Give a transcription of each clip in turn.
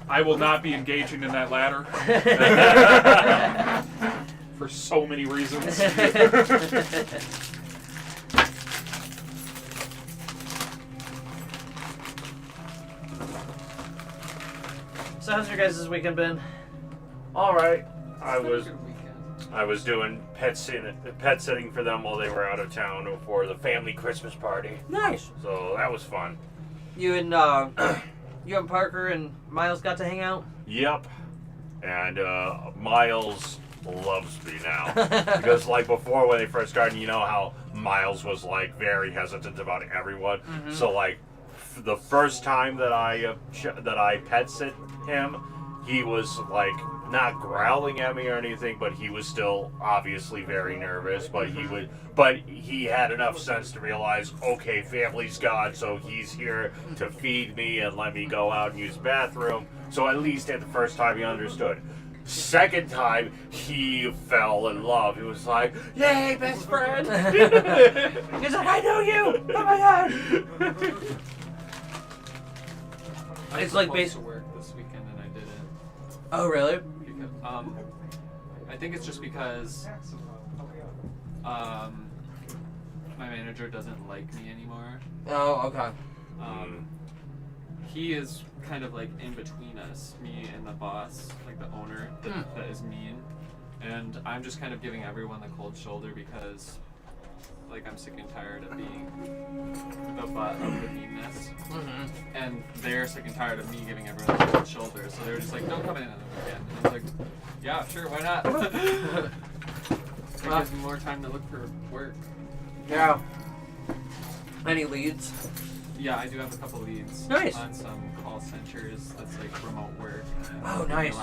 I will not be engaging in that ladder. For so many reasons. So how's your guys' weekend been? All right. I was doing pet sitting for them while they were out of town for the family Christmas party. Nice. So that was fun. You and Parker and Miles got to hang out? Yep. And Miles loves me now. Because like before when they first started, you know how Miles was like very hesitant about everyone. Mm-hmm. So like the first time that I pet sit him, he was like not growling at me or anything, but he was still obviously very nervous. But he had enough sense to realize, okay, family's God, so he's here to feed me and let me go out and use the bathroom. So at least at the first time he understood. Second time, he fell in love. He was like, "Yay, best friend!" He's like, "I know you! Oh my god!" It's like to work this weekend and I didn't. Oh, really? Because, I think it's just because my manager doesn't like me anymore. Oh, okay. He is kind of like in between us, me and the boss, like the owner that is mean, and I'm just kind of giving everyone the cold shoulder because like I'm sick and tired of being the butt of the meanness, and they're sick and tired of me giving everyone the cold shoulder, so they were just like, don't come in on the weekend. And I was like, yeah, sure, why not? It gives me more time to look for work. Yeah. Any leads? Yeah, I do have a couple leads. Nice. On some call centers that's like remote work. Oh, nice.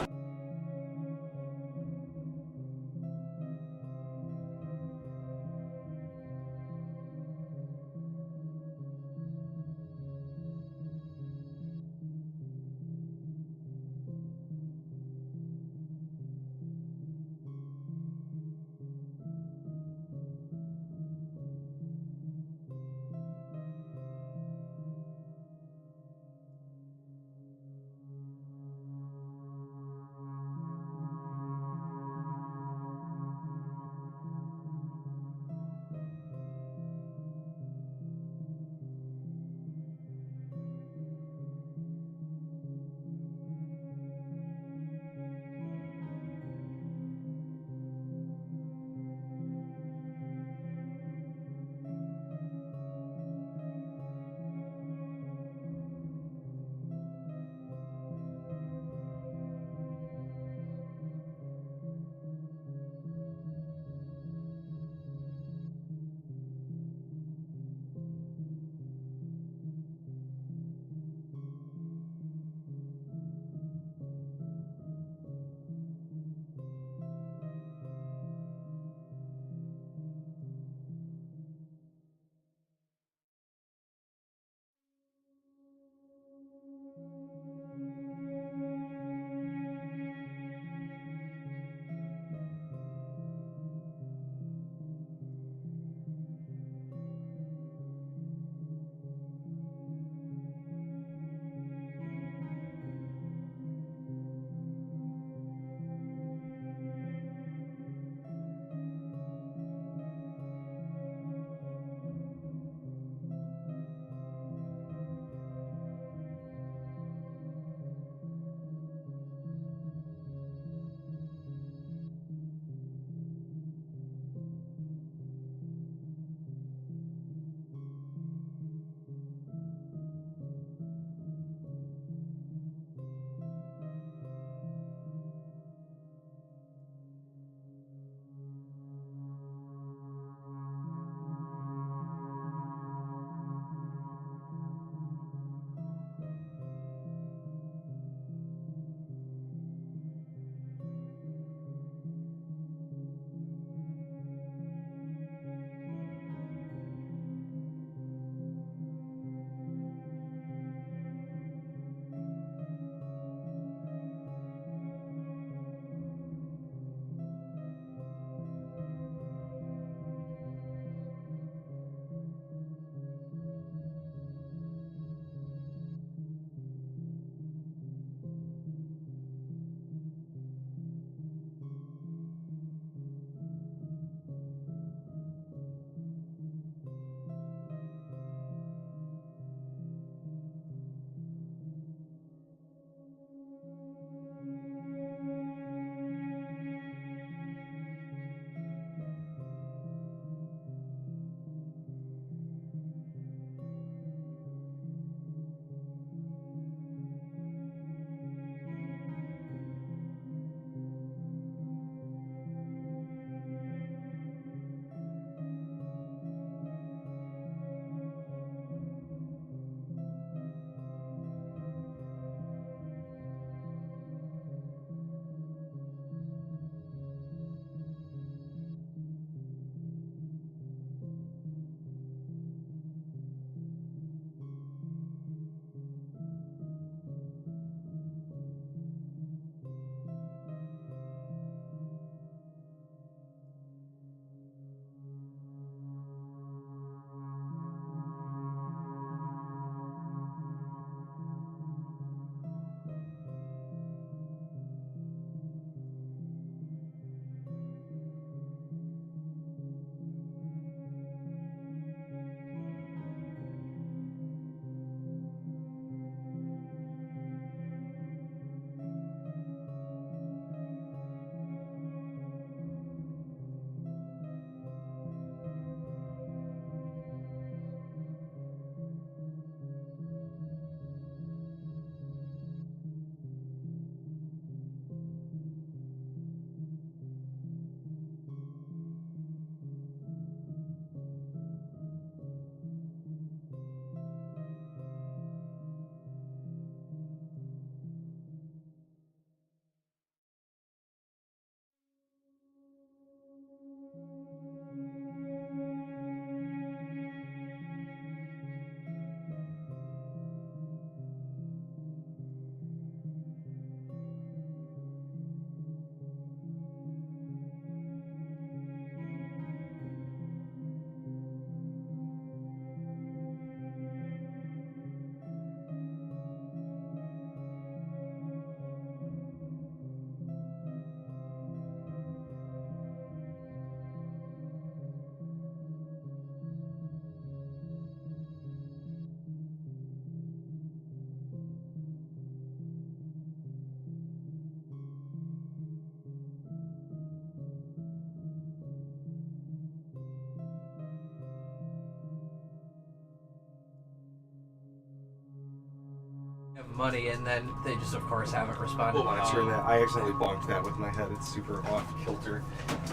money, and then they just, of course, haven't responded. Hold on, I turned that. I accidentally bonked that with my head. It's super off kilter.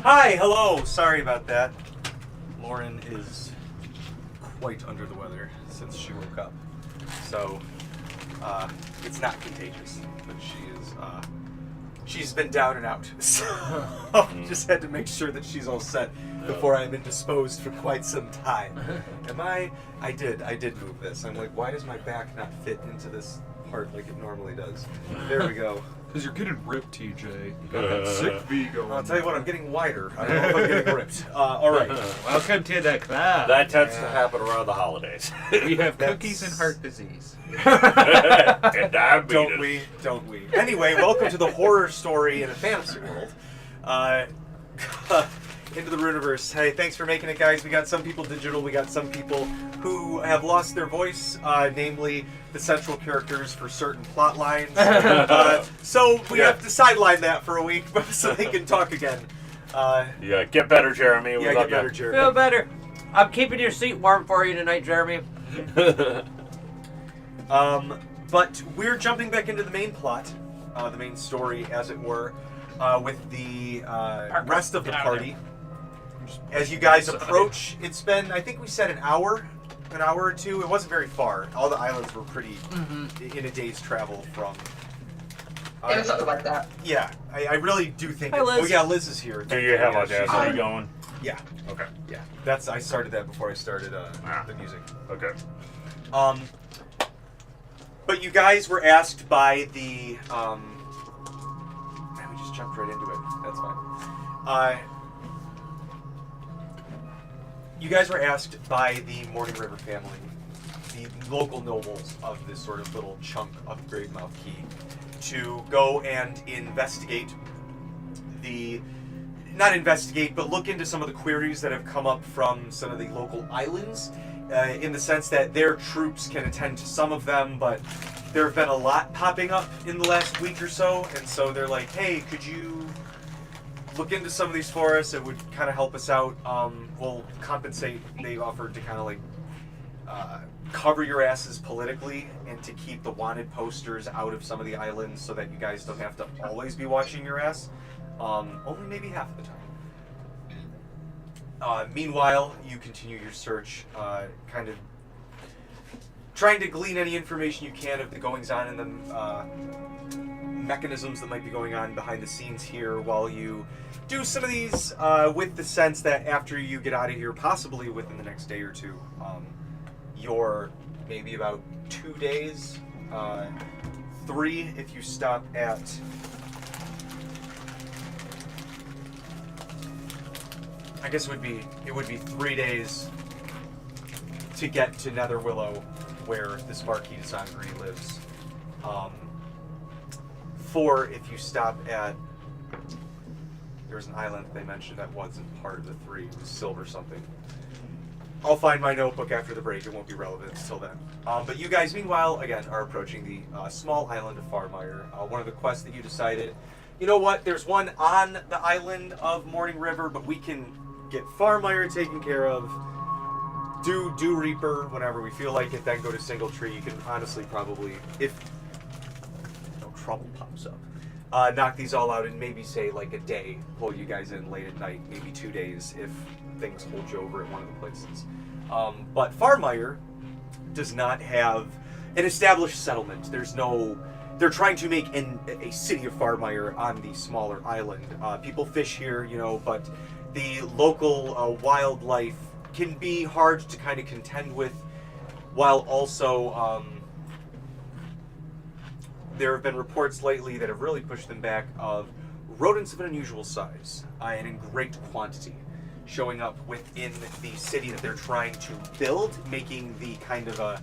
Hi, hello. Sorry about that. Lauren is quite under the weather since she woke up, so it's not contagious, but she's been down and out. So just had to make sure that she's all set before I'm indisposed for quite some time. I did move this. I'm like, why does my back not fit into this part like it normally does? There we go. Because you're getting ripped, TJ. You got that sick V going. I'll tell you what, I'm getting wider. I don't know if I'm getting ripped. All right. Welcome to the club. That tends to happen around the holidays. We have That's- cookies and heart disease. And diabetes. Don't we? Anyway, welcome to the horror story in a fantasy world. Into the Runaverse. Hey, thanks for making it, guys. We got some people digital. We got some people who have lost their voice, namely the central characters for certain plot lines. So we have to sideline that for a week so they can talk again. Yeah, get better, Jeremy. We Yeah, love get better, you. Jeremy. Feel better. I'm keeping your seat warm for you tonight, Jeremy. But we're jumping back into the main plot, the main story, as it were, with the rest of the party. As you guys approach, it's been, I think we said an hour or two. It wasn't very far. All the islands were pretty in a day's travel from. It was something like that. Yeah, I really do think. Hi, Liz. Oh yeah, Liz is here. Do you have Yeah, she's- Audacity going? Yeah, Okay. yeah. I started that before I started the music. Okay. But you guys were asked by the. Man, we just jumped right into it. That's fine. You guys were asked by the Mourningriver family, the local nobles of this sort of little chunk of Gravemouth Key, to go and investigate not investigate, but look into some of the queries that have come up from some of the local islands, in the sense that their troops can attend to some of them, but there have been a lot popping up in the last week or so, and so they're like, hey, could you look into some of these for us? It would kind of help us out. We'll compensate. They offered to kind of like cover your asses politically and to keep the wanted posters out of some of the islands so that you guys don't have to always be watching your ass. Only maybe half of the time. Meanwhile, you continue your search, kind of trying to glean any information you can of the goings-on and the mechanisms that might be going on behind the scenes here, while you do some of these with the sense that after you get out of here, possibly within the next day or two, you're maybe about 2 days, 3 if you stop at. I guess it would be 3 days to get to Nether Willow, where this Marquis de Sangre lives. 4 if you stop at. There was an island they mentioned that wasn't part of the 3. It was Silver something. I'll find my notebook after the break. It won't be relevant until then. But you guys, meanwhile, again, are approaching the small island of Farmire. One of the quests that you decided, you know what? There's one on the island of Mourningriver, but we can get Farmire taken care of. Do Reaper whenever we feel like it. Then go to Single Tree. You can honestly probably, if no trouble pops up, knock these all out in maybe say like a day. Pull you guys in late at night, maybe 2 days if things hold you over at one of the places. But Farmire does not have an established settlement. They're trying to make a city of Farmire on the smaller island. People fish here, but the local wildlife can be hard to kind of contend with, while also there have been reports lately that have really pushed them back of rodents of an unusual size and in great quantity showing up within the city that they're trying to build, making the kind of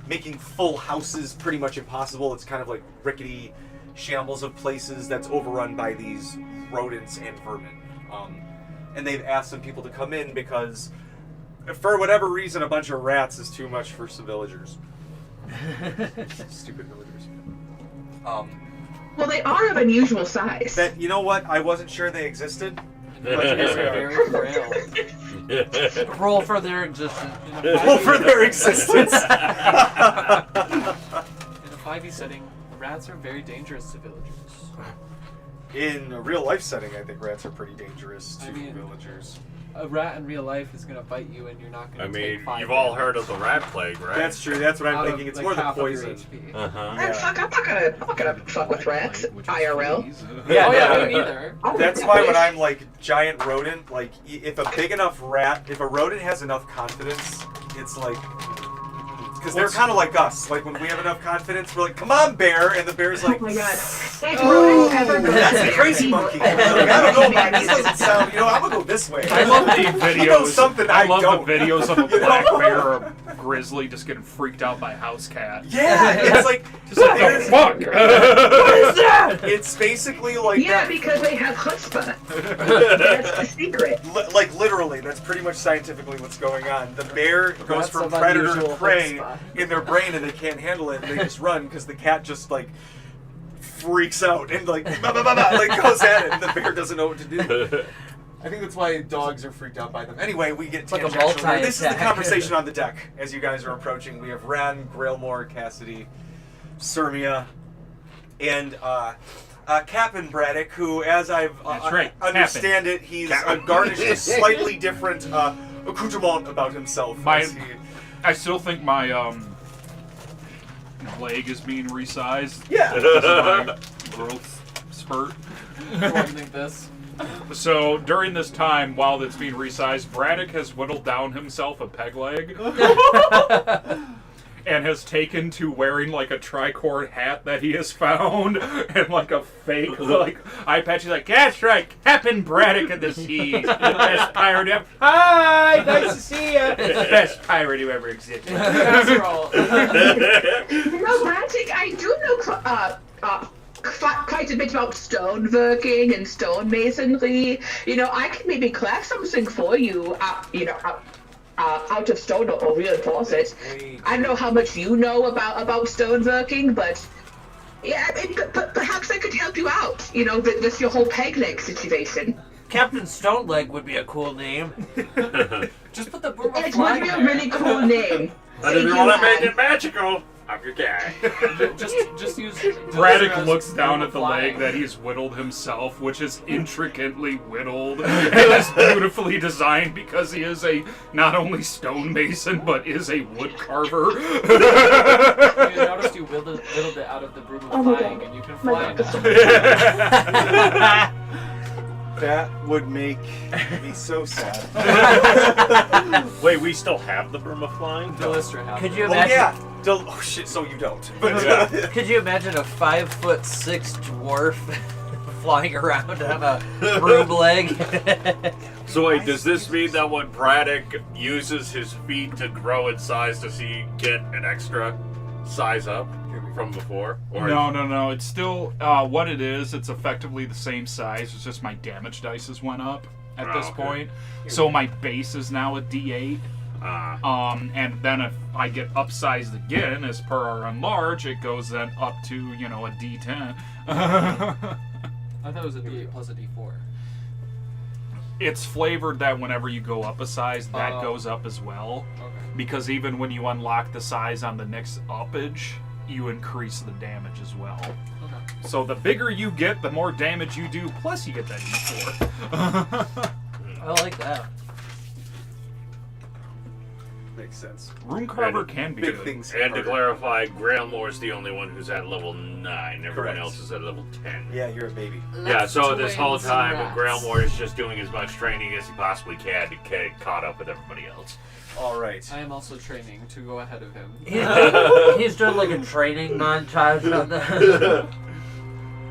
making full houses pretty much impossible. It's kind of like rickety shambles of places that's overrun by these rodents and vermin. And they've asked some people to come in because, for whatever reason, a bunch of rats is too much for some villagers. Stupid villagers. Well, they are of unusual size. You know what? I wasn't sure they existed. But They're here we are. very frail. Roll for their existence. Roll for their existence. In a 5e setting, rats are very dangerous to villagers. In a real life setting, I think rats are pretty dangerous to I mean- villagers. A rat in real life is gonna bite you, and you're not I gonna take mean, 5 you've all damage. heard of the rat plague, right? That's true. That's what I'm Out of, thinking. It's like, more the half of your poison. HP. Uh-huh. Man, fuck, I'm not gonna fuck with rats. IRL. Yeah, Oh yeah, no. me neither. That's why when I'm like giant rodent, like if a big enough rat, if a rodent has enough confidence, it's like because they're kind of like us. Like when we have enough confidence, we're like, "Come on, bear," and the bear's like, Oh my god. If rodents ever go "That's a there, crazy monkey." Like, I don't know, man. This doesn't sound. You know, I'm gonna go this way. I love the He knows videos. something I I love don't. the videos of a You know? black bear or a grizzly just getting freaked out by a house cat. Yeah, it's like Just like, the there's- fuck? What is that? It's basically like Yeah, that. because they have chutzpah. That's the secret. Like literally, that's pretty much scientifically what's going on. The bear goes Rats from of predator to unusual prey chutzpah. in their brain, and they can't handle it, and they just run because the cat just like freaks out and like bah, bah, bah, bah, like goes at it, and the bear doesn't know what to do. I think that's why dogs are freaked out by them. Anyway, we get like a tangential here. This is the multi-attack. conversation on the deck as you guys are approaching. We have Ran, Grailmore, Cassidy, Sirmia, and Captain Braddock, who, as I've That's right, understand it, he's garnished a slightly different accoutrement about himself. My- as he- I still think my leg is being resized. yeah. Because of my growth spurt. What do you think this? So during this time, while it's being resized, Braddock has whittled down himself a peg leg. And has taken to wearing like a tricord hat that he has found and like a fake like eye patch. He's like, "That's right, Captain Braddock of the Seas, the best pirate ever." Hi, nice to see you. Best pirate who ever existed. Casserole. You know, Magic, I do know quite a bit about stoneworking and stonemasonry. You know, I can maybe craft something for you, out of stone or reinforce it. I don't know how much you know about stoneworking, but yeah, but perhaps I could help you out. You know, with your whole peg leg situation. Captain Stoneleg would be a cool name. Just put the broom of It would flying be a there. really cool name. And if you Thank want to Ryan. make it magical, I'm your guy. Just use. Braddock Dillistra's looks down broom at of the flying. leg that he's whittled himself, which is intricately whittled and is beautifully designed because he is a not only stonemason but is a wood carver. You noticed you whittled it out of the broom of Oh my flying, God. and you can My fly God, now. That would make me so sad. Wait, we still have the broom of flying? Dillistra has Could it. you Oh imagine? yeah. Oh shit. So you don't. But Yeah. Could you imagine a 5'6" dwarf flying around on a broom leg? So wait, does this mean that when Braddock uses his feet to grow in size, does he get an extra size up from before? Or No. It's still what it is. It's effectively the same size. It's just my damage dices went up at this okay. point. So my base is now a D8. And then if I get upsized again, as per our enlarge, it goes then up to a D10. I thought it was a D8 plus a D4. It's flavored that whenever you go up a size, that Oh. goes up as well. Okay. Because even when you unlock the size on the next uppage, you increase the damage as well. Okay. So the bigger you get, the more damage you do, plus you get that D4. I like that. makes sense. Room carver And can be Big good. things. And to harder. clarify, Grailmore's the only one who's at level 9. Everyone Correct. else is at level 10. Yeah, you're a baby. Yeah, so Let's this whole twins time, rats. Grailmore is just doing as much training as he possibly can to get caught up with everybody else. All right. I am also training to go ahead of him. He's doing like a training montage on the.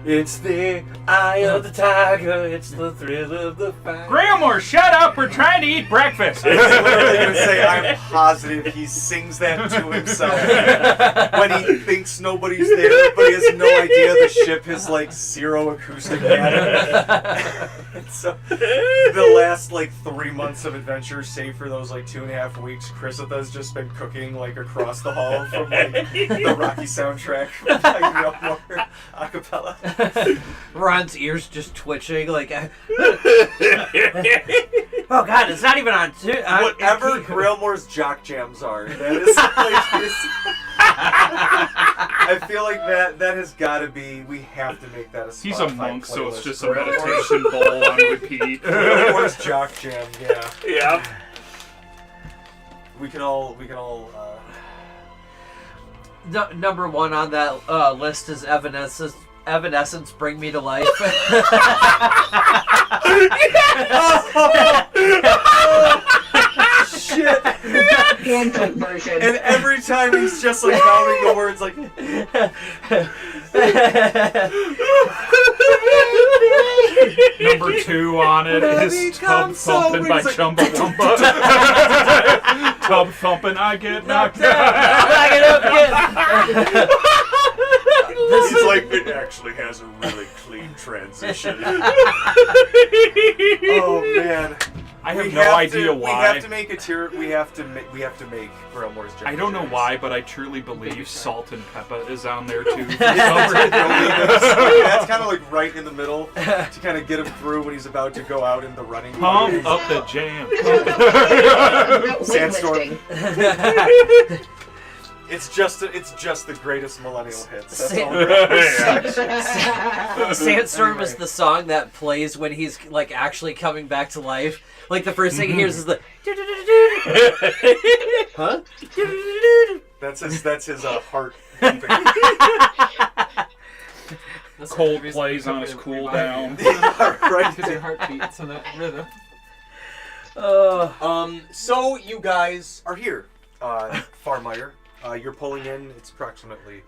It's the eye of the tiger, it's the thrill of the fight. Grailmore, shut up! We're trying to eat breakfast. I was literally going to say, I'm positive he sings that to himself when he thinks nobody's there, but he has no idea the ship has like zero acoustic matter. And so the last like 3 months of adventure, save for those like 2.5 weeks, Chrisitha's just been cooking like across the hall from like the Rocky soundtrack from Grailmore acapella. Ron's ears just twitching like. Oh God, it's not even on. Whatever Grailmore's jock jams are, that is like his. I feel like that has got to be. We have to make that a. He's a Spotify monk, so it's playlist. just a meditation bowl on repeat. Where's Jock Jam? Yeah. Yeah. We can all. Number one on that list is Evanescence. Evanescence, Bring Me to Life. Shit. Handbook version. And every time he's just like mouthing the words like. Number 2 on it is Tub Thumping by Chumba Wumba. Tub Thumping, I get knocked out. He's like, it actually has a really clean transition. Oh man. I have no idea why. We have to make a tier. We have to make Grillmore's. I don't know why, but I truly believe Salt and Peppa is on there too. For some That's reason. kind of like right in the middle to kind of get him through when he's about to go out in the running. Pump water. up the jam. Sandstorm. It's just the greatest millennial hits. That's all. Sandstorm is the song that plays when he's like actually coming back to life. Like the first thing he hears is the Huh? That's his heart. Cold plays on his cool down. Right. Because your heart beats on that rhythm. So you guys are here, Farmire. You're pulling in. It's approximately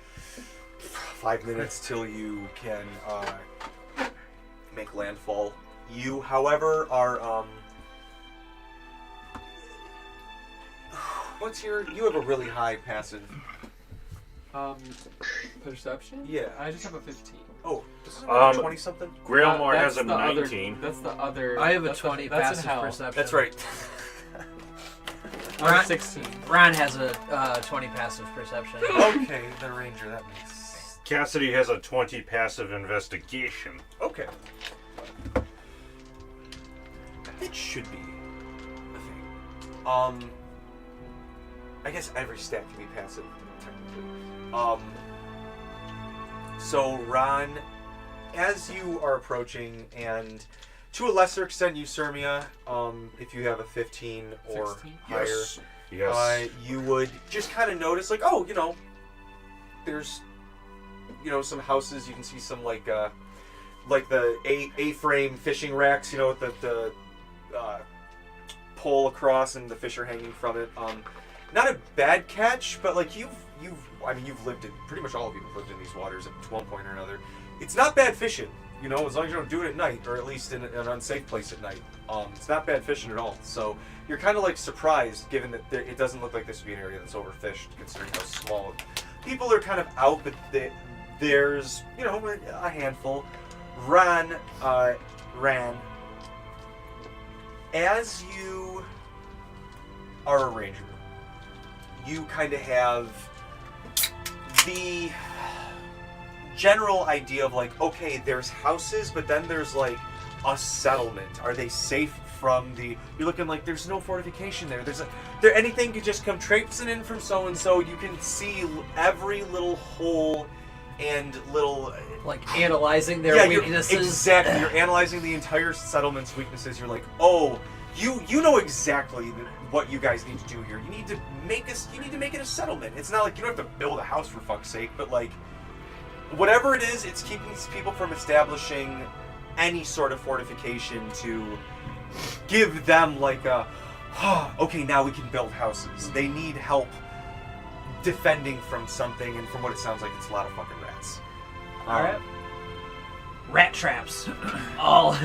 5 minutes till you can make landfall. You, however, are you have a really high passive. Perception? Yeah. I just have a 15. Oh, this is 20 something. Grailmore That's has a the 19. That's the other. I have a that's 20 that's in passive hell. perception. That's right. I'm Ron- 16. Ron has a 20 passive perception. Okay, the ranger. That makes. Cassidy has a 20 passive investigation. Okay. That should be a thing. I guess every stat can be passive, technically. So Ron, as you are approaching, and to a lesser extent you, Sermia, if you have a 15 or 16? higher, Yes. you would just kind of notice, like, oh, there's, some houses. You can see some like the A-frame fishing racks, with the pole across and the fish are hanging from it. Not a bad catch, but like you've lived in, pretty much all of you have lived in these waters at one point or another. It's not bad fishing, as long as you don't do it at night, or at least in an unsafe place at night. It's not bad fishing at all. So you're kind of like surprised, given that it doesn't look like this would be an area that's overfished, considering how small. People are kind of out, but there's a handful. Ran. As you are a ranger, you kind of have the general idea of like, okay, there's houses, but then there's like a settlement. Are they safe from the? You're looking like there's no fortification there. Anything could just come traipsing in from so and so. You can see every little hole and little. Like analyzing their weaknesses. Exactly. You're analyzing the entire settlement's weaknesses. You're like, oh, you know exactly what you guys need to do here. You need to make it a settlement. It's not like you don't have to build a house for fuck's sake, but like whatever it is, it's keeping people from establishing any sort of fortification to give them like okay, now we can build houses. They need help defending from something, and from what it sounds like, it's a lot of fucking rats. Alright. Rat traps. All.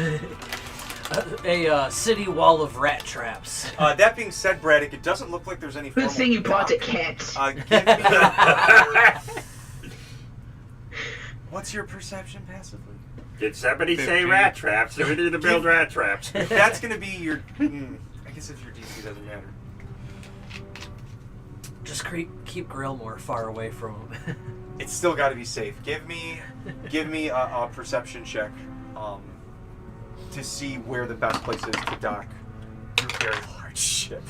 A city wall of rat traps. That being said, Braddock, it doesn't look like there's any Good formal thing you brought dock. a cat. Give me What's your perception passively? Did somebody say 15. rat traps? So we need to build rat traps. That's going to be your... I guess if your DC doesn't matter. Just keep Grillmore far away from him. It's still got to be safe. Give me a perception check to see where the best place is to dock your very large ship.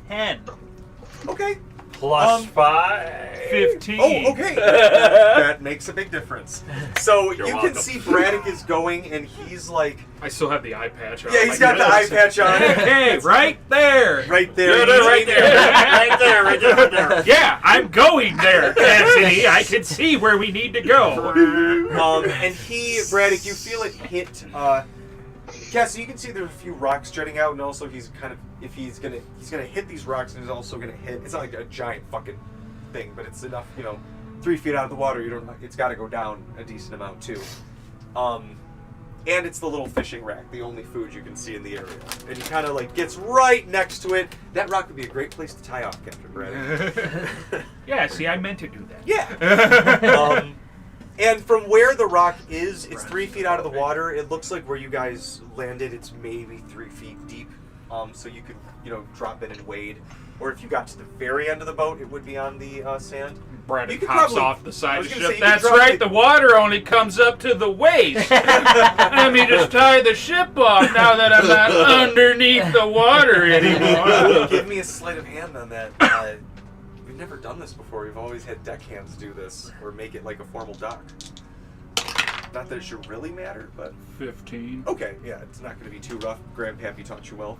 10. Okay. Plus 5. 15. Oh, okay. That makes a big difference. So You're you welcome. can see Braddock is going, and he's like, I still have the eye patch on. yeah, he's got the eye patch on. Hey, right there. Right there. Right there. Right there. Right there. Yeah, I'm going there, Cassidy. I can see where we need to go. And Braddock, you feel it hit. Cassie, you can see there's a few rocks jutting out, and also he's kind of, if he's gonna hit these rocks, and he's also gonna hit. It's not like a giant fucking thing, but it's enough, 3 feet out of the water. It's got to go down a decent amount too. And it's the little fishing rack, the only food you can see in the area, and he kind of like gets right next to it. That rock would be a great place to tie off, Captain Braddock. Yeah, see, I meant to do that. Yeah. And from where the rock is, it's 3 feet out of the water. It looks like where you guys landed, it's maybe 3 feet deep. So you could, drop in and wade. Or if you got to the very end of the boat, it would be on the sand. Braddock You could hops probably- off the side I of was the gonna say, ship. you could That's drop right, it- the water only comes up to the waist. Let me just tie the ship off now that I'm not underneath the water anymore. Give me a sleight of hand on that. We've never done this before. We've always had deckhands do this, or make it like a formal dock. Not that it should really matter, but 15. okay, yeah, it's not going to be too rough. Grandpappy taught you well.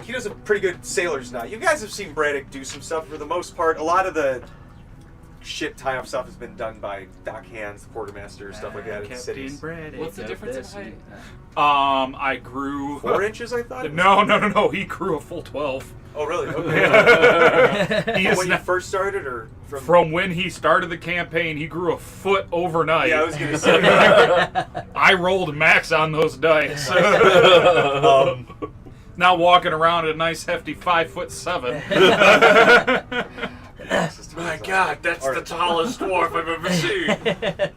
He does a pretty good sailor's knot. You guys have seen Braddock do some stuff for the most part. A lot of the ship tie-up stuff has been done by dock hands, quartermaster, stuff like that in cities. What's the difference in height? I grew 4 inches, I thought? No. He grew a full 12. Oh, really? Okay. He is When you not- first started, or From when he started the campaign, he grew a foot overnight. Yeah, I was going to say. I rolled max on those dice. Now walking around at a nice hefty 5'7". My God, that's the tallest dwarf I've ever seen.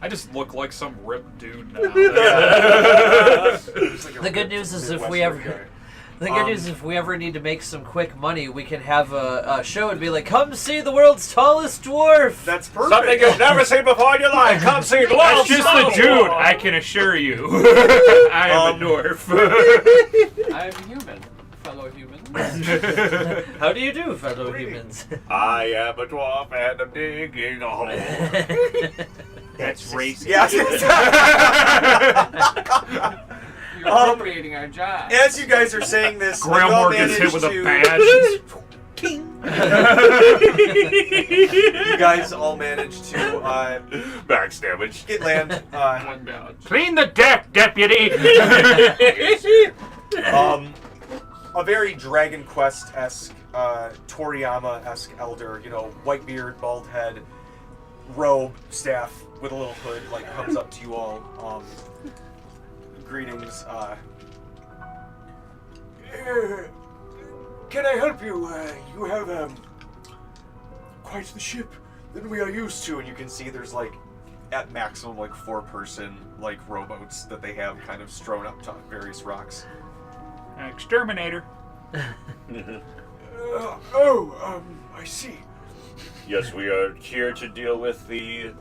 I just look like some ripped dude now. The good news is if we ever need to make some quick money, we can have a show and be like, come see the world's tallest dwarf. That's perfect. Something you've never seen before in your life. Come see the That's world's just the tallest dude, dwarf. I can assure you. I am a dwarf. I'm human, fellow humans. How do you do, fellow humans? I am a dwarf and I'm digging a hole. That's racist. Yeah. You're appropriating our job. As you guys are saying this, you all Grandmore gets hit with a managed badge. You guys all managed to Backstabbage. get land. One badge. Clean the deck, deputy! A very Dragon Quest-esque, Toriyama-esque elder, white beard, bald head, robe, staff with a little hood, comes up to you all. Greetings. Can I help you? You have quite the ship than we are used to, and you can see there's at maximum 4-person rowboats that they have kind of strewn up to various rocks. Exterminator. I see. Yes, we are here to deal with the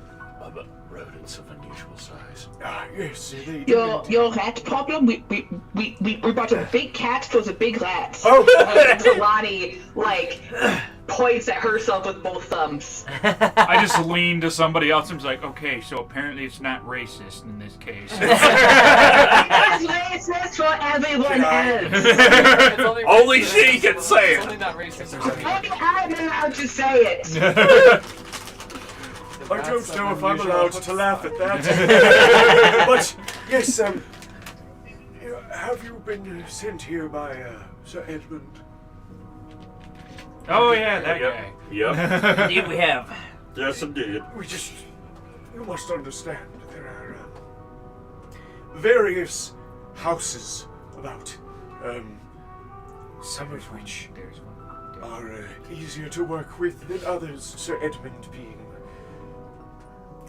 rodents of unusual size. Yes, they Your rat problem? We brought a big cat, so it's a big rat. Oh! Talani, points at herself with both thumbs. I just lean to somebody else and was like, okay, so apparently it's not racist in this case. It's racist for everyone else. It's Only racist she if can it's- say it's it. only not racist or Only something. I'm allowed to say it. I don't know if I'm allowed to laugh at that. But, yes, have you been sent here by Sir Edmund? Oh yeah, that guy. Yep. Indeed we have. Yes, indeed. You must understand, there are various houses about, some of which There's one. are easier to work with than others, Sir Edmund being.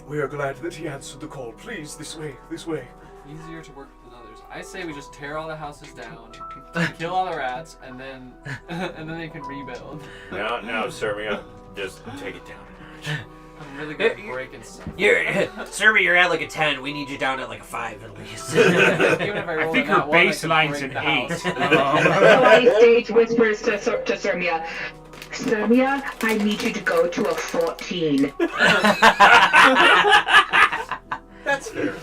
We are glad that he answered the call. Please, this way, this way. Easier to work with than others. I say we just tear all the houses down, kill all the rats, and then they can rebuild. No, Servia, just take it down. I'm really good at breaking stuff. Sir, you're at a 10. We need you down at a 5 at least. Even if I I roll think a her nat one, I can baseline's break an the 8. house. So I stage whispers to Sermia. Sermia, I need you to go to a 14. That's fair.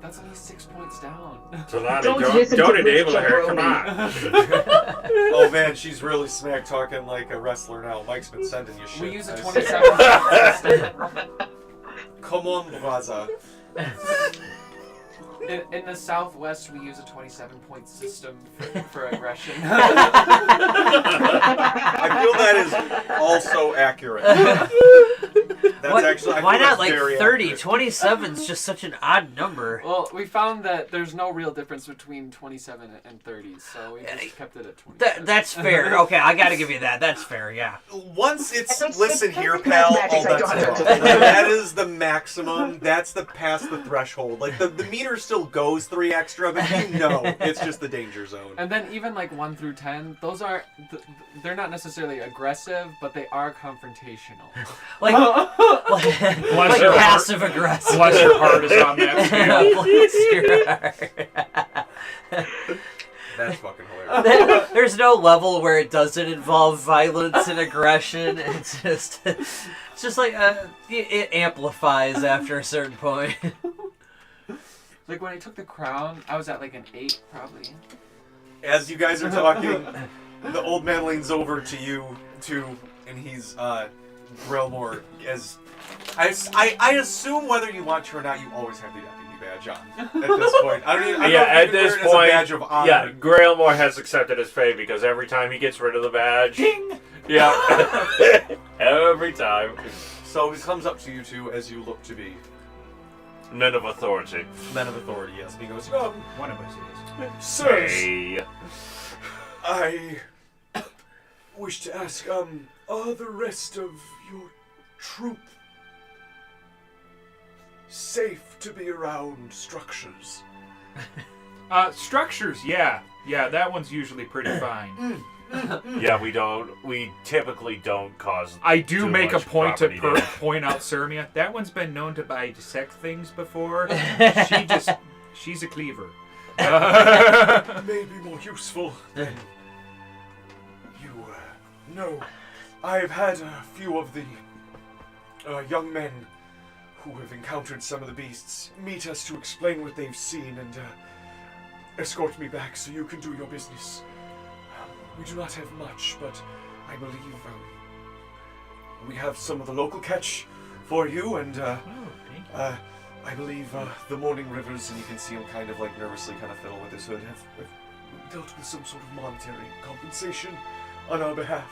That's only 6 points down. Tonali, Don't listen don't to enable Rich her. Come Jabroni. on. Oh man, she's really smack talking like a wrestler now. Mike's been sending you shit. We use a I see. 27 system. Come on, Braza. In the Southwest, we use a 27-point system for aggression. I feel that is also accurate. That's actually. I Why feel not that's like very 30? accurate. 27 is just such an odd number. Well, we found that there's no real difference between 27 and 30, so we just kept it at 27. That's fair. Okay, I gotta give you that. That's fair, yeah. Once it's It's listen here, perfect pal. mathematics, All I don't that's have wrong. to- That is the maximum. That's the past the threshold. Like the meter still goes 3 extra, but you know it's just the danger zone. And then even like 1 through 10, those are they're not necessarily aggressive, but they are confrontational. Like your passive aggressive. Bless your heart is on that scale. Bless your heart. That's fucking hilarious. There's no level where it doesn't involve violence and aggression. It's just like it amplifies after a certain point. Like when I took the crown, I was at like an 8 probably. As you guys are talking, the old man leans over to you too, and he's Grelmore. As I assume whether you want to or not, you always have the deputy badge on at this point. I don't know Yeah, if at you can this wear it as a point, badge of honor. yeah, Grailmore has accepted his fate because every time he gets rid of the badge, Ding! yeah, every time, So he comes up to you two as you look to be men of authority. men of authority. Yes, and he goes, One of us is. sirs, Hey. I wish to ask, are the rest of your troop safe to be around structures? Structures, yeah. Yeah, that one's usually pretty fine. Yeah, we typically don't cause. I do too make a much point to property damage. point out Sermia. That one's been known to bisect things before. She's a cleaver. Maybe more useful than you know. I've had a few of the young men who have encountered some of the beasts meet us to explain what they've seen and escort me back so you can do your business. We do not have much, but I believe we have some of the local catch for you, and I believe the Mourningrivers, and you can see him kind of like nervously kind of fiddle with his hood, have dealt with some sort of monetary compensation on our behalf.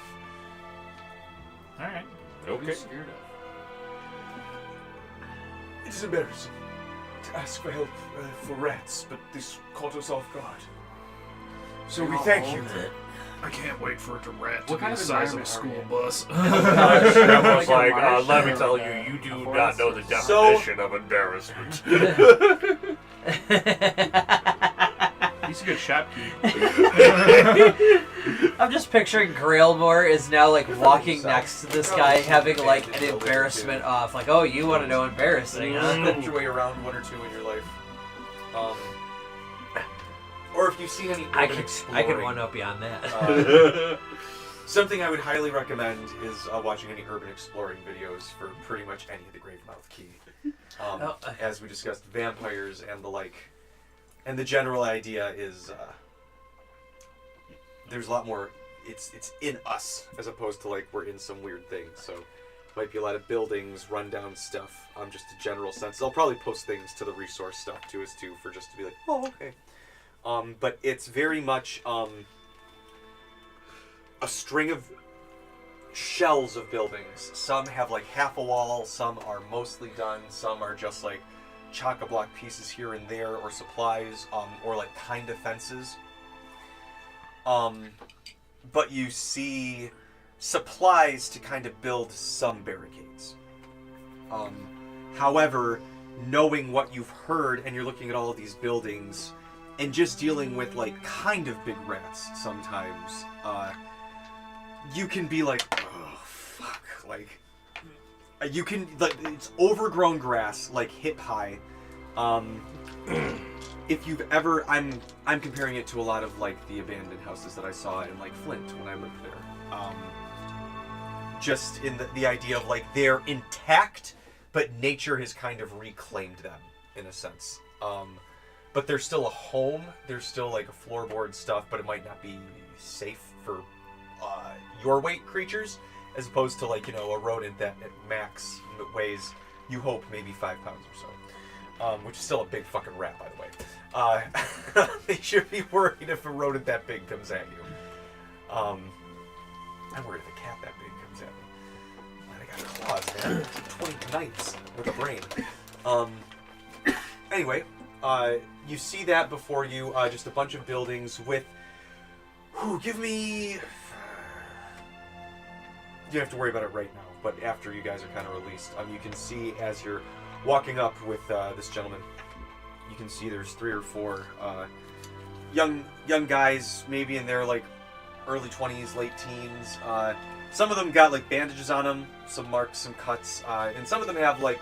Alright. What are you Okay. scared of? It is embarrassing to ask for help for rats, but this caught us off guard. So we thank you. I can't wait for it to rat to What be kind the of size of a environment school bus. I was like, marsh let me or tell like you, you a do forest? not know the So- definition of embarrassment. He's a good shopkeep. I'm just picturing Grailmore is now like walking next to this guy having like an embarrassment off. Like, oh, you want to know embarrassing, huh? Sculpt your way around 1 or 2 in your life. Or if you've seen any I urban could exploring, one up beyond that. something I would highly recommend is watching any urban exploring videos for pretty much any of the Gravemouth Key. As we discussed, vampires and the like. And the general idea is there's a lot more. It's in us as opposed to like we're in some weird thing. So might be a lot of buildings, rundown stuff. Just a general sense. I'll probably post things to the resource stuff too, for just to be like, oh, okay. But it's very much a string of shells of buildings. Some have like half a wall, some are mostly done, some are just like chock-a-block pieces here and there, or supplies, or like kind of fences. But you see supplies to kind of build some barricades. However, knowing what you've heard and you're looking at all of these buildings and just dealing with like kind of big rats sometimes, you can be like, oh fuck, like you can like it's overgrown grass like hip high. If you've ever, I'm comparing it to a lot of like the abandoned houses that I saw in like Flint when I lived there. Just in the idea of like they're intact, but nature has kind of reclaimed them in a sense. But there's still a home. There's still like a floorboard stuff, but it might not be safe for your weight creatures, as opposed to like a rodent that at max weighs, you hope, maybe 5 pounds or so, which is still a big fucking rat, by the way. They should be worried if a rodent that big comes at you. I'm worried if a cat that big comes at me. Man, I got claws, man. 20 knights with a brain. Anyway, you see that before you, just a bunch of buildings with... give me... You don't have to worry about it right now, but after you guys are kind of released, you can see as you're walking up with this gentleman, you can see there's 3 or 4 young guys, maybe in their like early 20s, late teens. Some of them got like bandages on them, some marks, some cuts, and some of them have like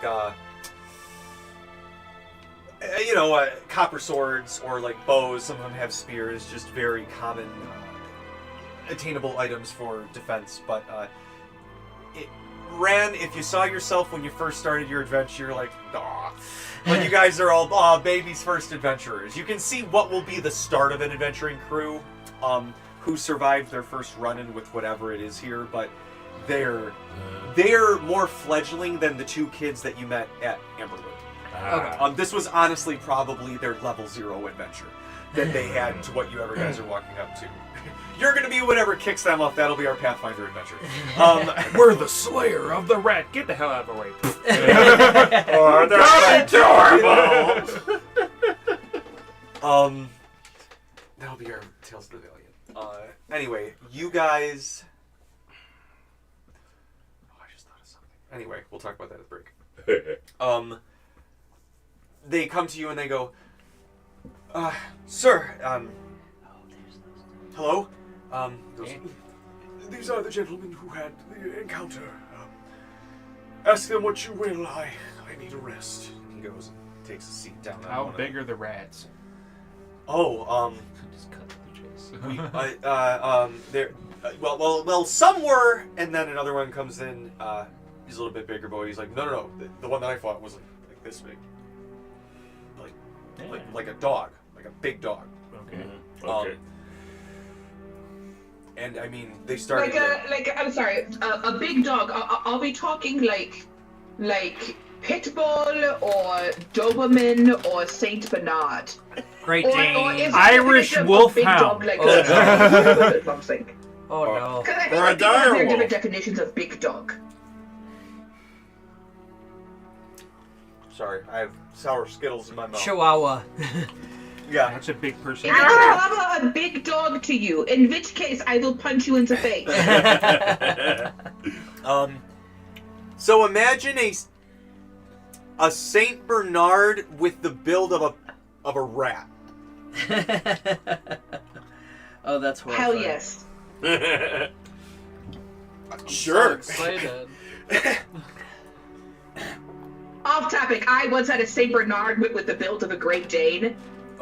copper swords or like bows. Some of them have spears, just very common, attainable items for defense. But Ran, if you saw yourself when you first started your adventure, you're like, aw. But you guys are all baby's first adventurers. You can see what will be the start of an adventuring crew, who survived their first run-in with whatever it is here, but they're more fledgling than the 2 kids that you met at Amberwood. Okay. This was honestly probably their level 0 adventure that they had to what you ever guys are walking up to. You're gonna be whatever kicks them off. That'll be our Pathfinder adventure. We're the slayer of the rat. Get the hell out of the way. Or they're adorable. That'll be our Tales of the Valiant. Anyway, you guys... I just thought of something. Anyway, we'll talk about that at the break. They come to you and they go, Sir, hello? Goes, these are the gentlemen who had the encounter. Ask them what you will. I need a rest. He goes and takes a seat down. How big are the rats? Just cut to the chase. They're well, some were, and then another one comes in. He's a little bit bigger boy. He's like, no. The one that I fought was like this big, like a dog, like a big dog. Okay. Okay. And I mean, they started I'm sorry, a big dog. Are we talking like Pit Bull or Doberman or Saint Bernard? Great Or Dane. is it Irish a big Wolfhound. dog like Oh, or something? Oh no. Because I Or a think there are direwolf. different definitions of big dog. Sorry, I have sour Skittles in my mouth. Chihuahua. Yeah. That's a big person. Is a big dog to you? In which case, I will punch you in the face. So imagine a Saint Bernard with the build of a rat. Oh, that's horrifying. Hell yes. Sure. So excited. Off topic. I once had a Saint Bernard with the build of a Great Dane.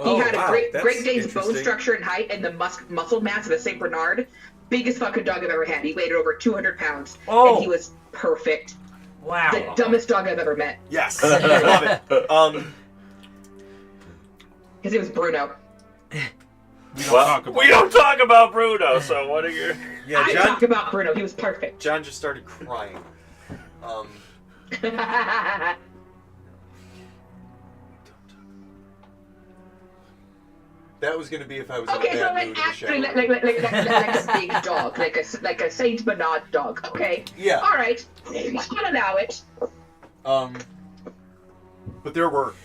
He had a Great Dane's bone structure and height and the muscle mass of a Saint Bernard. Biggest fucking dog I've ever had. He weighed over 200 pounds. Oh. And he was perfect. Wow. The dumbest dog I've ever met. Yes, I love it. His name was Bruno. We don't talk about Bruno, so what are your... Yeah, I talk about Bruno. He was perfect. John just started crying. That was gonna be if I was Okay, in a so bad like mood in the actually shower. like a big dog, like a Saint Bernard dog. Okay. Yeah. All right. I'll allow it. But there were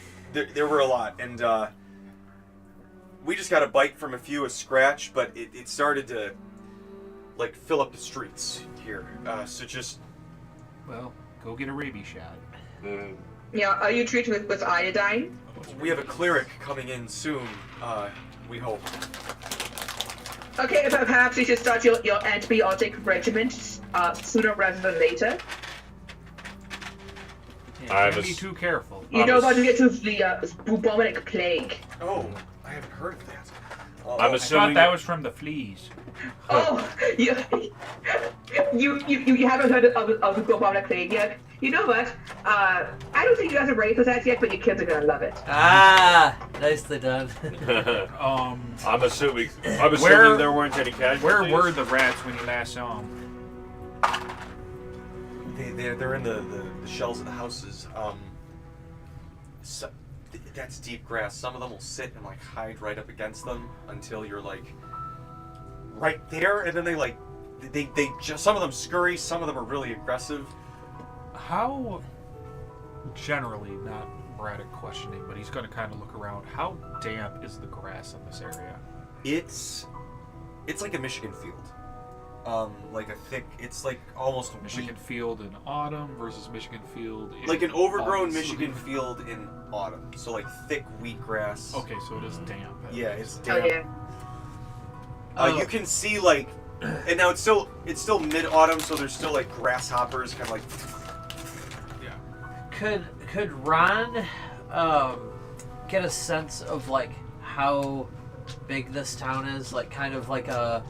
a lot, and we just got a bite from a scratch, but it started to like fill up the streets here. So just Well, go get a rabies shot. Yeah. Are you treated with iodine? we have a cleric coming in soon. We hope. Okay, perhaps you should start your antibiotic regimen sooner rather than later. Yeah, don't be too careful. You don't want to get to the bubonic plague. Oh, I haven't heard of that. I'm I assuming thought that was from the fleas. Oh, you haven't heard of the bubonic plague yet? You know what? I don't think you guys are ready for that yet, but your kids are gonna love it. Ah, nicely done. I'm assuming there weren't any casualties. Where were the rats when you last saw them? They're in the shells of the houses. So, that's deep grass. Some of them will sit and like hide right up against them until you're like right there, and then they just, some of them scurry, some of them are really aggressive. How, generally, not Braddock questioning, but he's going to kind of look around. How damp is the grass in this area? It's like a Michigan field. Like a thick, it's like almost Michigan field in autumn versus Michigan field in like an overgrown August. Michigan field in autumn. So like thick wheatgrass. Okay, so it is damp. Yeah, it's Oh damp. yeah. You can see like, and now it's still mid-autumn, so there's still like grasshoppers, kind of like. Could Ron get a sense of like how big this town is? Like kind of like a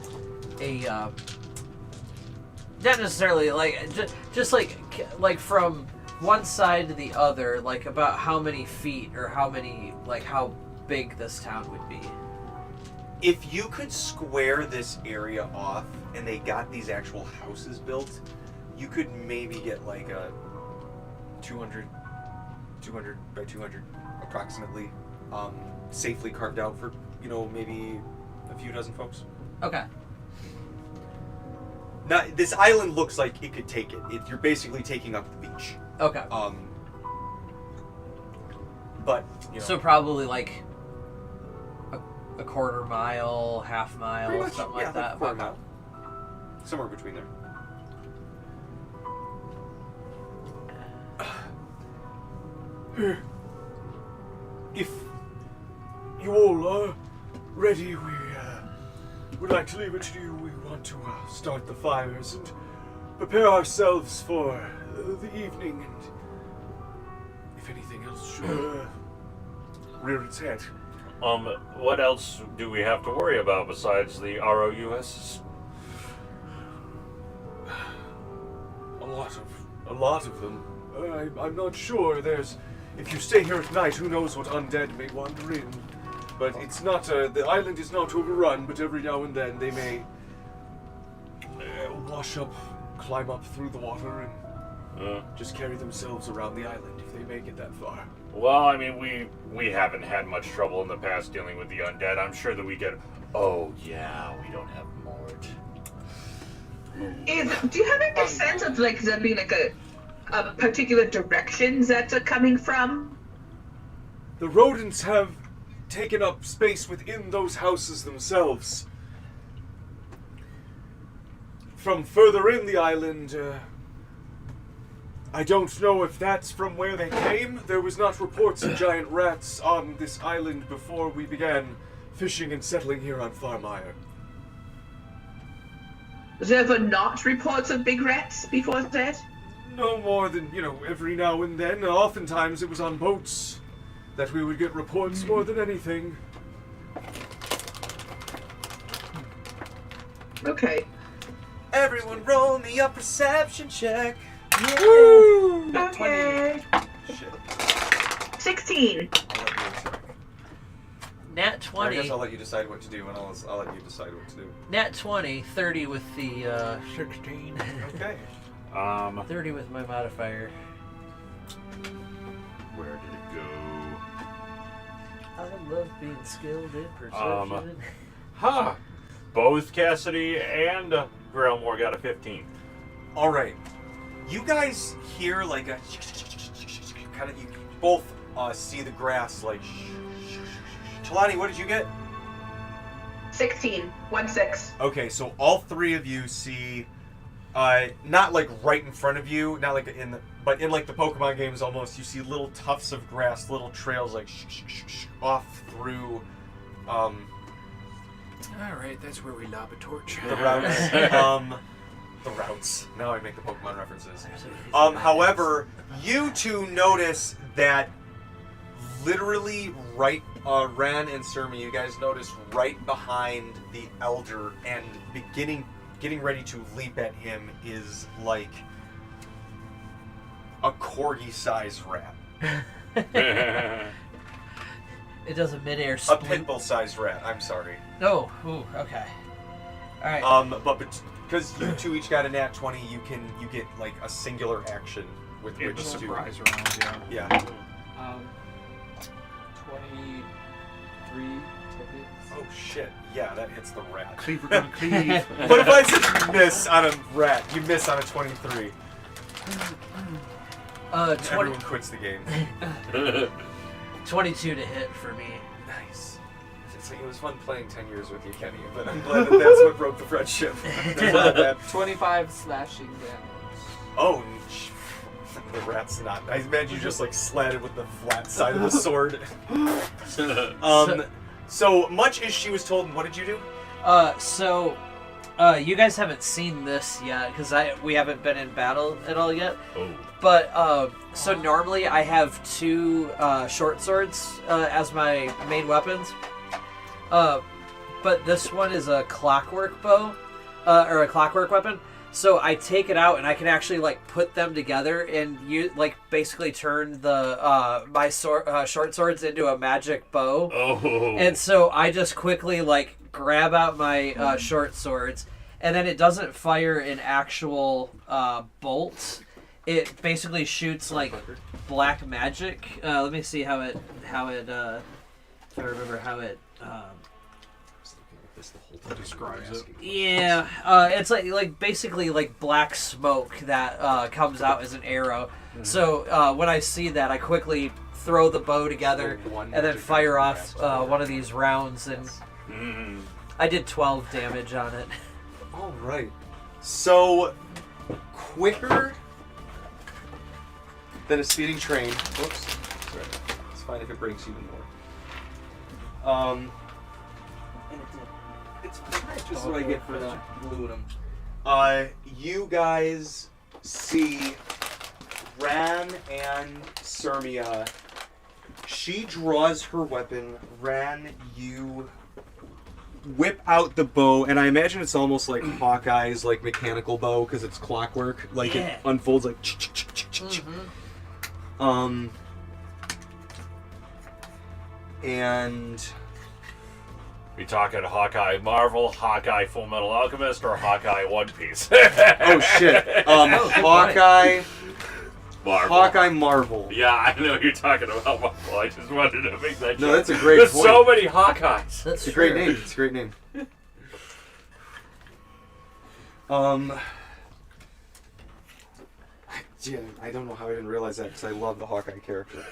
not necessarily like just like from one side to the other, like about how many feet or how big this town would be. If you could square this area off and they got these actual houses built, you could maybe get like a 200 by 200 approximately, safely carved out for, maybe a few dozen folks. Okay. Now, this island looks like it could take it. You're basically taking up the beach. Okay. But, So probably like a quarter mile, half mile, pretty much, something yeah, like that. a quarter mile. Somewhere between there. If you all are ready, we would like to leave it to you. We want to start the fires and prepare ourselves for the evening, and if anything else should rear its head. What else do we have to worry about besides the ROUSs? A lot of them. I'm not sure. If you stay here at night, who knows what undead may wander in. But it's not, the island is not overrun, but every now and then they may wash up, climb up through the water, and just carry themselves around the island if they make it that far. Well, I mean, we haven't had much trouble in the past dealing with the undead. I'm sure that we get, we don't have Mort. Do you have any sense of like there being like a particular directions that are coming from? The rodents have taken up space within those houses themselves. From further in the island, I don't know if that's from where they came. There was not reports of giant rats on this island before we began fishing and settling here on Farmire. There were not reports of big rats before that? No more than, every now and then. Oftentimes it was on boats that we would get reports more than anything. Okay. Everyone roll me a perception check. Woo! Okay. Shit. 16. Nat I 20. guess I'll let you decide what to do, and I'll let you decide what to do. Nat 20, 30 with the 16. Okay. 30 with my modifier. Where did it go? I love being skilled in perception. Both Cassidy and Grelmore got a 15. All right. You guys hear like a kind of. You both see the grass like. Talani, what did you get? 16. 1-6. Okay, so all three of you see, not like right in front of you, not like but in like the Pokemon games almost, you see little tufts of grass, little trails like off through, All right, that's where we lob a torch. the routes. The routes. Now I make the Pokemon references. However, you two notice that literally right, Ran and Surmi, you guys notice right behind the elder and getting ready to leap at him is like a corgi-sized rat. It does a midair A split. pit bull-sized rat. I'm sorry. Oh, ooh, okay. All right. But because you two each got a nat 20, you get like a singular action with Yeah, which the to surprise round, yeah. Yeah. 23 to hit. Oh shit. Yeah, that hits the rat. Cleaver gonna cleave. What if I said miss on a rat? You miss on a 23. 20, Everyone quits the game. 22 to hit for me. Nice. It was fun playing 10 years with you, Kenny, but I'm glad that that's what broke the friendship. I'm glad that. 25 slashing damage. Oh, the rat's not. I imagine you just like slatted with the flat side of the sword. So much as she was told, what did you do? You guys haven't seen this yet because we haven't been in battle at all yet. Oh. But so normally I have 2 short swords as my main weapons. But this one is a clockwork bow or a clockwork weapon. So I take it out and I can actually like put them together and you like basically turn the my short swords into a magic bow. Oh. And so I just quickly like grab out my short swords, and then it doesn't fire an actual bolt. It basically shoots like black magic. Let me see how it if I remember how it. Describes it. Yeah, it's like basically like black smoke that comes out as an arrow. Mm-hmm. So when I see that, I quickly throw the bow together and then fire off one of these rounds, and I did 12 damage on it. All right. So quicker than a speeding train. Whoops. Sorry. It's fine if it breaks even more. It's just what I get for not gluing them. You guys see Ran and Surmia. She draws her weapon. Ran, you whip out the bow, and I imagine it's almost like Hawkeye's like mechanical bow because it's clockwork. Like it unfolds like. And. We talking Hawkeye Marvel, Hawkeye Full Metal Alchemist, or Hawkeye One Piece? Oh shit! Hawkeye. Marvel. Hawkeye Marvel. Yeah, I know you're talking about Marvel. I just wanted to make that. No, joke. that's a great There's point. so many Hawkeyes. That's It's a great name. It's a great name. Yeah, I don't know how I didn't realize that because I love the Hawkeye character.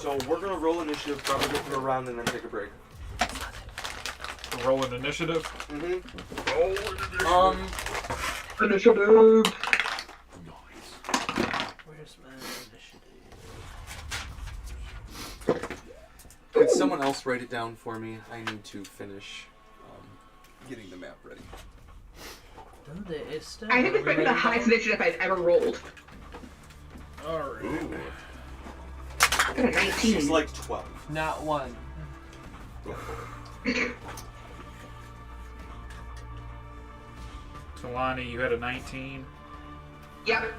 So we're gonna roll initiative, probably go for a round, and then take a break. Roll an initiative. Initiative. Where's my initiative? Could someone else write it down for me? I need to finish getting the map ready. I think this might be the highest initiative I've ever rolled. Alright. I got a 19. She's like 12. Not one. Talani, you had a 19. Yep.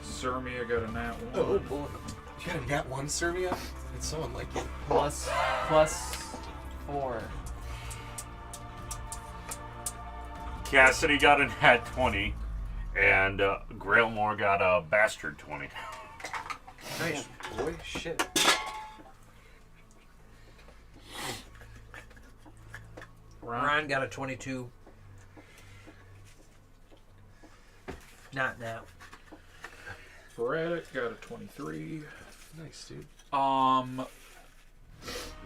Surmia got a nat 1. Oh boy. You got a nat 1, Surmia? It's so unlike you. Plus 4. Cassidy got a nat 20, and Grailmore got a bastard 20. Nice, boy. Shit. Ryan got a 22. Not now. Braddock got a 23. Nice, dude.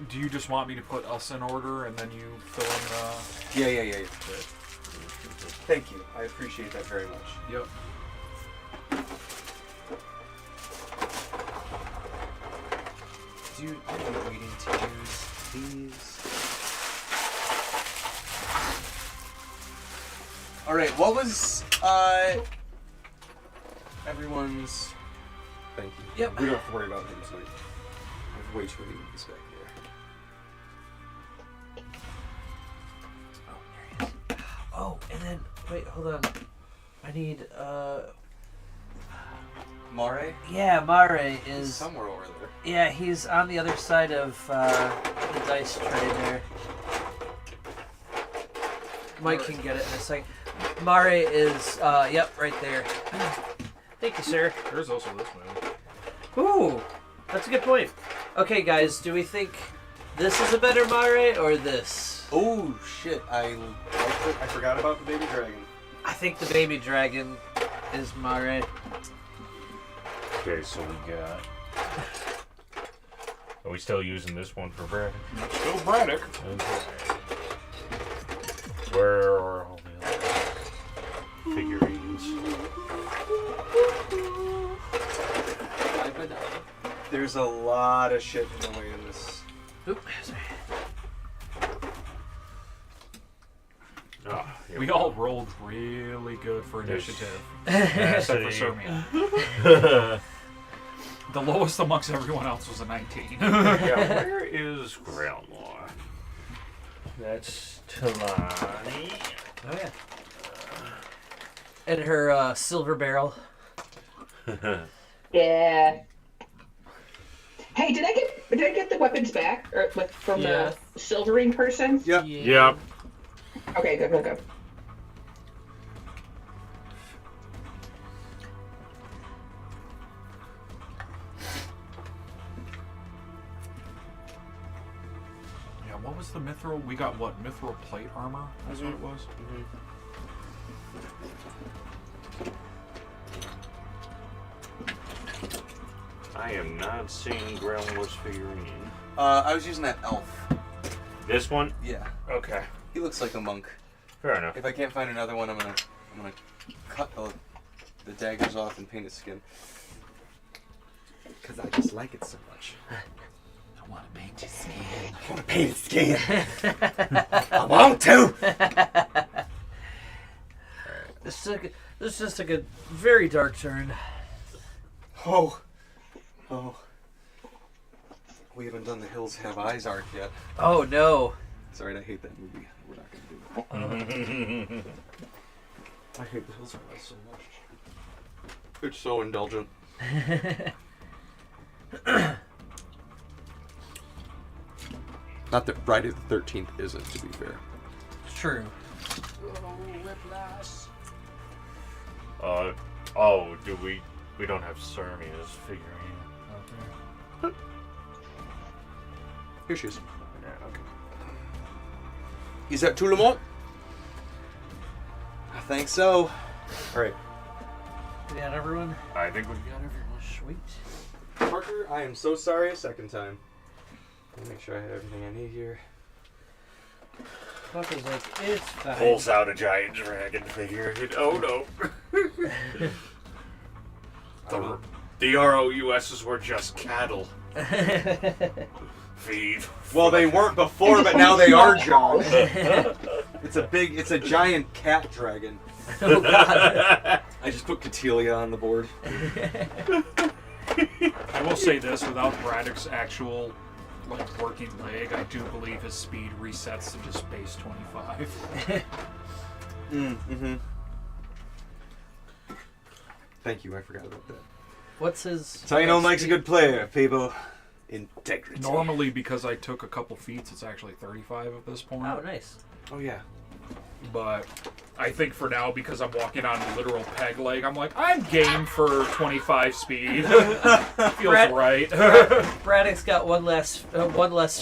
Do you just want me to put us in order and then you fill in Yeah. Thank you. I appreciate that very much. Yep. Dude, I'm waiting to use these. Alright, what was everyone's Thank you. Yep. We don't have to worry about him tonight. I have way too many movies back there. Oh, and then wait, hold on. I need Mare? Yeah, Mare is Somewhere over there. Yeah, he's on the other side of the dice tray there. Mike can get it in a second. Mare is yep, right there. Thank you, sir. There's also this one. Ooh, that's a good point. Okay, guys, do we think this is a better Mare or this? Oh shit! I forgot about the baby dragon. I think the baby dragon is Mare. Okay, so we got. Are we still using this one for Braddock? Still Braddock. Okay. Where are all the other figurines? There's a lot of shit in the way in this. Oop, sorry. Oh, We all rolled really good for initiative. Yes. Except for Sermian. The lowest amongst everyone else was a 19. Yeah, where is Grandma? That's Talani. Oh yeah. And her silver barrel. Yeah. Hey, did I get the weapons back from Yeah. the silvering person? Yep. Yep. Okay, good. Yeah, what was the mithril? We got what? Mithril plate armor? That's what it was? I am not seeing Grandma's figurine. I was using that elf. This one? Yeah. Okay. He looks like a monk. Fair enough. If I can't find another one, I'm gonna cut the daggers off and paint his skin. Cause I just like it so much. I want to paint his skin. I want to paint his skin. I want to. This just took a very dark turn. Oh. We haven't done the Hills Have Eyes arc yet. Oh no. Sorry, I hate that movie. We're not gonna do that. I hate the Hills Have Eyes so much. It's so indulgent. Not that Friday the 13th isn't, to be fair. True. Do we don't have Sermia's figurine out there. Here she is. Yeah, okay. Is that tout le monde? I think so. Alright. We got everyone? I think we got everyone. Sweet. Parker, I am so sorry a second time. Let me make sure I have everything I need here. Parker's like, it's fine. Pulls out a giant dragon figure. Oh no. The ROUSs were just cattle. Feed. Well, they weren't before, but now they are, John. It's a giant cat dragon. Oh god. I just put Catilia on the board. I will say this, without Braddock's actual working leg, I do believe his speed resets to just base 25. Mm-hmm. Thank you, I forgot about that. What's his... So you know Mike's a good player, people. Integrity. Normally, because I took a couple feats, it's actually 35 at this point. Oh, nice. Oh, yeah. But I think for now, because I'm walking on a literal peg leg, I'm like, I'm game for 25 speed. Feels right. Braddock's got one less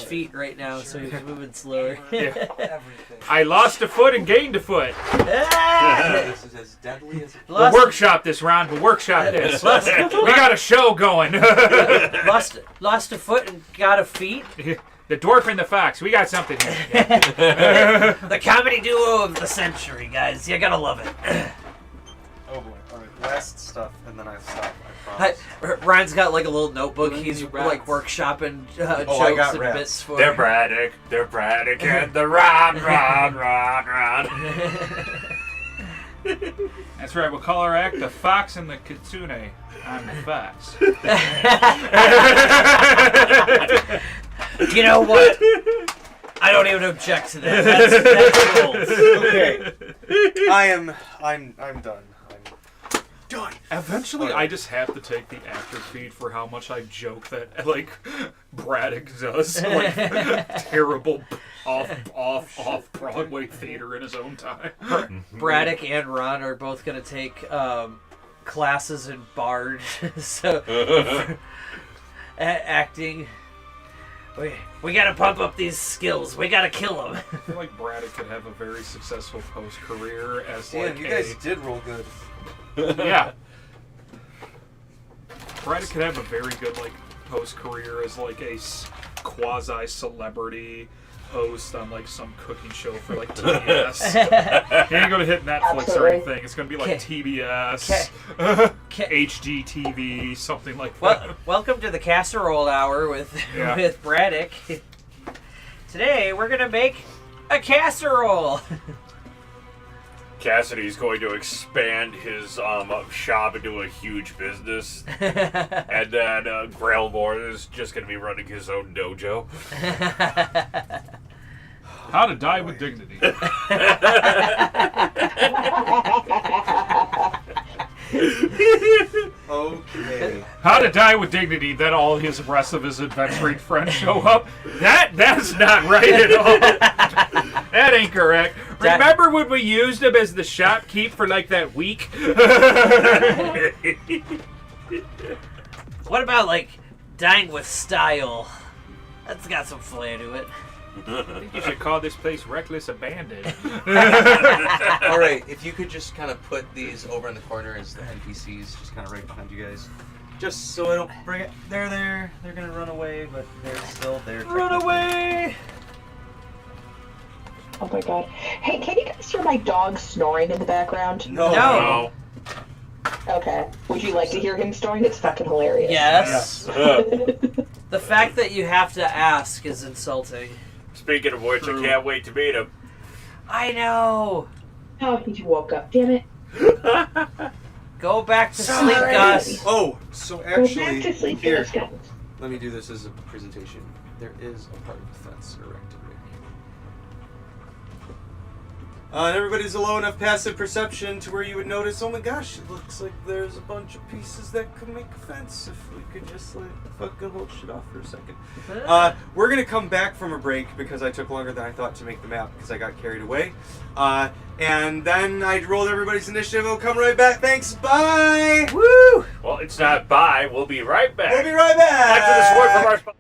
feet right now, so he's moving slower. Yeah. I lost a foot and gained a foot. This is as deadly as it We'll workshop this round. We'll workshop this. We got a show going. Lost a foot and got a feet. The dwarf and the fox. We got something here. The comedy duo of the century, guys. You gotta love it. Oh boy. Alright, last stuff, and then I stop. I promise. Ryan's got like a little notebook. When He's you like rats. workshopping I jokes got and rats. bits for They're Braddock, and the rod. That's right. We'll call our act the Fox and the Kitsune. I'm the Fox. You know what? I don't even object to that. That's rules. Okay. I'm done. I'm done. Eventually, I just have to take the actor feed for how much I joke that, like, Braddock does, like, terrible off Broadway theater in his own time. Braddock and Ron are both going to take classes in Bard, so acting. We got to pump up these skills. We got to kill them. I feel like Braddock could have a very successful post-career as, Damn, like, you guys did roll good. Yeah. Braddock could have a very good, like, post-career as, like, a quasi-celebrity host on, like, some cooking show for, like, TBS. He ain't gonna hit Netflix or anything. It's gonna be, like, TBS, HGTV, something like that. Welcome to the Casserole Hour with Braddock. Today, we're going to make a casserole. Cassidy's going to expand his shop into a huge business, and then Grailmore is just going to be running his own dojo. How to die with dignity. Okay. How to die with dignity. Then all his rest of his adventuring friends show up. That's not right at all. That ain't correct. Remember when we used him as the shopkeep for like that week? What about, like, dying with style? That's got some flair to it. I think you should call this place Reckless Abandon. All right, if you could just kind of put these over in the corner as the NPCs, just kind of right behind you guys. Just so I don't bring it. They're there. They're going to run away, but they're still there. Run away! Oh my god. Hey, can you guys hear my dog snoring in the background? No. Okay. Would you like to hear him snoring? It's fucking hilarious. Yes. The fact that you have to ask is insulting. Speaking of which, I can't wait to meet him. I know. Oh, he woke up. Damn it. Go back to sleep, Gus. Oh, so Go back actually, to sleep, here, Gus. let me do this as a presentation. There is a part of the fence erected right here. And everybody's a low enough passive perception to where you would notice, oh my gosh, it looks like there's a bunch of pieces that could make a fence if we could just like fucking hold shit off for a second. We're gonna come back from a break because I took longer than I thought to make the map because I got carried away. And then I rolled everybody's initiative. We'll come right back. Thanks. Bye. Woo! Well, it's not bye. We'll be right back. We'll be right back. After this word from our sponsor.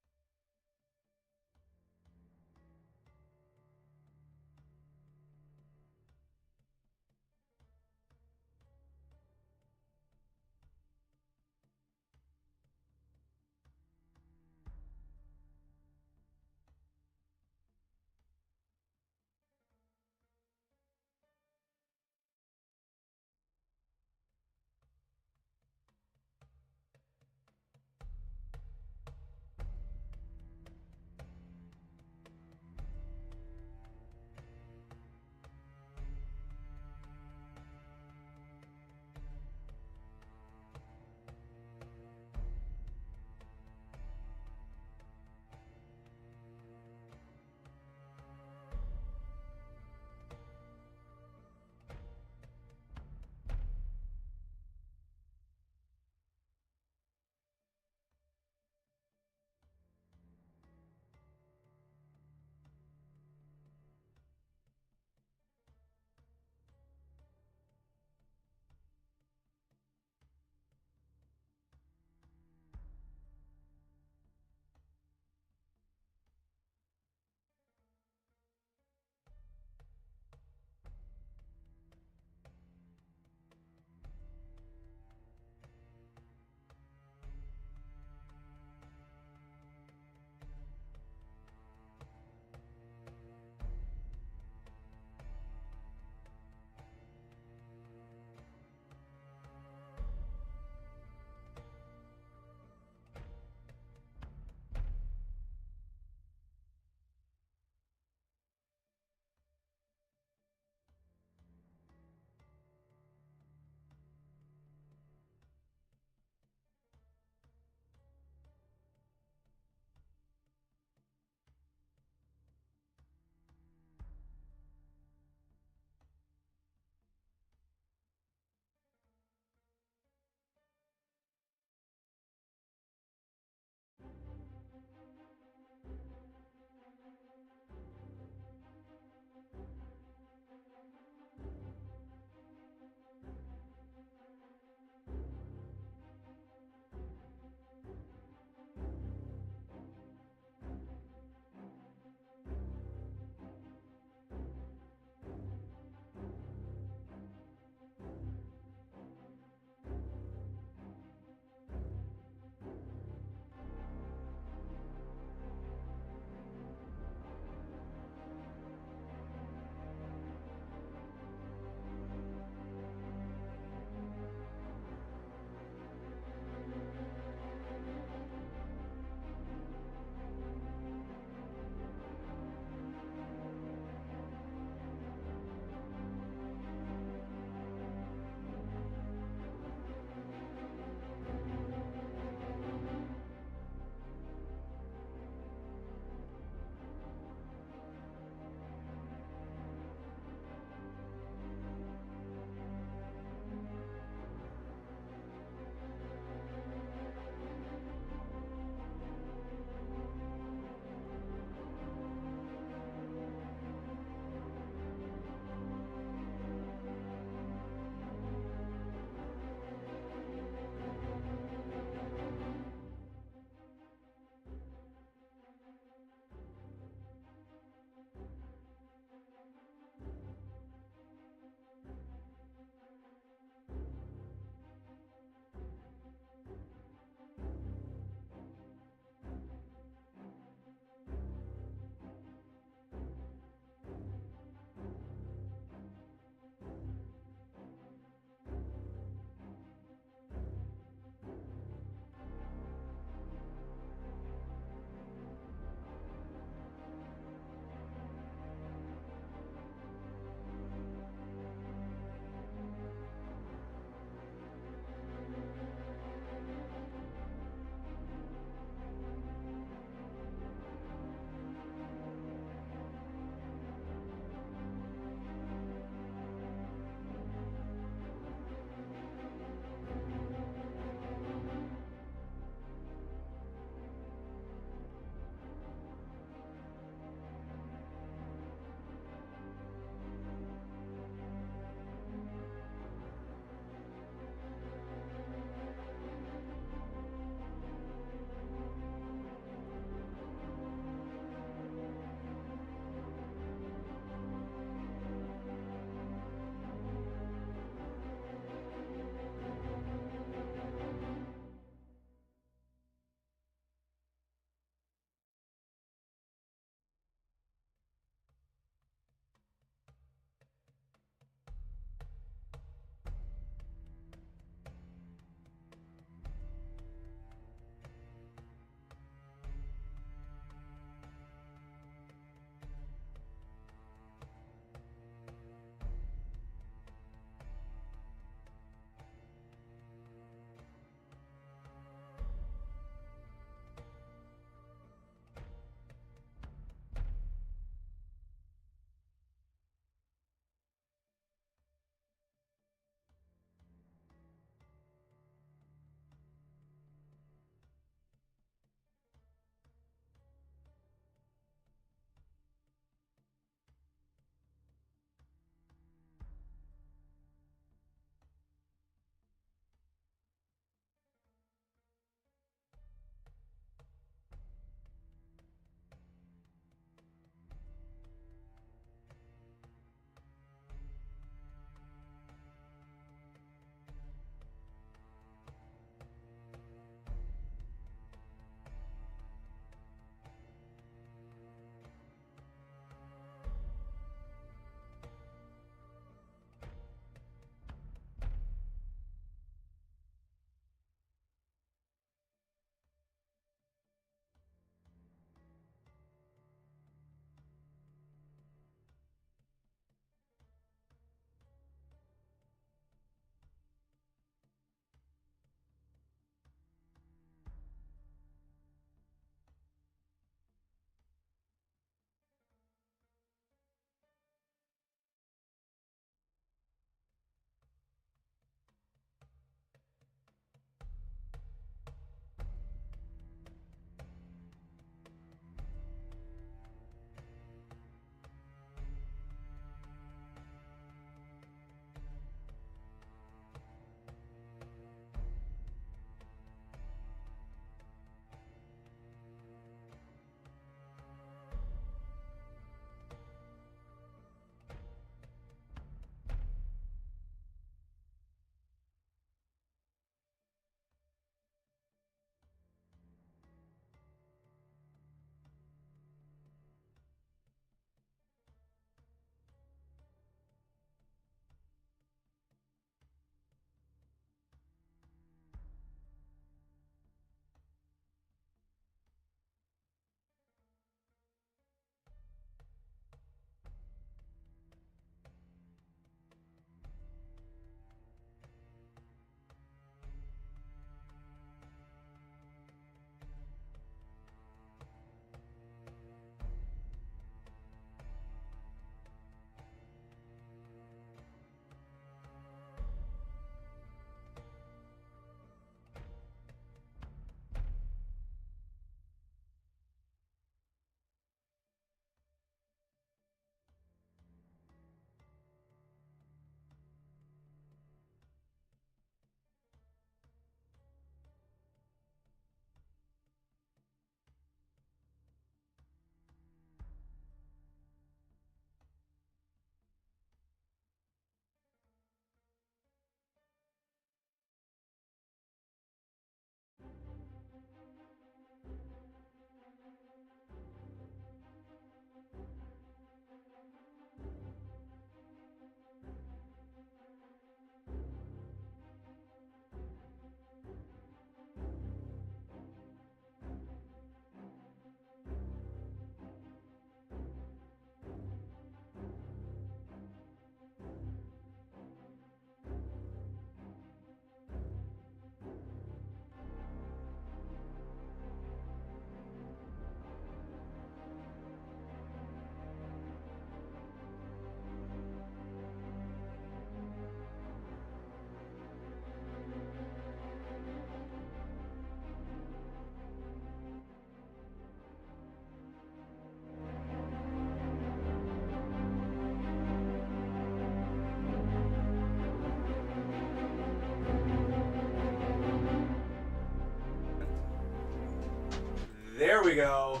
we go.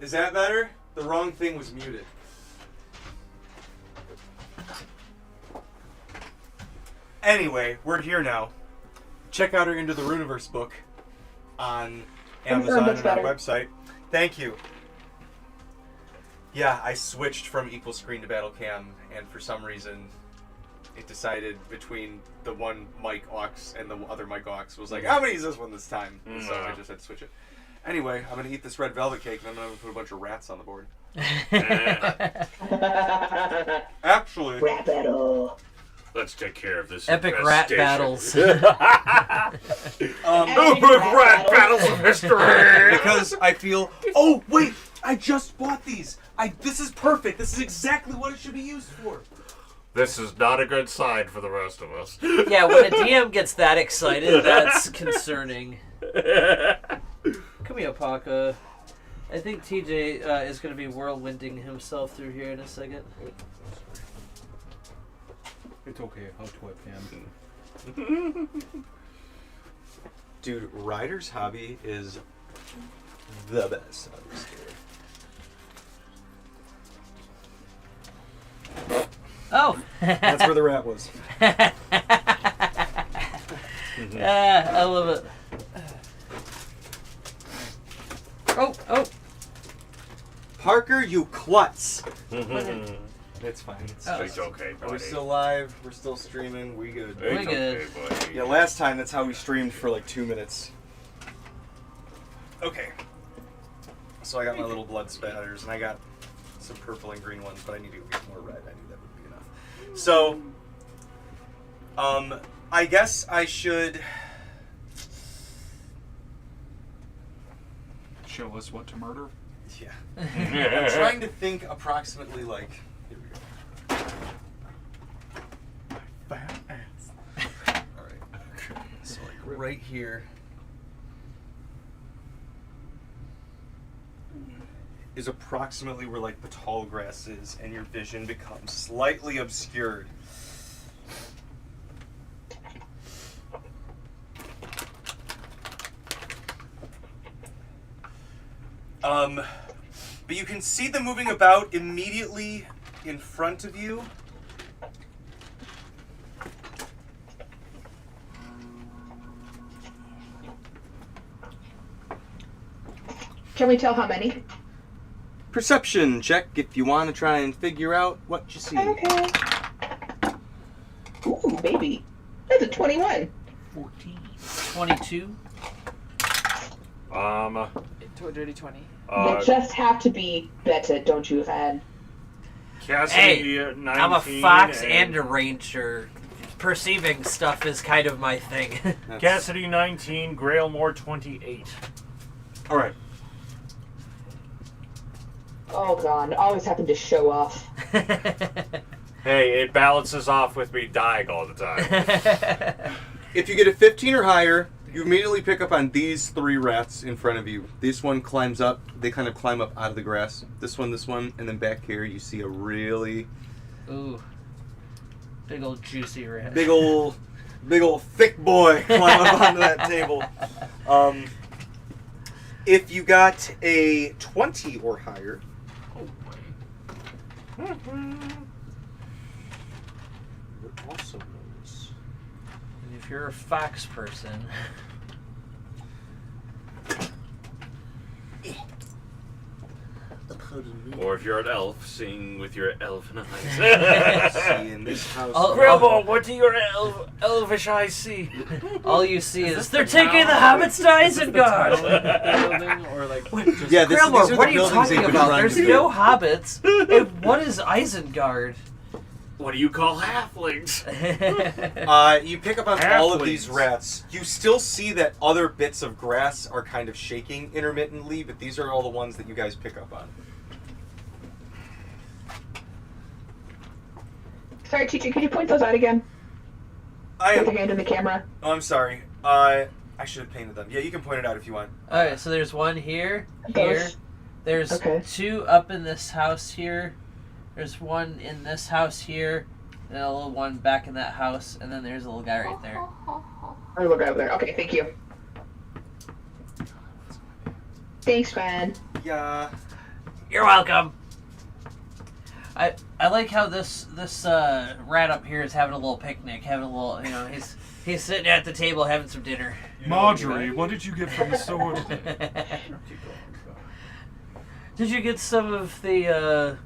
Is that better? The wrong thing was muted. Anyway, we're here now. Check out our Into the Runaverse book on Amazon and our website. Thank you. Yeah, I switched from equal screen to battle cam, and for some reason, it decided between the one mic aux and the other mic aux was like, I'm gonna use this one this time. So I just had to switch it. Anyway, I'm gonna eat this red velvet cake, and I'm gonna put a bunch of rats on the board. Actually, Rat battle. Let's take care of this Epic rat infestation. battles. Epic rat battles of history. because I feel. Oh wait, I just bought these. This is perfect. This is exactly what it should be used for. This is not a good sign for the rest of us. Yeah, when a DM gets that excited, that's concerning. Come here, Paka. I think TJ is going to be whirlwinding himself through here in a second. It's okay. I'll webcam. Dude, Ryder's hobby is the best hobby store. Oh! That's where the rat was. I love it. Oh! Parker, you klutz. It's fine. It's okay, buddy. We're still live. We're still streaming. We good. We good. Okay, buddy. Yeah, last time that's how we streamed for like 2 minutes. Okay. So I got my little blood spatters, and I got some purple and green ones, but I need to go get more red. I knew that would be enough. So, I guess I should Show us what to murder. Yeah. I'm trying to think approximately like. Here we go. My fat ass. Alright. Okay. So like right here is approximately where like the tall grass is, and your vision becomes slightly obscured. But you can see them moving about immediately in front of you. Can we tell how many? Perception check if you want to try and figure out what you see. Okay. Ooh, baby. That's a 21. 14. 22. To a dirty 20. You just have to be better, don't you, Van? Cassidy, Hey, 19, I'm a fox and a ranger. Perceiving stuff is kind of my thing. Cassidy 19, Grailmore 28. All right. Oh, God. Always happen to show off. Hey, it balances off with me dying all the time. If you get a 15 or higher, you immediately pick up on these 3 rats in front of you. This one climbs up. They kind of climb up out of the grass. This one, and then back here you see a really... Ooh. Big old juicy rat. Big old thick boy climb up onto that table. If you got a 20 or higher... Oh, boy. Also notice... And if you're a fox person... Or if you're an elf, seeing with your elfin eyes. See in this house... Grandma, what do your elvish eyes see? All you see is they're taking the hobbits to Isengard. Building or like just Yeah, Grandma, these are what the are you buildings talking they've been about? trying There's to no build. hobbits. And what is Isengard? What do you call halflings? You pick up on all of these Halflings. rats. You still see that other bits of grass are kind of shaking intermittently, but these are all the ones that you guys pick up on. Sorry, teacher, could you point those out again? I Put your am. hand in the camera. Oh, I'm sorry. I should have painted them. Yeah, you can point it out if you want. Alright, so there's one here, here. Those. There's Okay. 2 up in this house here. There's one in this house here. And a little one back in that house. And then there's a little guy right there. Or look over there. Okay, thank you. Thanks, man. Yeah. You're welcome. I like how this rat up here is having a little picnic, having a little, he's sitting at the table having some dinner. Marjorie, what did you get from the store today? Did you get some of the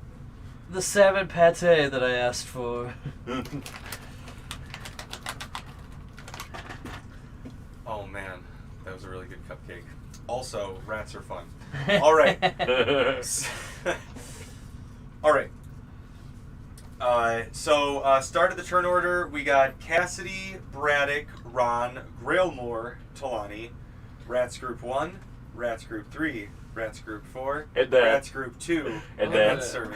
salmon pate that I asked for? Oh man, that was a really good cupcake. Also, rats are fun. All right. All right. So start of the turn order, we got Cassidy, Braddock, Ron, Grailmore, Talani, Rats Group 1, Rats Group 3, Rats Group 4, And then- Rats Group 2, and then- Sir.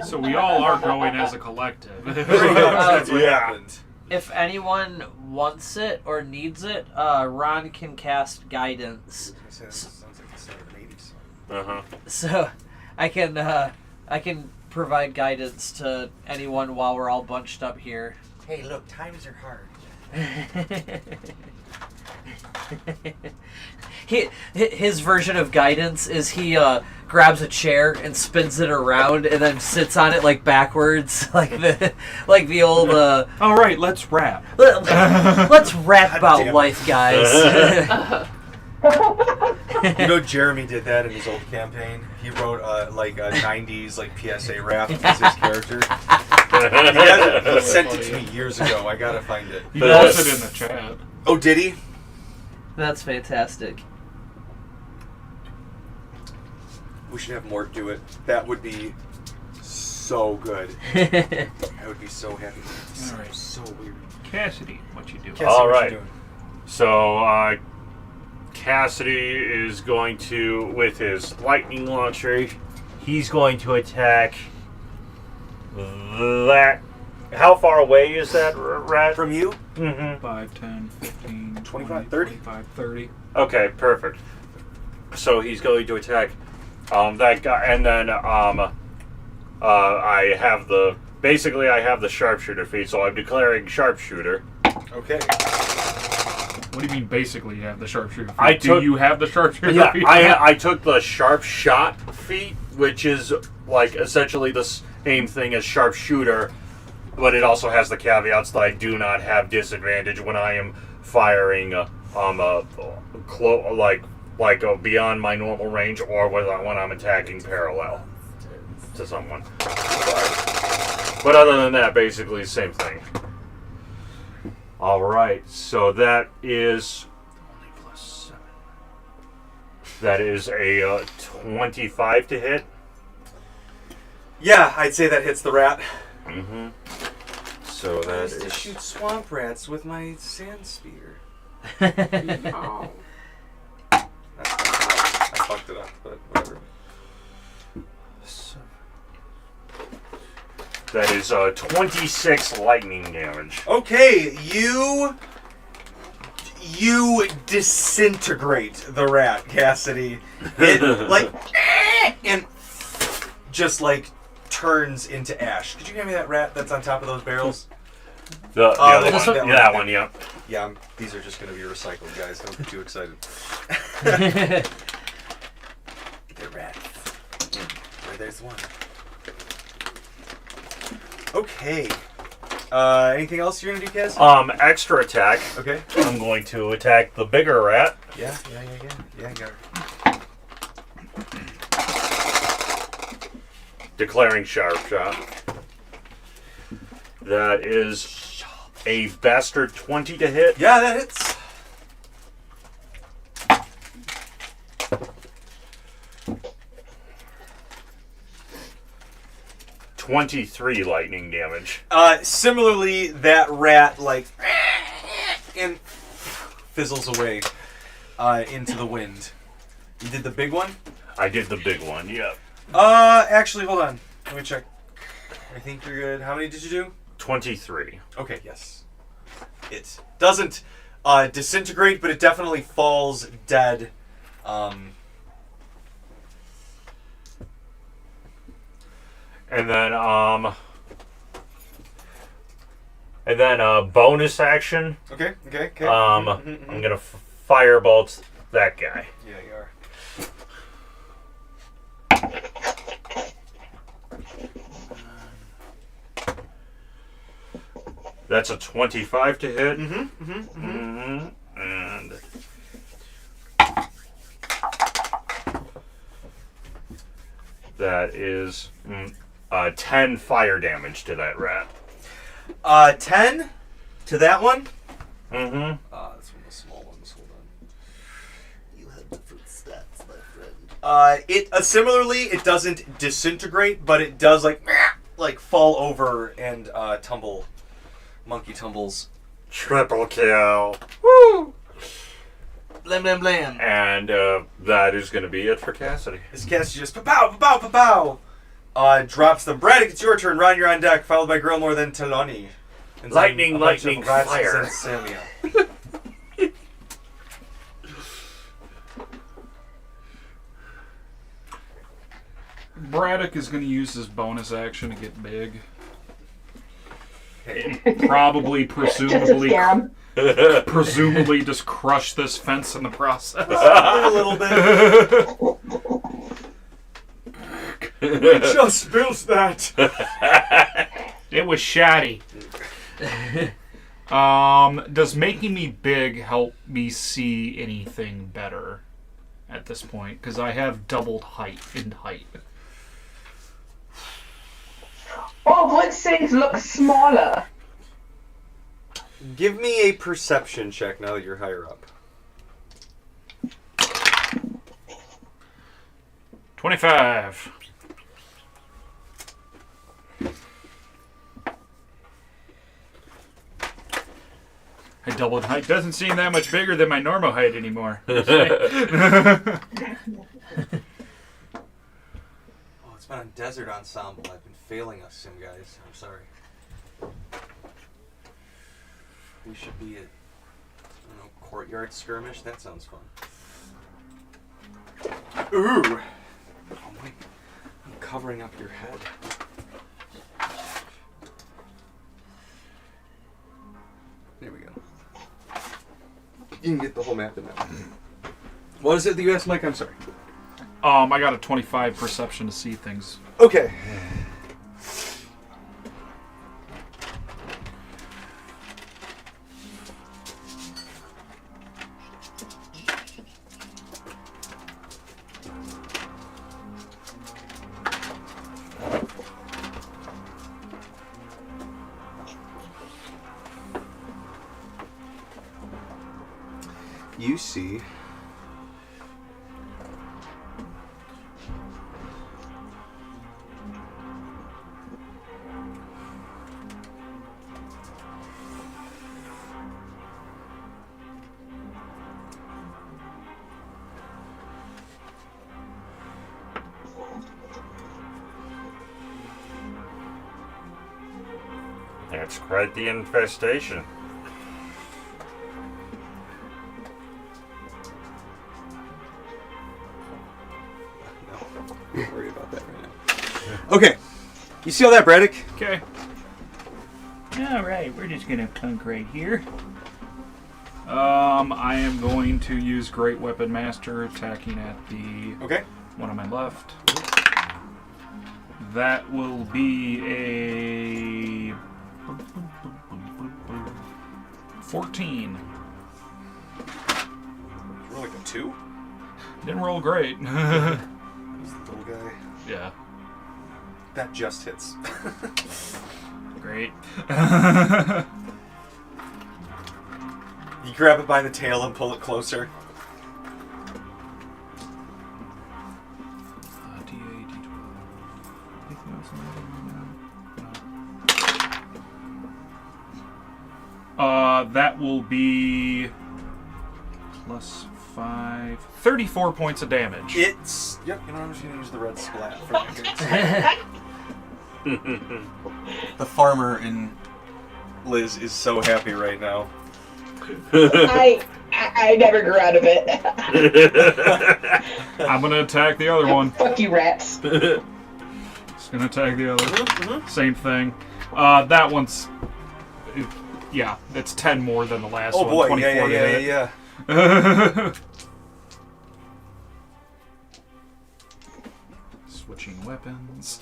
So we all are going as a collective. There you go. That's what Yeah. happened. If anyone wants it or needs it, Ron can cast guidance. That sounds like the start of an 80s Uh-huh. So I can provide guidance to anyone while we're all bunched up here. Hey, look, times are hard. His version of guidance is he grabs a chair and spins it around and then sits on it like backwards, like the old. All right, let's wrap. Let's rap about damn it. life, guys. You know, Jeremy did that in his old campaign. He wrote like a 90s like PSA rap as his character. He sent it to me years ago. I gotta find it. He posted in the chat. Oh, did he? That's fantastic. We should have Mort do it. That would be so good. I would be so happy. All right. So weird. Cassidy, what you do? Cassie, All what you right. doing? So, Cassidy is going to, with his lightning launcher, he's going to attack that. How far away is that rat? From you? Mm-hmm. 5, 10, 15, 25, 20, 30? 25, 30. Okay, perfect. So he's going to attack that guy, and then I have the sharpshooter feat, so I'm declaring sharpshooter. Okay. What do you mean? Basically, you have the sharpshooter. I Do took- you have the sharpshooter? Yeah, feat? I took the sharp shot feat, which is like essentially the same thing as sharpshooter, but it also has the caveats that I do not have disadvantage when I am firing beyond my normal range or when I'm attacking parallel to someone. But other than that, basically the same thing. All right, so that is +7. That is a 25 to hit. Yeah, I'd say that hits the rat. Mm-hmm. So I that used to is shoot swamp rats with my sand spear. Oh. I fucked it up, but whatever. that is 26 lightning damage. Okay, you disintegrate the rat, Cassidy. It and just like turns into ash. Could you hand me that rat that's on top of those barrels? The other this one. one? Yeah, that one. Yeah. Yeah, these are just going to be recycled, guys. Don't get too excited. The rat. There's one. Okay. Anything else you're going to do, Kaz? Extra attack. Okay. I'm going to attack the bigger rat. Yeah, I got it. Declaring sharp shot. That is a bastard 20 to hit. Yeah, that hits. $23 lightning damage. Similarly, that rat and fizzles away into the wind. You did the big one? I did the big one, yeah. Actually, hold on. Let me check. I think you're good. How many did you do? 23. Okay, yes. It doesn't disintegrate, but it definitely falls dead. And then bonus action. Okay. I'm gonna firebolt that guy. Yeah, you are. That's a 25 to hit. And that is 10 fire damage to that rat. 10 to that one. Mm-hmm. That's one of the small ones. Hold on. You have different stats, my friend. It similarly, it doesn't disintegrate, but it does like fall over and tumble. Monkey tumbles. Triple kill. Woo! Blam blam blam. And that is going to be it for Cassidy. This Cassidy just pa-pow, pa-pow, pa-pow. Drops them. Braddock, it's your turn. Ron, you're on deck. Followed by Grillmore, then Taloni. And Lightning, a bunch lightning, of rats fire. and Samia. Braddock is going to use his bonus action to get big. Probably, presumably, presumably just crush this fence in the process. A little bit. We just built that. It was shoddy. Does making me big help me see anything better at this point? Because I have doubled height in height. Oh, would things look smaller? Give me a perception check now that you're higher up. 25. I doubled height. Doesn't seem that much bigger than my normal height anymore. Oh, it's been a desert ensemble. I've been failing us, sim guys. I'm sorry. We should be at, I don't know, courtyard skirmish. That sounds fun. Ooh. Oh my! I'm covering up your head. There we go. You can get the whole map in that. What is it that you asked, Mike? I'm sorry. I got a 25 perception to see things. Okay. You see That's quite the infestation. Don't worry about that right now. Okay. You see all that, Braddock? Okay. All right, we're just gonna plunk right here. I am going to use Great Weapon Master, attacking at the one on my left. That will be a 14. Roll like a 2? Didn't roll great. He's the little guy. Yeah. That just hits. Great. You grab it by the tail and pull it closer. That will be plus 5. 34 points of damage. It's... Yep, you know, I'm just going to use the red splat for that. The farmer in Liz is so happy right now. I never grew out of it. I'm going to attack the other one. Fuck you, rats. Just going to attack the other. Same thing. That one's... Yeah, it's 10 more than the last one. Oh boy, 24 yeah. Switching weapons.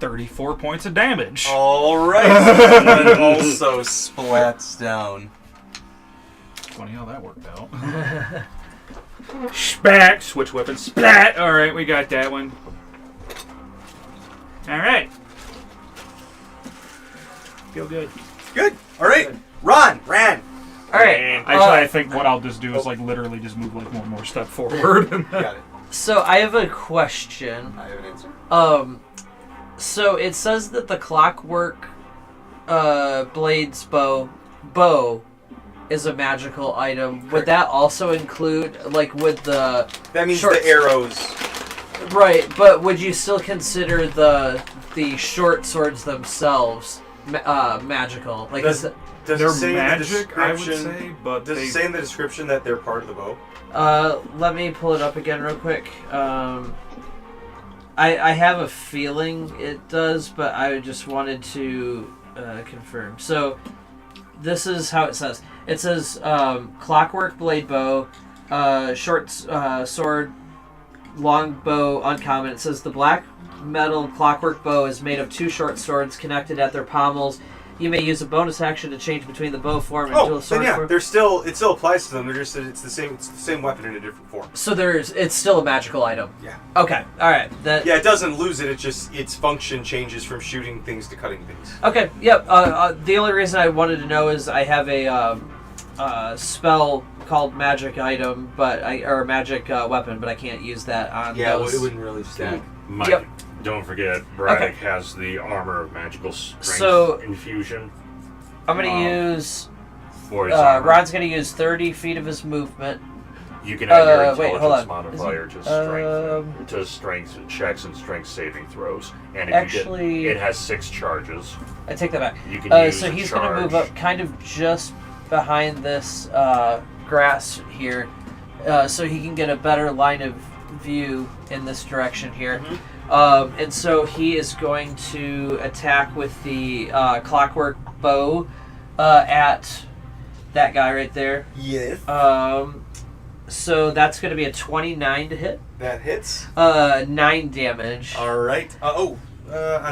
34 points of damage. Alright, someone also splats down. Funny how that worked out. Spat! Switch weapon. Splat! Alright, we got that one. Alright. Feel good. Good. Alright. Ran. Alright. I think what I'll just do is like literally just move like one more step forward. Got it. So I have a question. I have an answer. So it says that the clockwork blades bow is a magical item. Would that also include, like, with the... That means short... the arrows. Right, but would you still consider the short swords themselves magical? Like, Does they're it say magic, in the I would description? say, but Does it say in the description that they're part of the bow? let me pull it up again real quick. I have a feeling it does, but I just wanted to confirm. So this is how it says. It says clockwork blade bow, short sword, long bow, uncommon. It says the black metal clockwork bow is made of 2 short swords connected at their pommels. You may use a bonus action to change between the bow form and dual sword then yeah, form. it still applies to them. They're just it's the same weapon in a different form. So it's still a magical item. Yeah. Okay. All right. Yeah, it doesn't lose it. It just its function changes from shooting things to cutting things. Okay. Yep. The only reason I wanted to know is I have a spell called magic item, or magic weapon, but I can't use that on those. Well, it wouldn't really stack. Mike, Yep. don't forget, Braddock has the armor of magical strength infusion. I'm going to use... For his armor. Ron's going to use 30 feet of his movement. You can add your wait, intelligence hold on. modifier to strength checks and strength saving throws. And if actually, it has 6 charges. I take that back. You can use so a he's going to move charge. up kind of just behind this grass here, so he can get a better line of view in this direction here. Mm-hmm. And so he is going to attack with the clockwork bow at that guy right there. Yes. So that's going to be a 29 to hit. That hits. 9 damage. All right. On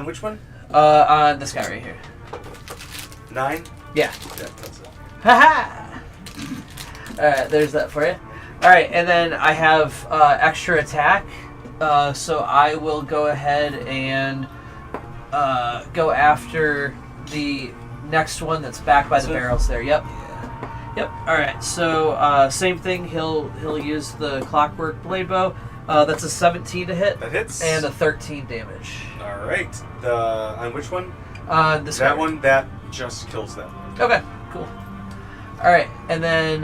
which one? On this guy right here. 9. Yeah. That's it. Haha! Alright, there's that for you. Alright, and then I have extra attack. So I will go ahead and go after the next one that's back by the barrels there. Yep. Yep. Alright, so same thing. He'll use the clockwork blade bow. That's a 17 to hit. That hits. And a 13 damage. All right. On which one? This that guy. one that just kills them. Okay, cool. Alright, and then,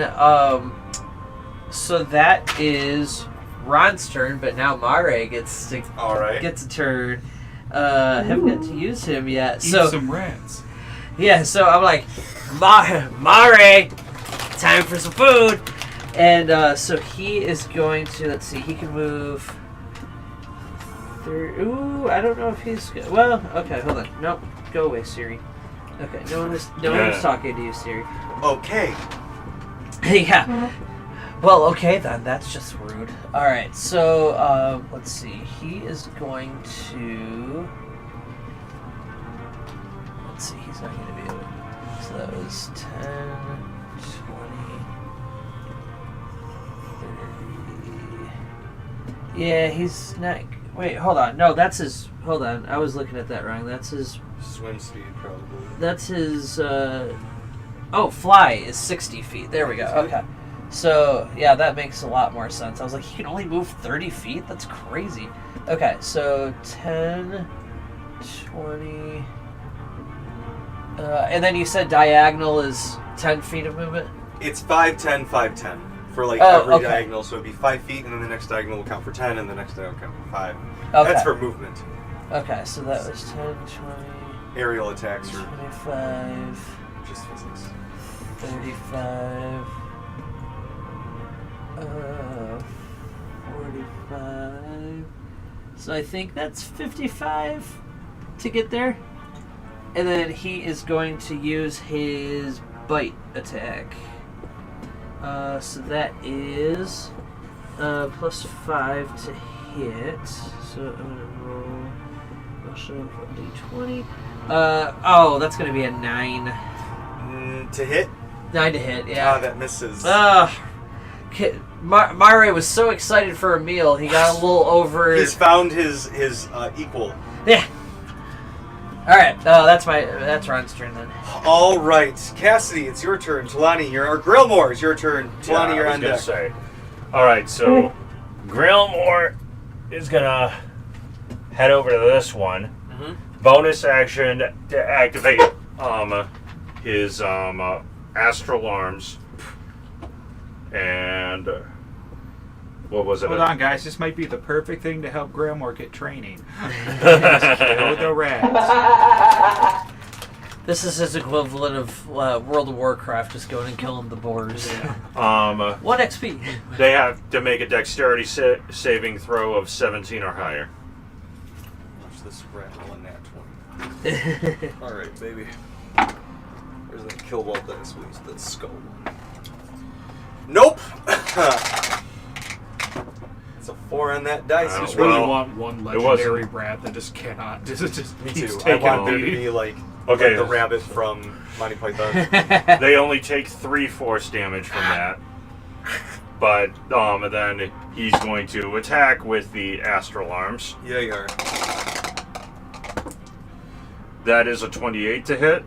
so that is Ron's turn, but now Mare gets a turn. Haven't got to use him yet. Eat So some rats. yeah, so I'm like, Mare, time for some food. And so he is going to, let's see, he can move. Ooh, I don't know if he's good. Well, okay, hold on. Nope, go away, Siri. Okay, no one was talking to you, Siri. Okay. Yeah. Well, okay then. That's just rude. All right. So let's see. He is going to. Let's see. He's not going to be able. So that was 10, 20, 30. Yeah, he's not. Wait, hold on. No, that's his. Hold on. I was looking at that wrong. That's his. Swim speed, probably. That's his. Fly is 60 feet. There we go. Okay. So, yeah, that makes a lot more sense. I was like, he can only move 30 feet? That's crazy. Okay, so 10, 20... and then you said diagonal is 10 feet of movement? It's 5, 10, 5, 10. For every diagonal, so it'd be 5 feet, and then the next diagonal will count for 10, and the next diagonal will count for 5. Okay. That's for movement. Okay, so that was 10, 20... Aerial attacks are 25... just physics. 35... 45. So I think that's 55 to get there. And then he is going to use his bite attack. So that is plus 5 to hit. So I'm going to roll D20. Oh, that's gonna be a 9. To hit? 9 to hit, yeah. Ah, that misses. Myra was so excited for a meal, he got a little over... He's found his equal. Yeah. Alright, that's Ron's turn then. Alright, Cassidy, it's your turn. Talani, or Grillmore, it's your turn. Talani, you're on deck. Say. Alright, so Grillmore is gonna head over to this one. Bonus action to activate his astral arms. And what was it? Hold on, guys. This might be the perfect thing to help Grillmore get training. Just kill the rats. This is his equivalent of World of Warcraft, just going and killing the boars. 1 XP. They have to make a dexterity saving throw of 17 or higher. Watch this rat roll in that 20. Alright, baby. There's that kill wall dice. We'll use that skull one. Nope! It's a 4 on that dice. I just really want one legendary rat that just cannot. Just Me keeps too. I taking want there to lead. be like Okay. the rabbit from Monty Python. They only take 3 force damage from that. But then he's going to attack with the astral arms. Yeah, you are. That is a 28 to hit.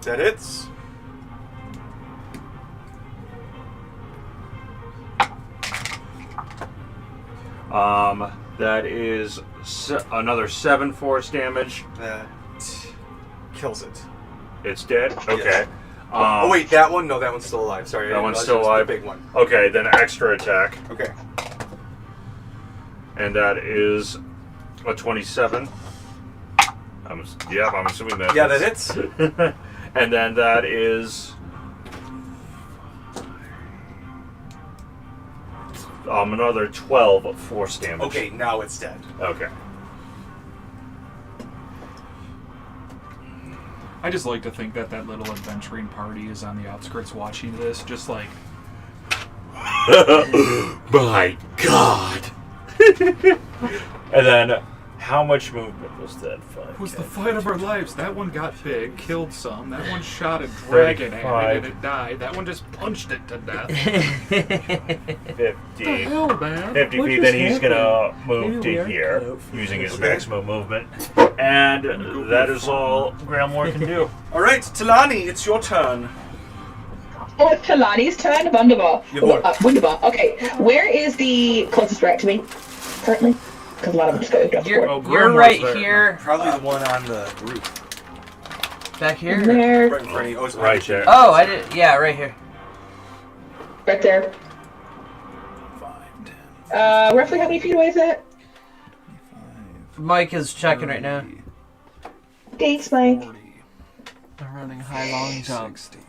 That hits. That is another 7 force damage. That kills it. It's dead? Okay. Yes. Oh wait, that one? No, that one's still alive. Sorry. That one's still alive? The big one. Okay, then extra attack. Okay. And that is a 27. I'm assuming that Yeah, that hits. And then that is... another 12 force damage. Okay, now it's dead. Okay. I just like to think that little adventuring party is on the outskirts watching this, just like... My God! And then, how much movement was that? It was the fight of our lives. That one got big, killed some. That one shot a dragon at it and it died. That one just punched it to death. 50. The hell, man? 50 feet, then he's gonna move to here, using his maximum movement. And that is all Grillmore can do. Alright, Talani, it's your turn. Oh, it's Talani's turn? Wunderbar. Jawohl. Wunderbar. Okay, where is the closest rat to me currently? Because a lot of them just go up You're Grillmore's right there. here. Probably the one on the roof. Back here? There. Right in front of you. Oh, it's Right there. Oh, I did. Yeah, right here. Right there. Roughly how many feet away is that? Mike is checking right now. Thanks, Mike. I'm running high long jump. 60.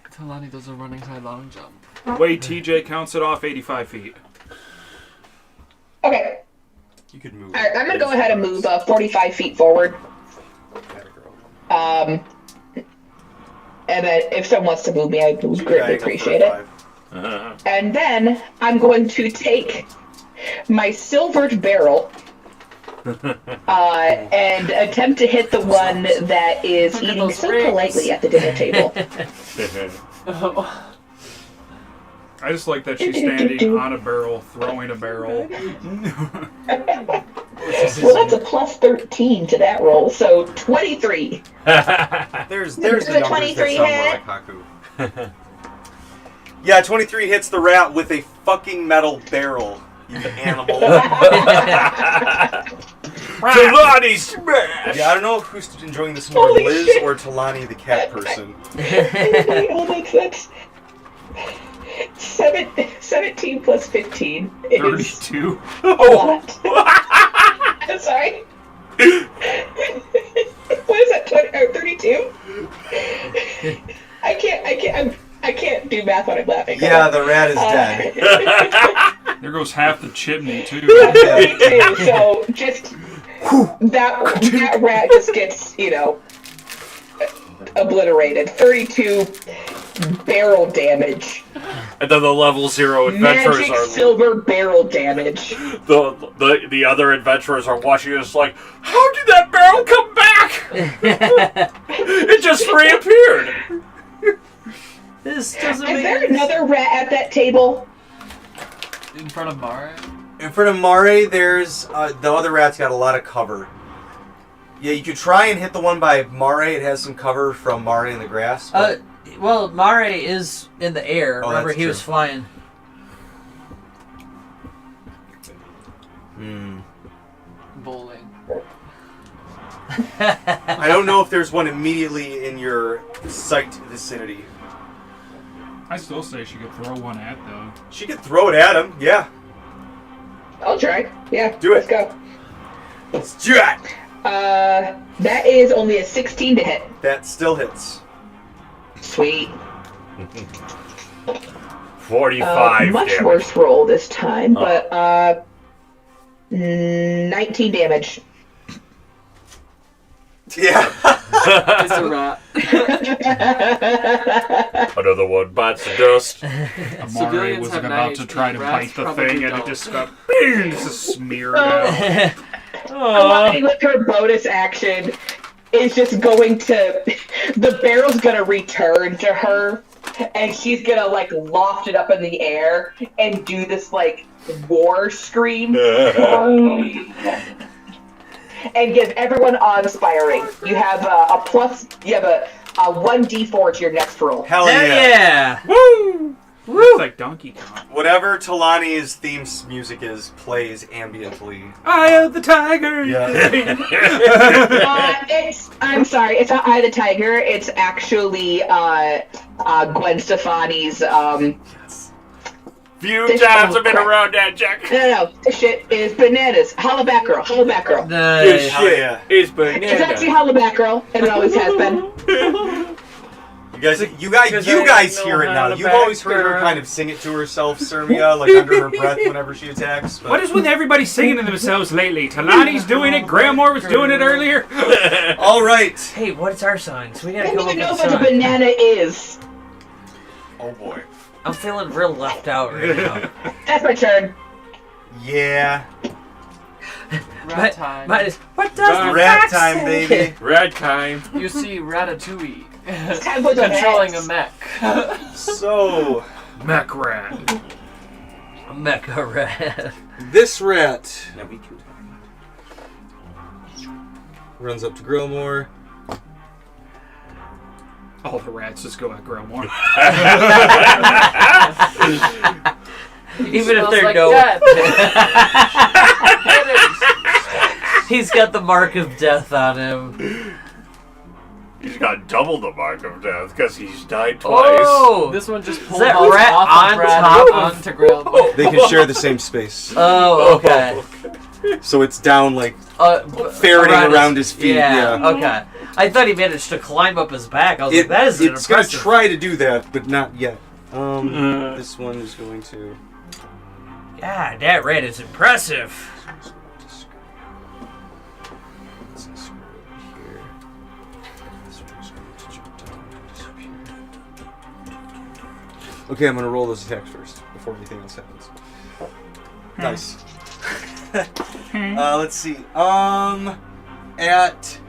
Talani does a running high long jump. Wait, TJ counts it off 85 feet. Okay. You could move. Alright, I'm gonna go ahead and move 45 feet forward. And then if someone wants to move me, I would greatly appreciate it. And then I'm going to take my silvered barrel and attempt to hit the one that is Look at eating those so rings. politely at the dinner table. I just like that she's standing on a barrel, throwing a barrel. Well, that's a plus 13 to that roll, so 23. There's the the numbers 23 that sound more like Haku. Yeah, 23 hits the rat with a fucking metal barrel, you animal. Talani smash! Yeah, I don't know who's enjoying this more, Holy Liz shit. or Talani the cat person. Oh, that's 17 plus 15 is 32. a lot. I'm sorry. What is that? 32? I can't do math when I'm laughing. Yeah, the rat is dead. There goes half the chimney, too. So just that rat just gets, obliterated. 32 barrel damage. And then the level 0 adventurers Magic are silver barrel damage. the other adventurers are watching this like, how did that barrel come back? It just reappeared. This doesn't Is make there sense. another rat at that table? In front of Mara? In front of Mare, there's the other rat's got a lot of cover. Yeah, you could try and hit the one by Mare. It has some cover from Mare in the grass. But Well, Mare is in the air. Oh, Remember, that's he true. was flying. Bowling. I don't know if there's one immediately in your sight vicinity. I still say she could throw one at though. She could throw it at him. Yeah, I'll try. Yeah, Do it. Let's go. let's do it. That is only a 16 to hit. That still hits. Sweet. 45 Much damage. worse roll this time, but 19 damage. Yeah. It's a rat. Another one bites the dust. Amari Civilians was have about knives, to try to rats bite the probably thing, and it don't. just got just smeared out. Alani with her bonus action is just going to, the barrel's gonna return to her, and she's gonna like loft it up in the air and do this like war scream and give everyone awe-inspiring. You have a plus, you have a 1d4 to your next roll. Hell Hell yeah. yeah! Woo! It's like Donkey Kong. Whatever Talani's theme music is, plays ambiently. Eye of the Tiger. Yeah. I'm sorry, it's not Eye of the Tiger. It's actually Gwen Stefani's. Few This- times oh, I've been crap. around that, Jack. No, this shit is bananas. Holla back girl. This Nice. Hell shit yeah. is It's actually banana. Holla back girl, and it always has been. You guys hear it now. You've always heard her kind of sing it to herself, Sermia, like under her breath whenever she attacks. But... What is with everybody singing to themselves lately? Talani's doing it. Grammore was doing it earlier. All right. Hey, what's our sign? So we I gotta don't come even up know with a what a sign. banana is. Oh boy. I'm feeling real left out right now. That's my turn. Yeah. Rat time. What does the Rat fox time, say? baby. Red time. You see Ratatouille Time for the controlling a rats. mech. So, Mech rat. Mecha rat. this rat runs up to Grillmore. All the rats just go at Grillmore. Even if Smells they're like no. death. He's got the mark of death on him. He's got double the mark of death because he's died twice. Oh! This one just pulled that off rat off on of Brad top of- onto Grill. They can share the same space. Oh, okay. So it's down like B- ferreting around his feet. Yeah, Yeah. okay. I thought he managed to climb up his back. I was like, that is it's gonna impressive. try to do that, but not yet. This one is going to. God, that rat is impressive. Okay, I'm gonna roll those attacks first before anything else happens. Nice. Let's see. At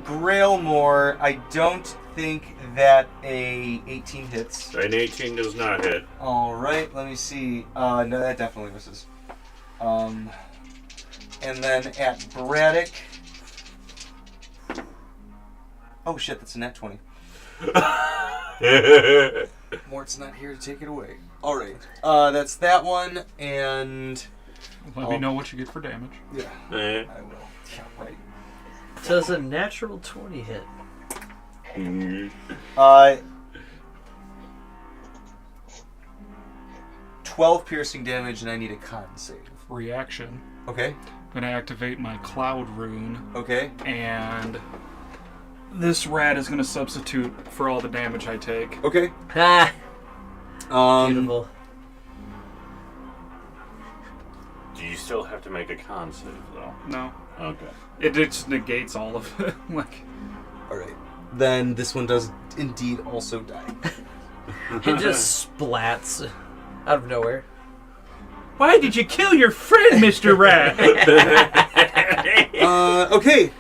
Grailmore, I don't think that a 18 hits. An 18 does not hit. All right, let me see. No, that definitely misses. And then at Braddock. Oh shit, that's a nat 20. Mort's not here to take it away. All right, that's that one, and Let me know what you get for damage. yeah, Eh. I will. Yeah, right. So it's a natural 20 hit. 12 piercing damage, and I need a con save. Reaction. Okay. I'm gonna activate my cloud rune, Okay. and this rat is gonna substitute for all the damage I take. Okay. Ah, beautiful. Do you still have to make a con save, though? No, Okay. it just negates all of it. Like, All right. Then this one does indeed also die. It just splats out of nowhere. Why did you kill your friend, Mr. Rat? Okay.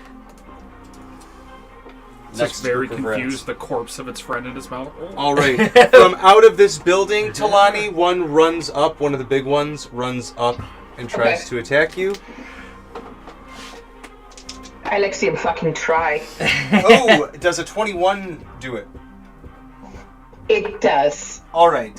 It's just very confused, the corpse of its friend in his mouth. All right. From out of this building, Talani, one runs up. One of the big ones runs up and tries to attack you. I like to see him fucking try. Oh, does a 21 do it? It does. All right.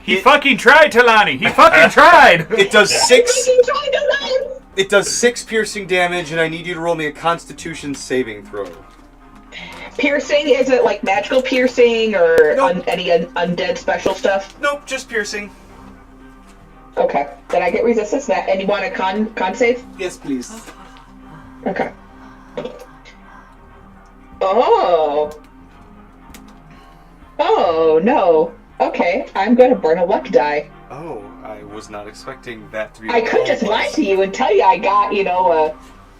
He fucking tried, Talani. He fucking tried. It does 6. Fucking try to run. It does 6 piercing damage, and I need you to roll me a Constitution saving throw. Piercing? Is it like magical piercing or any undead special stuff? Nope, just piercing. Okay. Then I get resistance. And you want a con save? Yes, please. Okay. Oh. Oh, no. Okay, I'm going to burn a luck die. Oh, I was not expecting that to be... I could just lie to you and tell you I got,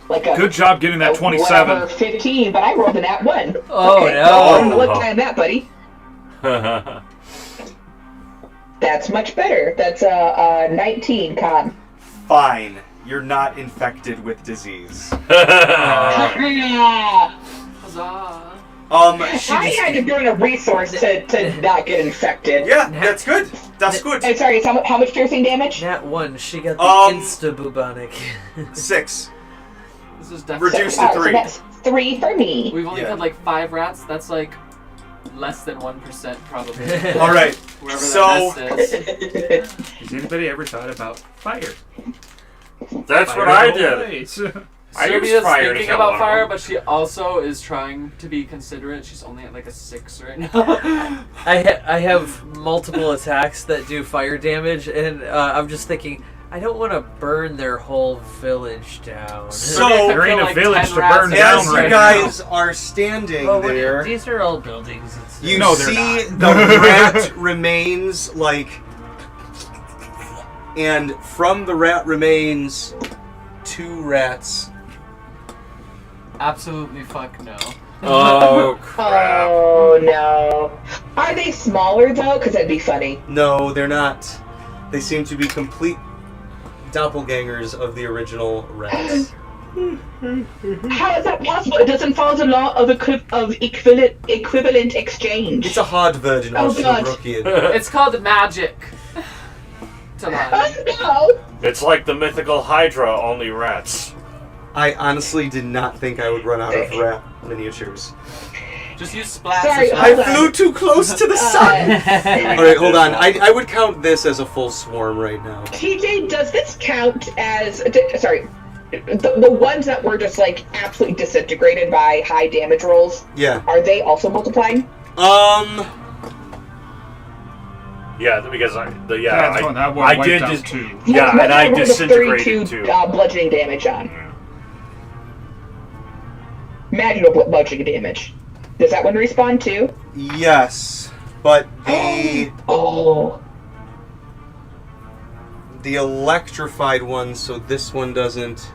like a... Good job getting that 27. Whatever, 15, but I rolled an at 1. Oh, okay, no. Burn a luck die on that, buddy. That's much better. That's 19 con. Fine. You're not infected with disease. Huzzah. I had to burn a resource to not get infected. Yeah, that's good. That's good. Hey, sorry, how much piercing damage? Nat 1, she got the insta-bubonic. 6. This is definitely Reduced to 3. So that's 3 for me. We've only had like 5 rats. That's like less than 1% probably. All right. Wherever So that nest is. Has anybody ever thought about fire? That's Fire what I both did. ways. I used Sylvia's fire to thinking kill about one of fire, them. but she also is trying to be considerate. She's only at like a 6 right now. I have multiple attacks that do fire damage, and I'm just thinking, I don't want to burn their whole village down. So, there ain't a like village 10 to rats burn in down as you right guys are standing Oh, there, these are all buildings. It's, you No, they're see not. the rat remains, and from the rat remains 2 rats. Absolutely fuck no. Oh, crap. Oh, no. Are they smaller, though? Because that'd be funny. No, they're not. They seem to be complete doppelgangers of the original rats. How is that possible? It doesn't follow the law of equivalent exchange. It's a hard version Oh, of God. Brookian. It's called magic. Talani. Oh, no. It's like the mythical Hydra, only rats. I honestly did not think I would run out of rat miniatures. Just use splats. Sorry, as I hold on. flew too close to the sun! Alright, hold on. I would count this as a full swarm right now. TJ, does this count as... Sorry. The ones that were just, absolutely disintegrated by high damage rolls, Yeah. are they also multiplying? Yeah, because I did out just too. Yeah, What and I rolled a disintegrated 32 too. Bludgeoning damage on. Magical bludgeoning damage. Does that one respawn too? Yes. But the Oh. the electrified one, so this one doesn't...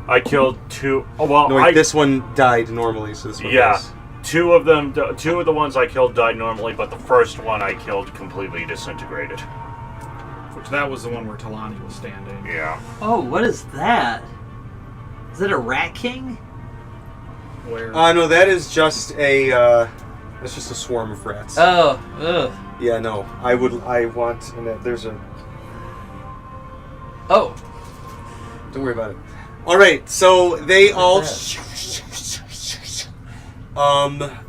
I killed 2. Oh, well, No, wait, this one died normally, so this one Yeah. does. 2 of them, 2 of the ones I killed died normally, but the first one I killed completely disintegrated. Which that was the one where Talani was standing. Yeah. oh, what is that? Is that a rat king? Where? No, that is just a, that's just a swarm of rats. Oh, ugh. Yeah, no. I want, and there's a... Oh. Don't worry about it. Alright, so they all...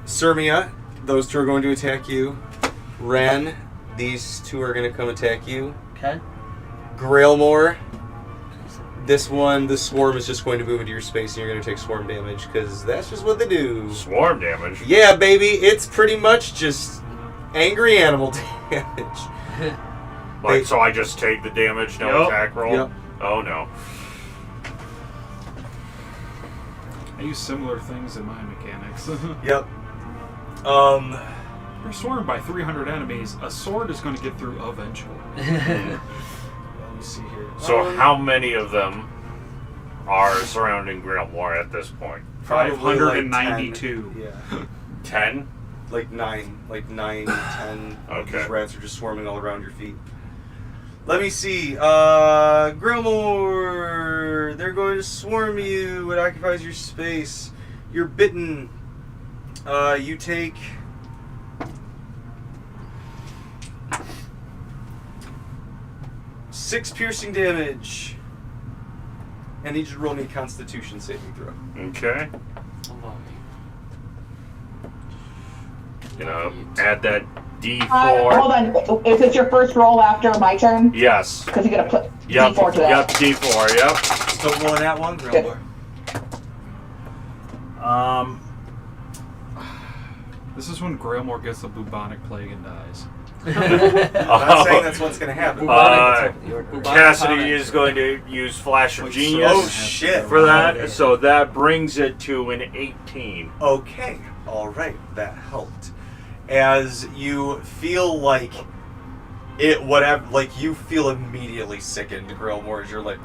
Sermia, those 2 are going to attack you. Ren, these 2 are going to come attack you. Okay. Grailmore, this one, the swarm is just going to move into your space and you're going to take swarm damage, because that's just what they do. Swarm damage? Yeah, baby, it's pretty much just angry animal damage. So I just take the damage, no Yep. attack roll? Yep. Oh, no. I use similar things in my mechanics. Yep. You're swarmed by 300 enemies. A sword is going to get through eventually. Let me see here. So how many of them are surrounding Grailmore at this point? Probably like 592. 10. 10? like 9, 10. Okay. These rats are just swarming all around your feet. Let me see. Grillmore, they're going to swarm you. It occupies your space. You're bitten. You take 6 piercing damage. I need you to roll me a Constitution saving throw. Okay. Add that D4. Hold on. Is this your first roll after my turn? Yes. Because you're going to put Yep. D4 to that. Yep. D4. Yep. Still rolling that one, Grillmore. This is when Grailmore gets the bubonic plague and dies. I'm not saying that's what's going to happen. Cassidy is going to use Flash of Genius. Oh, shit. For that, so that brings it to an 18. Okay, all right, that helped. As you feel like you feel immediately sickened, Grillmore, as you're like,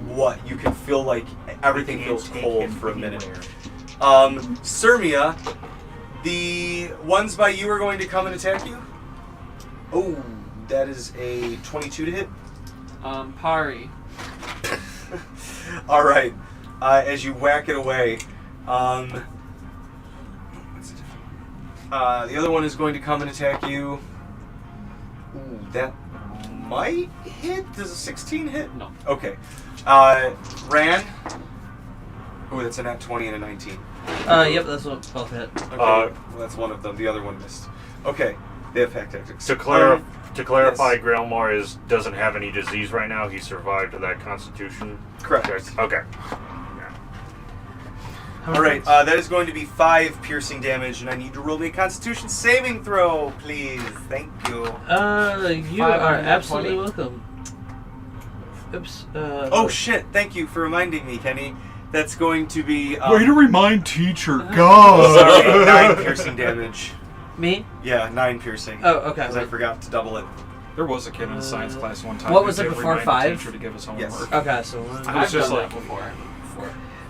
what? You can feel like everything feels cold for a minute. Sermia, the ones by you are going to come and attack you. Oh, that is a 22 to hit. Pari. All right. As you whack it away, the other one is going to come and attack you. Ooh, that might hit. Does a 16 hit? No. Okay. Ran. Oh, that's a nat 20 and a 19. Yep, that's what both hit. Okay. Well, that's one of them. The other one missed. Okay. They have pack tactics. To clarify, yes. Grailmore doesn't have any disease right now. He survived that Constitution. Correct. Check. Okay. All right. That is going to be 5 piercing damage, and I need to roll me a Constitution saving throw, please. Thank you. You are absolutely welcome. Oops. Oh shit! Thank you for reminding me, Kenny. That's going to be. Way to remind teacher. God. Sorry, 9 piercing damage. Me? Yeah, 9 piercing. Oh, okay. Because I forgot to double it. There was a kid in science class one time. What was who it did before remind 5? the teacher to give us homework. Yes. Okay, so I've done like, that before.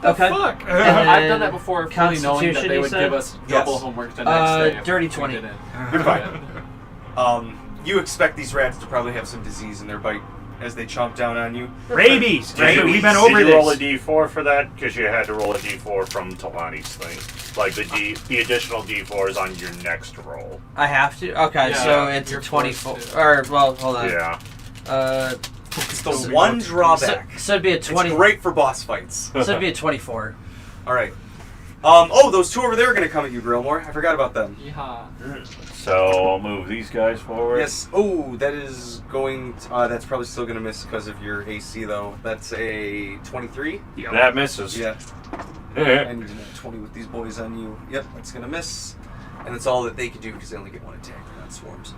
Okay. Fuck. I've done that before, fully knowing that Constitution, they you would said? give us double homework the next day. if dirty we 20. didn't. You're fine. You expect these rats to probably have some disease in their bite as they chomp down on you. Rabies. Did We've been did over you this. roll a D4 for that? Because you had to roll a D4 from Talani's thing. Like the additional D4 is on your next roll. I have to? Okay, Yeah, so it's a you're 24. forced to. Or, well, hold on. Yeah. It's the one drawback. So it'd be a 20. It's great for boss fights. So it'd be a 24. All right. Oh, those two over there are going to come at you, Grillmore. I forgot about them. Yeehaw. So I'll move these guys forward. Yes. Oh, that is going to, that's probably still going to miss because of your AC, though. That's a 23. Yep. That misses. Yeah. I need to net 20 with these boys on you. Yep, that's going to miss. And that's all that they can do because they only get one attack. They're not swarms.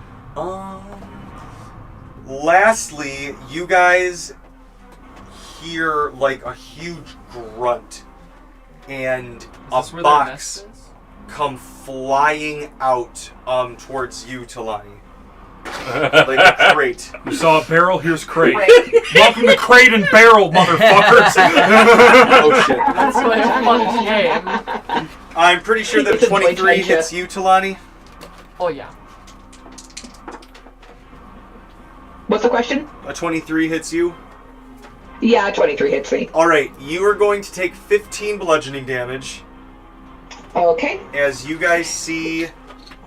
Lastly, you guys hear like a huge grunt and a Where their box nest is? come flying out towards you, Talani. Like a crate. You saw a barrel, here's crate. Welcome to Crate and Barrel, motherfuckers. Oh shit. That's like a fun game. I'm pretty sure that It's a 23 joint hits you, Talani. Oh yeah. What's the question? A 23 hits you. Yeah, 23 hits me. Alright, you are going to take 15 bludgeoning damage Okay. as you guys see.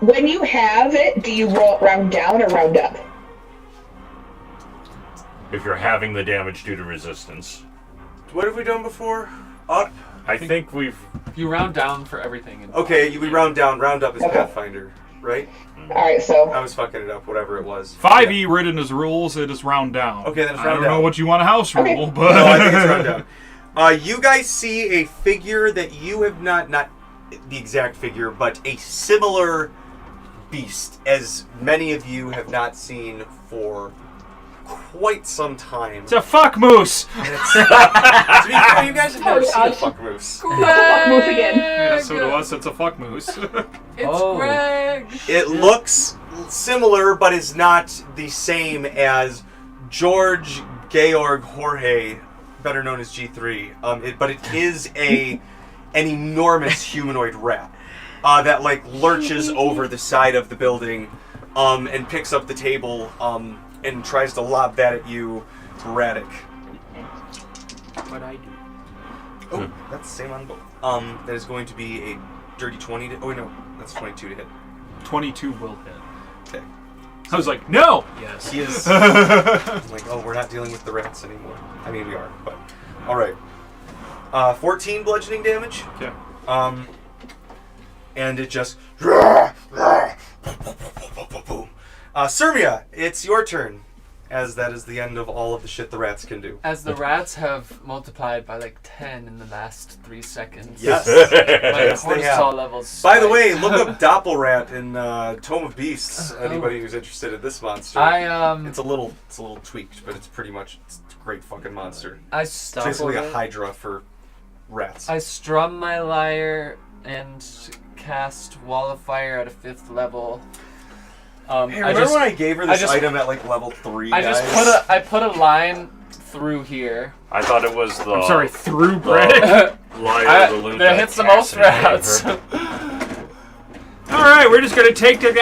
When you have it, do you roll round down or round up? If you're having the damage due to resistance. What have we done before? Up. I think we've... You round down for everything. In Okay, we round down. Round up is Okay. Pathfinder, right? Alright, so I was fucking it up, whatever it was. 5e written as rules, it is round down. Okay, then it's I round don't know down. what you want a house Okay. rule, but... No, I think it's round down. You guys see a figure that you have not the exact figure, but a similar beast, as many of you have not seen for quite some time. It's a fuck moose! To be fair, you guys have never seen a fuck moose. fuck moose again. Yeah, so to us, it's a fuck moose. It's Greg. It looks similar, but is not the same as George Georg Jorge, better known as G3. But it is an enormous humanoid rat. that like lurches over the side of the building, and picks up the table, and tries to lob that at you, Raddick. What I do? Oh, that's the same on both. That is going to be a dirty 20 to... Oh, no. That's 22 to hit. 22 will hit. Okay. I was like, no! Yes. He is... like, oh, we're not dealing with the rats anymore. I mean, we are, but... Alright. 14 bludgeoning damage. Okay. And it just... Sirmia, it's your turn. As that is the end of all of the shit the rats can do. As the rats have multiplied by like 10 in the last 3 seconds. Yes. My Yes, they have. cortisol levels. By the spike. way, look up Doppelrat in Tome of Beasts. Anybody who's interested in this monster. It's a little tweaked, but it's pretty much it's a great fucking monster. It's basically a Hydra for rats. I strum my lyre and cast Wall of Fire at a 5th level. Hey, remember when I gave her this item at like level 3? I put a line through here. I thought it was the. I'm sorry, through Braddock? That hits the most rats. Alright, we're just gonna take the.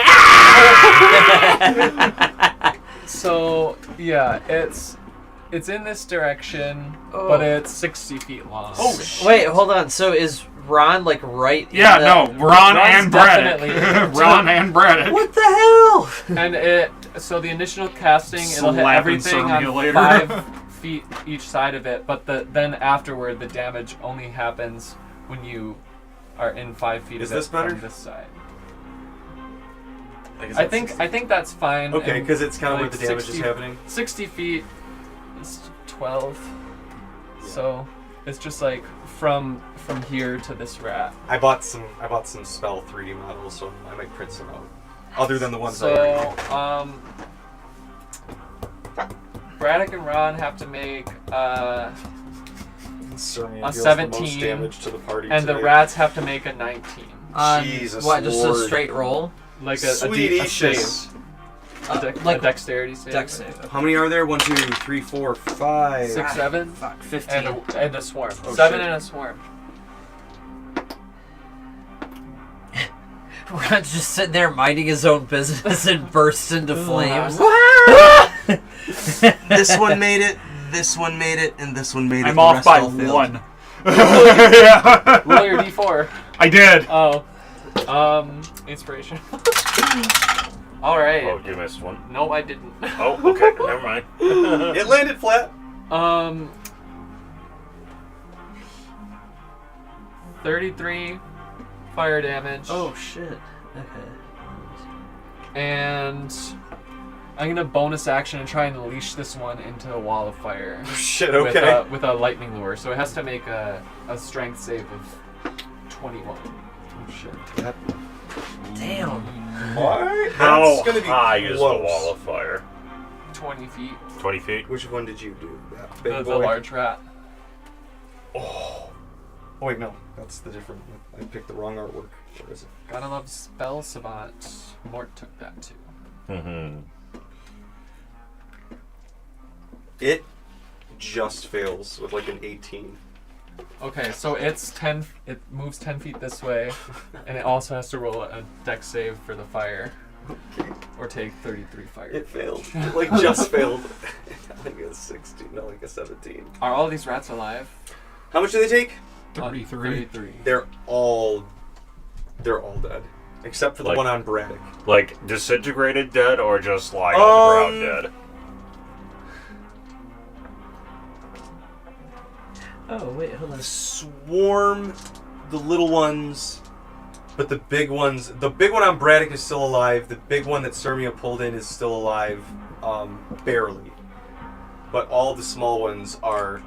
So, yeah, it's in this direction, but it's 60 feet long. Oh, wait, hold on. So is Ron like right? Yeah, in no, Ron and Braddock. Definitely. Ron and Braddock. What the hell? And so the initial casting, it'll hit Slapping everything on Sermulator. 5 feet each side of it, but then afterward, the damage only happens when you are in 5 feet Is of it this better? from this side. I I think that's fine. Okay, and, because it's kind of like, where the damage is happening. 60 feet is 12, so it's just like from here to this rat. I bought some spell 3D models, so I might print some out. Other than the ones I already made. Braddock and Ron have to make a deals 17, the most damage to the party and today. the rats have to make a 19. Jesus What? Just a Lord. straight roll? Like a save. A dexterity save. Dex save. How many are there? 1, 2, 3, 4, 5. 6, 7. Fuck, 15. And a swarm. Oh, 7 shit. and a swarm. Ron's just sitting there minding his own business and bursts into flames. This one made it, this one made it, and this one made it. I'm The off rest by all failed. 1. Yeah. Roll your d4. I did. Oh. Inspiration. Alright. Oh, you missed one. No, I didn't. Oh, okay. Never mind. It landed flat. 33 fire damage. Oh shit. Okay. And I'm gonna bonus action and try and unleash this one into a wall of fire. Shit, okay. With a lightning lure. So it has to make a strength save of 21. Oh shit. Damn. What? How That's gonna be high is the close. wall of fire? 20 feet. 20 feet? Which one did you do? That big The boy? large rat. Oh wait, no. That's the different one. I picked the wrong artwork. Where is it? Gotta love Spell Savant. Mort took that too. Mm-hmm. It just fails with like an 18. Okay, so it's 10. It moves 10 feet this way, and it also has to roll a dex save for the fire, or take 33 fire. It failed. It like just failed. I think it's 16, not like a 17. Are all these rats alive? How much do they take? 33. 33. They're all dead, except for the Like- one on Braddock. Like disintegrated dead or just lying on the ground dead? Oh wait, hold on. The swarm, the little ones, but the big one on Braddock is still alive. The big one that Sirmia pulled in is still alive, barely. But all the small ones are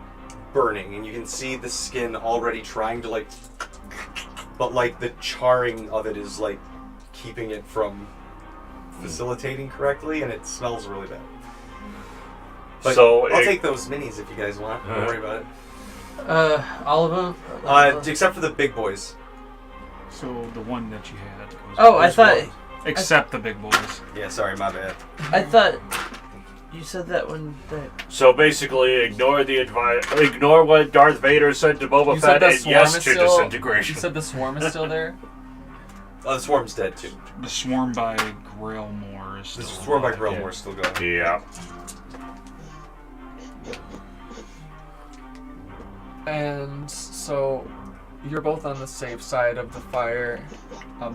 burning, and you can see the skin already trying to but like the charring of it is like keeping it from facilitating correctly, and it smells really bad. But So I'll it- take those minis if you guys want. Don't worry about it. All of them? Except for the big boys. So the one that you had. Was, Oh, I was thought. one. Except the big boys. Yeah, sorry, my bad. I thought you said that when. So basically, ignore what Darth Vader said to Boba You said Fett, the and swarm yes is to still. disintegration. You said the swarm is still there. The swarm's dead too. The swarm by Grailmore is The still swarm by alive. Grailmore is still going. Yeah. And so you're both on the safe side of the fire.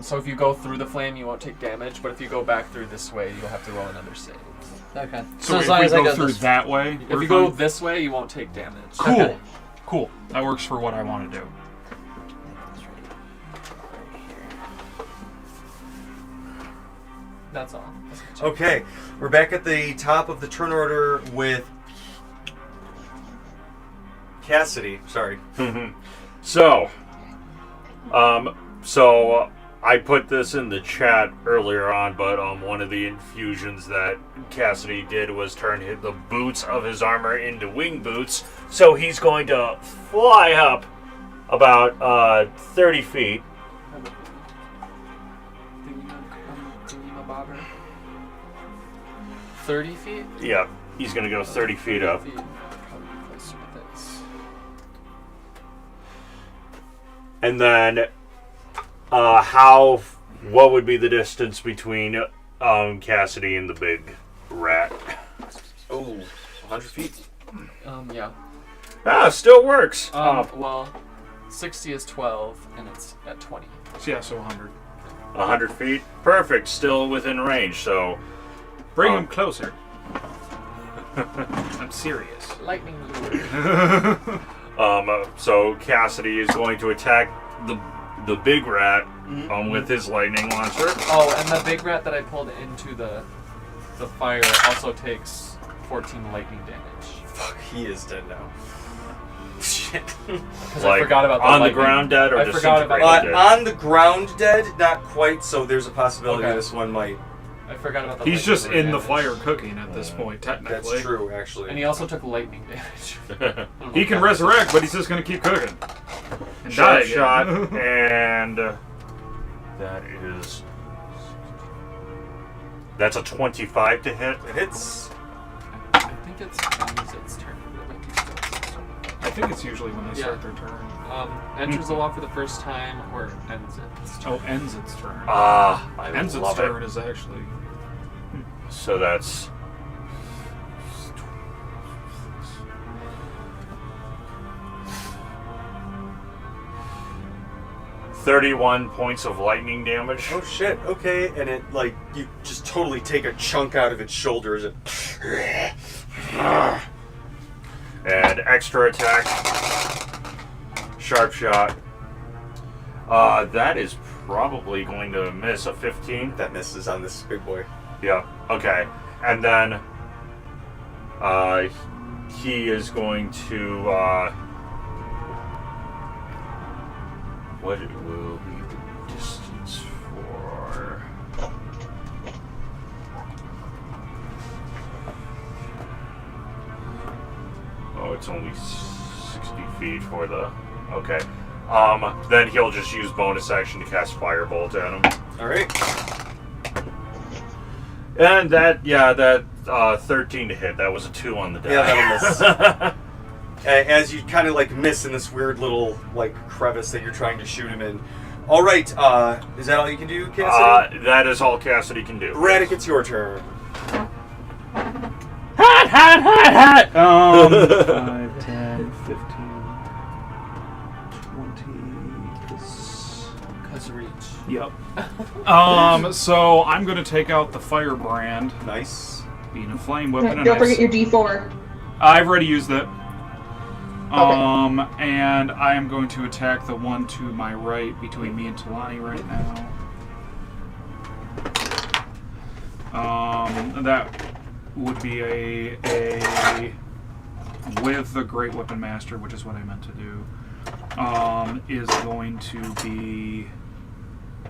So if you go through the flame, you won't take damage. But if you go back through this way, you'll have to roll another save. Okay. So as if long we as I go through this- that way, If we're you go fine? this way, you won't take damage. Cool. Okay. Cool. That works for what I want to do. That's all. Okay, we're back at the top of the turn order with Cassidy. Sorry. So, I put this in the chat earlier on, but one of the infusions that Cassidy did was turn the boots of his armor into wing boots. So he's going to fly up about 30 feet. Bobber. 30 feet? Yeah, he's going to go 30 feet up. Probably closer to this. And then, what would be the distance between Cassidy and the big rat? Oh, 100 feet? Yeah. Ah, still works. Well, 60 is 12, and it's at 20. Yeah, so 100. 100 feet? Perfect, still within range, so... Bring him closer. I'm serious. Lightning lure. So Cassidy is going to attack the big rat with his lightning launcher. Oh, and the big rat that I pulled into the fire also takes 14 lightning damage. Fuck, he is dead now. Shit. Because Like, I forgot about the on the lightning. ground dead or I forgot about disintegrated dead? On the ground dead, not quite, so there's a possibility Okay. this one might. I forgot about the He's lightning just lure in the damage. fire cooking at this point, technically. That's true, actually. And he also took lightning damage. He can resurrect, but he's just going to keep cooking. And Sharp die again. shot, and that is... That's a 25 to hit. It hits. I think it's its turn. I think it's usually when they Yeah. start their turn. Enters the wall for the first time or ends its turn. Oh, ends its turn. I ends its love turn it. is actually... So that's... $31 points of lightning damage. Oh shit, okay, and it, like, you just totally take a chunk out of its shoulders and... And extra attack. Sharp shot. That is probably going to miss a 15. That misses on this big boy. Yeah, okay. And then he is going to what will be the distance for oh, it's only 60 feet for the okay. Then he'll just use bonus action to cast Firebolt at him. Alright. And that 13 to hit. That was a 2 on the die. Yeah, that'll miss. As you kind of like miss in this weird little like crevice that you're trying to shoot him in. All right, is that all you can do, Cassidy? That is all Cassidy can do. Raddick, it's your turn. Hot! 5, 10, 15, 20. Because reach. Yep. So I'm going to take out the firebrand. Nice. Being a flame weapon. and Don't forget your D4. I've already used it. And I am going to attack the one to my right between me and Talani right now. That would be a with the Great Weapon Master, which is what I meant to do. Is going to be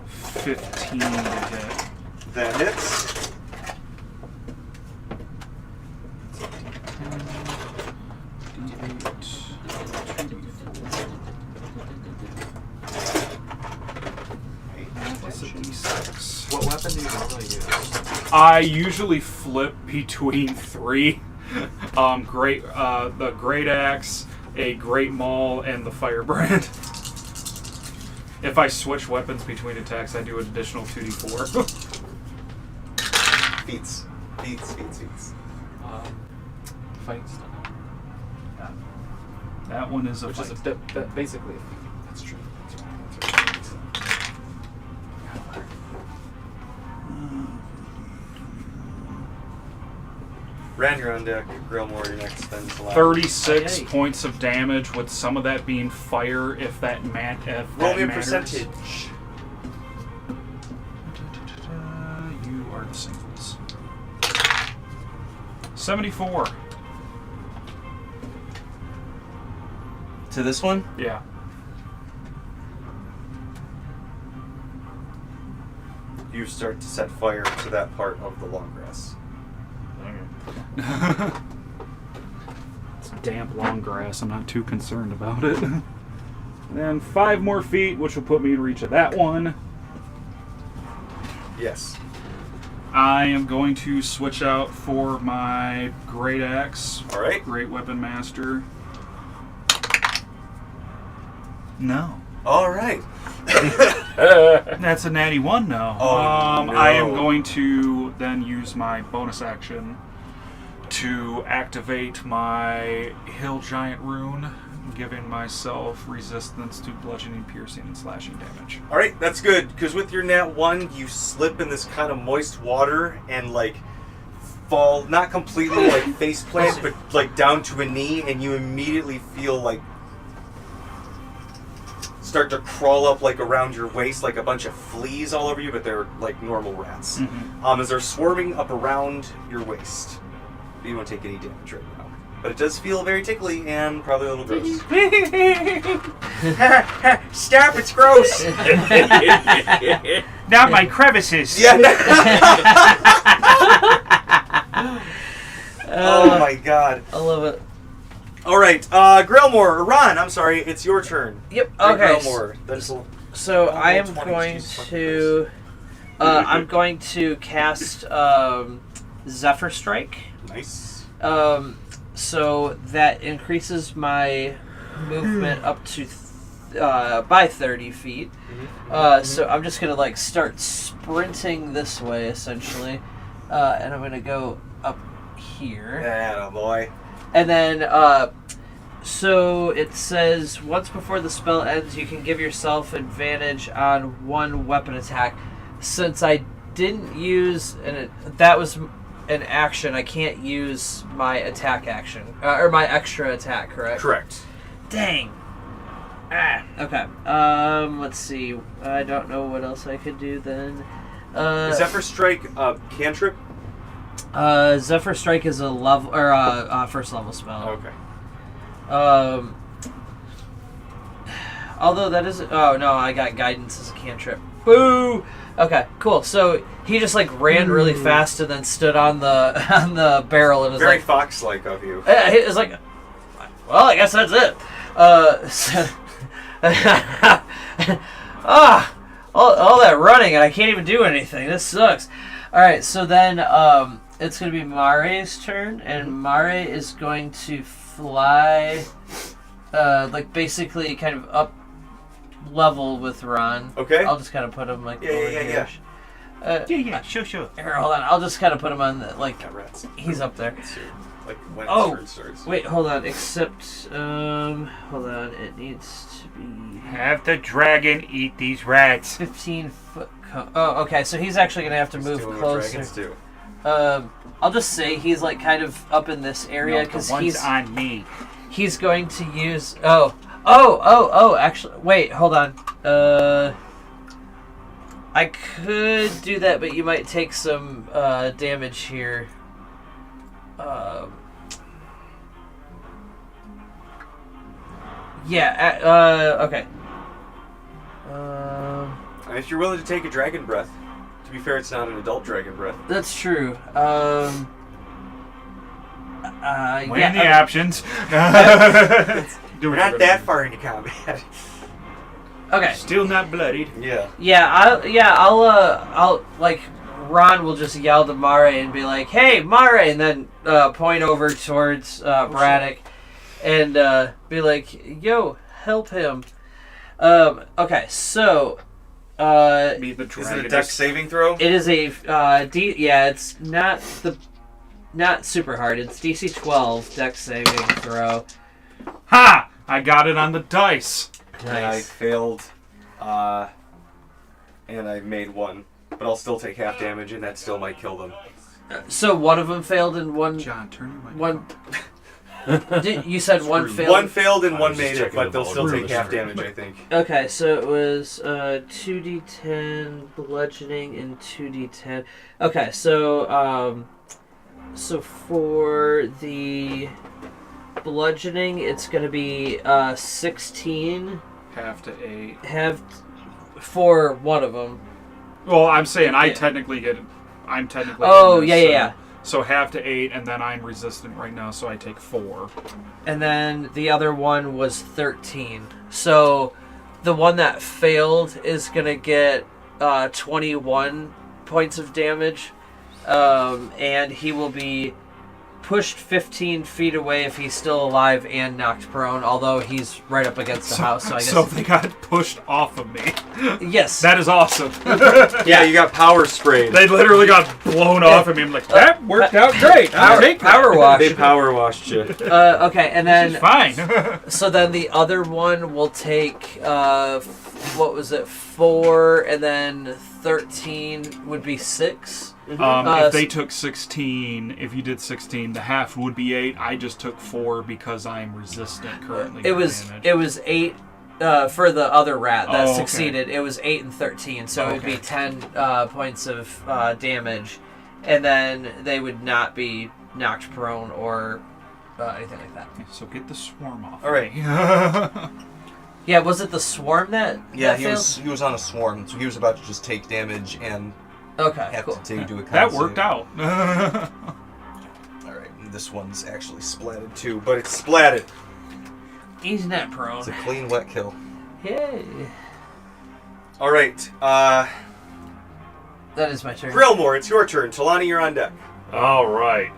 15 to hit. That hits. What weapon do you normally use? I usually flip between 3. The Great Axe, a Great Maul, and the Firebrand. If I switch weapons between attacks, I do an additional 2d4. Feats. Fighting style. That one is a Which fight. is basically. That's true. That's right. Ran your own deck. Grillmore, your next then. 36 points of damage, with some of that being fire. If that matters. Roll me a percentage. You are the singles. 74. To this one? Yeah. You start to set fire to that part of the long grass. It's damp long grass. I'm not too concerned about it. And 5 more feet, which will put me in reach of that one. Yes. I am going to switch out for my Great Axe. All right. Great Weapon Master. No. All right. That's a natty 1 now. Oh, no. I am going to then use my bonus action to activate my Hill Giant Rune, giving myself resistance to bludgeoning, piercing, and slashing damage. All right, that's good, because with your nat 1, you slip in this kind of moist water and, like, fall, not completely, like, face plant, but, like, down to a knee, and you immediately feel, like, start to crawl up, like, around your waist, like a bunch of fleas all over you, but they're, like, normal rats. As they're swarming up around your waist. You won't take any damage right now. But it does feel very tickly and probably a little gross. Stop, it's gross! Not my crevices. Yeah. Oh my god. I love it. Alright, Grillmore, Ron, I'm sorry, it's your turn. Yep, Hey, okay. Grillmore. That's So I am 20, going jeez, to... I'm going to cast Zephyr Strike. nice. So that increases my movement up to by 30 feet. So I'm just gonna like start sprinting this way essentially, and I'm gonna go up here. Yeah, boy. And then so it says once before the spell ends, you can give yourself advantage on one weapon attack. Since I didn't use that was an action, I can't use my attack action or my extra attack, correct? Correct. Dang. Okay. Let's see. I don't know what else I could do then. Zephyr Strike, cantrip? Zephyr Strike is a level or first level spell. Okay. Although that is oh no, I got guidance as a cantrip. Boo. Okay, cool. So he just like ran really fast and then stood on the barrel and was Very like fox-like of you. It was like, well, I guess that's it. All that running and I can't even do anything. This sucks. All right, so then it's going to be Mare's turn, and Mare is going to fly, like basically kind of up level with Ron. Okay. I'll just kind of put him like over here. Sure. Here, hold on. I'll just kind of put him on the, like Got rats. he's up there. Like when Oh, it starts. wait, hold on. Except, hold on. It needs to be Have the dragon eat these rats. 15 foot. Oh, okay. So he's actually gonna have to move Doing what closer. dragons do. I'll just say he's like kind of up in this area No, because the one's he's on me. he's going to use. Actually, wait, hold on. I could do that, but you might take some damage here. Okay. If you're willing to take a dragon breath, to be fair, it's not an adult dragon breath. That's true. Weighing the options. We're not that far into combat. Okay. Still not bloodied. Yeah. I'll like Ron will just yell to Mare and be like, "Hey, Mare," and then point over towards Braddock and be like, "Yo, help him." Okay, so Be the Is it dragon. a dex saving throw? it is a it's not super hard. It's DC 12 dex saving throw. Ha! I got it on the dice. And I failed, and I made 1. But I'll still take half damage, and that still might kill them. So one of them failed and one. John, turn your mic One. You said one failed. 1 failed and I 1 was just made it, checking but the they'll still volume. take half damage, I think. Okay, so it was 2d10 bludgeoning and 2d10. Okay, so for the bludgeoning, it's gonna be 16. Half to 8. For one of them. Well, I'm saying I Yeah. technically hit. I'm technically. Oh, hitting this, yeah. So half to 8, and then I'm resistant right now, so I take 4. And then the other one was 13. So the one that failed is gonna get 21 points of damage, and he will be pushed 15 feet away if he's still alive and knocked prone, although he's right up against the house, so I guess... So they got pushed off of me. Yes. That is awesome. Yeah, you got power sprayed. They literally got blown off of me. I'm like, that worked out great. I'll take that. Power wash. They power washed you. Okay, and then... It's fine. So then the other one will take, what was it, 4, and then 13 would be 6. If they took 16, if you did 16, the half would be 8. I just took 4 because I'm resistant currently. It was 8 for the other rat that okay. succeeded. It was 8 and 13, so it would be 10 points of damage, and then they would not be knocked prone or anything like that. So get the swarm off. All right. Yeah, was it the swarm that? Yeah, that he was on a swarm, so he was about to just take damage and Okay, have cool. to do a con That save. worked out. All right, and this one's actually splatted too, but it's splatted. He's not prone. It's a clean wet kill. Yay. All right, That is my turn. Grillmore, it's your turn. Talani, you're on deck. All right.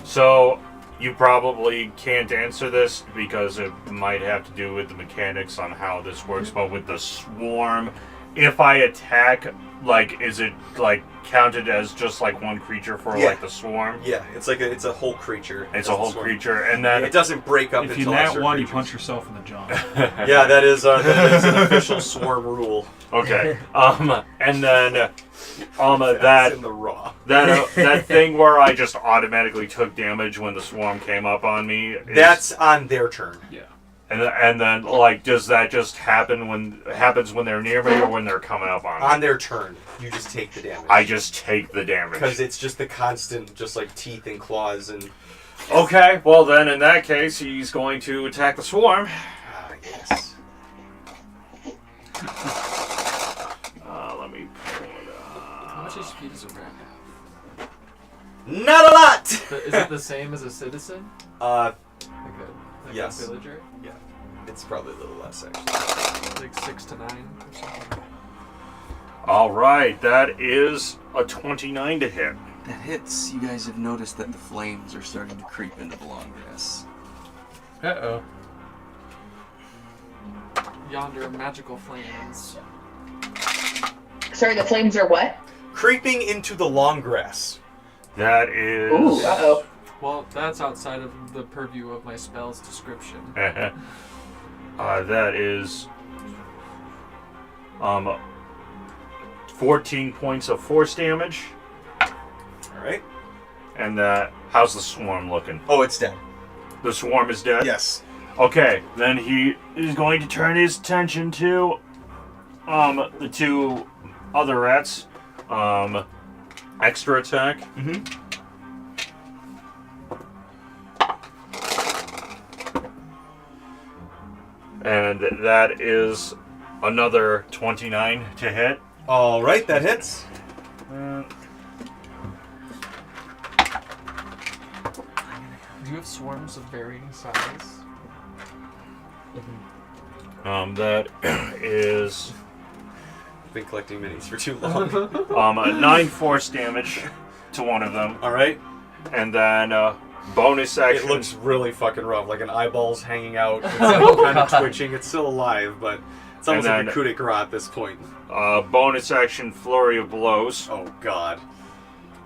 So you probably can't answer this because it might have to do with the mechanics on how this works, but with the swarm, if I attack, like, is it like counted as just like one creature for Yeah. like the swarm? Yeah, it's a whole creature. It's a whole creature, and then It doesn't break up If into you nat lesser 1, you creatures. punch yourself in the jaw. Yeah, that is an official swarm rule. okay, and then That's that in the raw. that thing where I just automatically took damage when the swarm came up on me. That's on their turn. Yeah. And then like, does that just happens when they're near me or when they're coming up on me? On their turn, you just take the damage. I just take the damage. Because it's just the constant, just like teeth and claws and. Okay, well then in that case he's going to attack the swarm. Yes. Let me pull it up. How much HP does a rat have? Not a lot. Is it the same as a citizen? Like Yes. a villager? Yeah. It's probably a little less actually. Like 6 to 9 or something. All right, that is a 29 to hit. That hits. You guys have noticed that the flames are starting to creep into the long grass. Uh-oh. Yonder magical flames. Sorry, the flames are what? Creeping into the long grass. That is. Ooh, uh-oh. Well, that's outside of the purview of my spell's description. That is 14 points of force damage. All right. And how's the swarm looking? Oh, it's dead. The swarm is dead? Yes. Okay, then he is going to turn his attention to the 2 other rats. Extra attack. Mm-hmm. And that is another 29 to hit. All right, that hits. Do you have swarms of varying size? That is Been collecting minis for too long. a 9 force damage to one of them. All right. And then bonus action. It looks really fucking rough, like an eyeball's hanging out. It's kind of twitching. It's still alive, but It's almost And like a then- coup de grace at this point. Bonus action, flurry of blows. Oh god.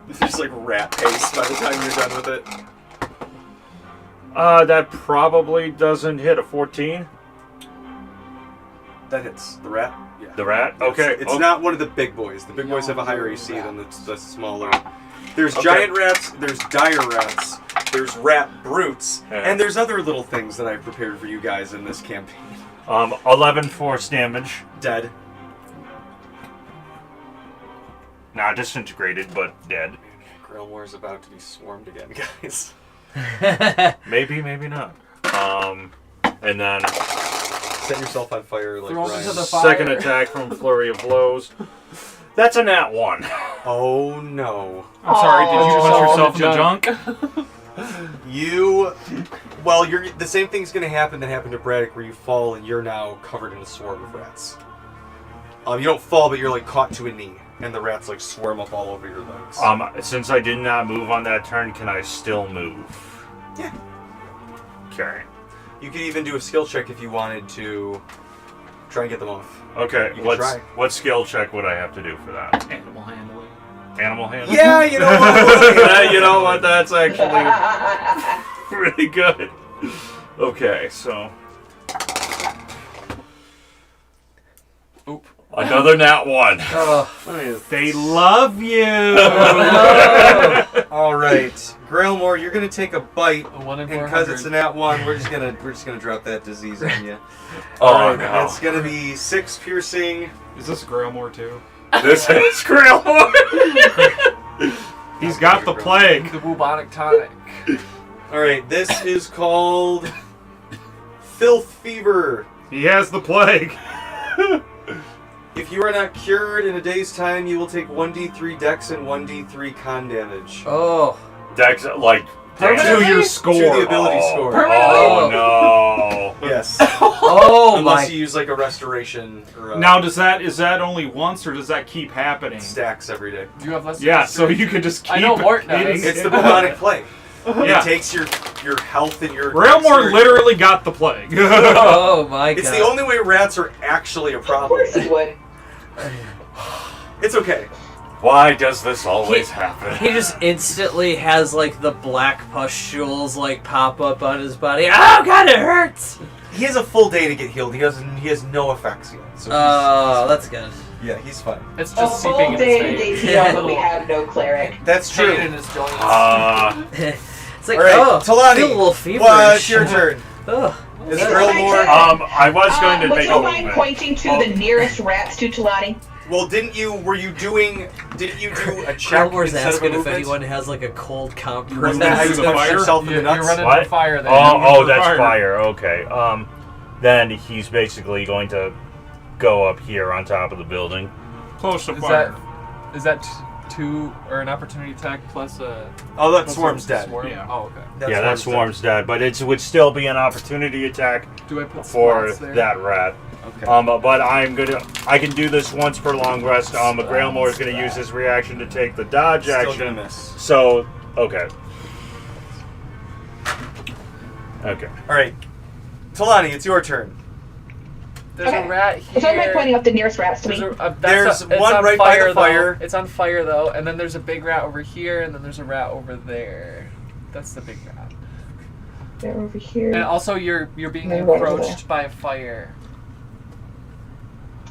It's just like rat paste by the time you're done with it. That probably doesn't hit a 14. That hits. The rat? Yeah. The rat? Okay. It's not one of the big boys. The big boys have a higher AC than the smaller. There's Okay. giant rats, there's dire rats, there's rat brutes, Yeah. and there's other little things that I've prepared for you guys in this campaign. 11 force damage. Dead. Not disintegrated, but dead. Grelmore's about to be swarmed again, guys. Maybe, maybe not. And then Set yourself on fire like Throw him Ryan. into the fire. second attack from flurry of blows. That's a nat 1. Oh no. I'm sorry, did you punch yourself in the junk? Well, the same thing's going to happen that happened to Braddock, where you fall and you're now covered in a swarm of rats. You don't fall, but you're like caught to a knee, and the rats like swarm up all over your legs. Since I did not move on that turn, can I still move? Yeah. Okay. You could even do a skill check if you wanted to try and get them off. Okay, You can try. what skill check would I have to do for that? Animal handling. Animal handling? Yeah, you know what? Yeah, you know what? That's actually really good. Okay, so Oop. another nat 1. Oh. They love you. All right, Grailmore, you're gonna take a bite, A 1 in and 400. because it's a nat 1, we're just gonna drop that disease on you. Oh, All right, no. that's gonna be 6 piercing. Is this Grailmore too? This is Grailmore. He's got the plague. The bubonic tonic. All right, this is called Filth Fever. He has the plague. If you are not cured in a day's time, you will take 1d3 dex and 1d3 con damage. Oh. Dex, like, To your score. To the ability score. Oh, no. Yes. Oh Unless my. you use like a restoration or Now, is that only once, or does that keep happening? stacks every day. Do you have less? Yeah, so you could just keep I know Mort does. hitting It's it. the bubonic plague. Yeah. It takes your health and your Railmore your- literally got the plague. Oh my god. It's the only way rats are actually a Of problem. course he would. It's okay. Why does this always happen? He just instantly has like the black pustules like pop up on his body. Oh god, it hurts. He has a full day to get healed. He has no effects yet. So Oh, that's good. yeah, he's fine. It's A just full seeping in day his they face. heal, but we have no cleric. That's true. Pain in his joints. It's like, All right, oh, Talani, feel a little feverish. what's your turn? Ugh. Is Is Grillmore? it I was going to would make you a mind movement. pointing to the nearest rats to Talani? Well, didn't you do a check Grillmore's instead of a asking if movement? anyone has like a cold Isn't compress. that how you Through the punch fire? yourself in You, the nuts? you're running What? into fire there. Oh, the that's fire. fire. Okay. Then he's basically going to go up here on top of the building. Close to Is fire. that two or an opportunity attack plus a? Oh, that plus swarm's a dead. Swarm? Yeah. Oh, okay. Yeah, that swarm's dead, but it would still be an opportunity attack Do I put for spots there? that rat. Okay. But I can do this once per long rest. Grailmore is gonna use his reaction to take the dodge Still action. gonna miss. So, okay. Okay. All right, Talani, it's your turn. There's Okay. a rat here. So am I pointing up the nearest rats to me? There's it's one on right by the though. fire. It's on fire though, and then there's a big rat over here, and then there's a rat over there. That's the big rat. They're over here. And also, you're being They're right over encroached by fire.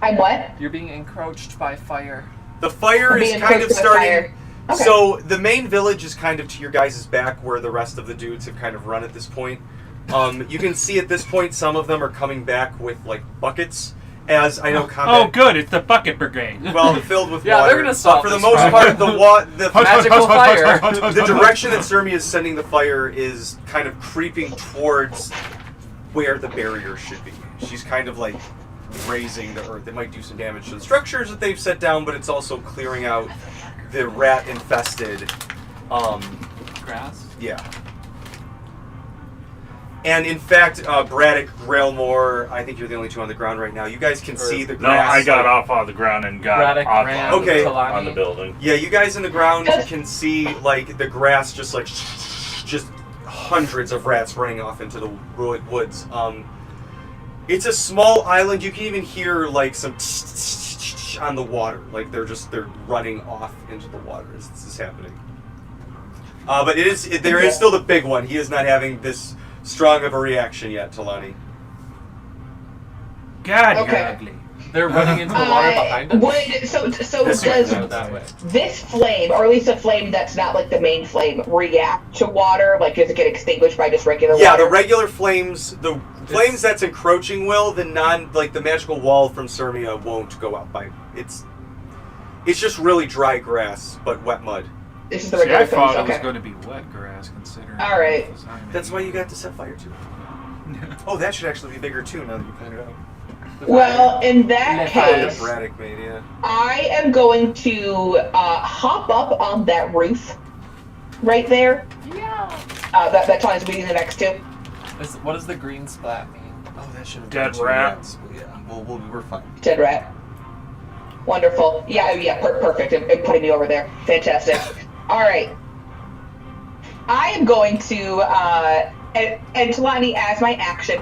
I'm what? You're being encroached by fire. The fire I'm is being kind of encroached by starting. fire. Okay. So the main village is kind of to your guys' back, where the rest of the dudes have kind of run at this point. You can see at this point some of them are coming back with like buckets, as I know Oh, combat. good. It's the bucket brigade. Well, filled with Yeah, water. they're gonna solve For the this most problem. part, the Magical fire. the direction that Sermi is sending the fire is kind of creeping towards where the barrier should be. She's kind of like raising the earth. It might do some damage to the structures that they've set down, but it's also clearing out the rat-infested. Grass. Yeah. And in fact, Braddock, Grailmore, I think you're the only two on the ground right now. You guys can see the No, grass. I got off on the ground and got Braddock off ran on, Okay. on the building. Yeah, you guys in the ground can see like the grass just like just hundreds of rats running off into the woods. It's a small island. You can even hear like some on the water. Like they're running off into the water as this is happening. But there is still the big one. He is not having this strong of a reaction yet, Talani. God, Okay. you're ugly. They're running into the water behind us. Does that way. this flame, or at least a flame that's not like the main flame, react to water? Like, does it get extinguished by just regular Yeah, water? the regular flames, the flames that's encroaching will, the magical wall from Sirmia won't go out by. It's just really dry grass, but wet mud. This is the See, regular I thought flames, it was okay. going to be wet grass, considering. All right. That's why you got to set fire to it. Oh, that should actually be bigger too, now that you pointed it out. Well, in that That case, Braddock made, yeah. I am going to hop up on that roof right there. Yeah. That Tony's beating the next to. What does the green splat mean? Oh, that should have Dead been 2 rat. rats. Well, yeah, we're fine. Dead rat. Wonderful. Yeah, perfect. And putting me over there. Fantastic. All right. I am going to, and Talani, as my action,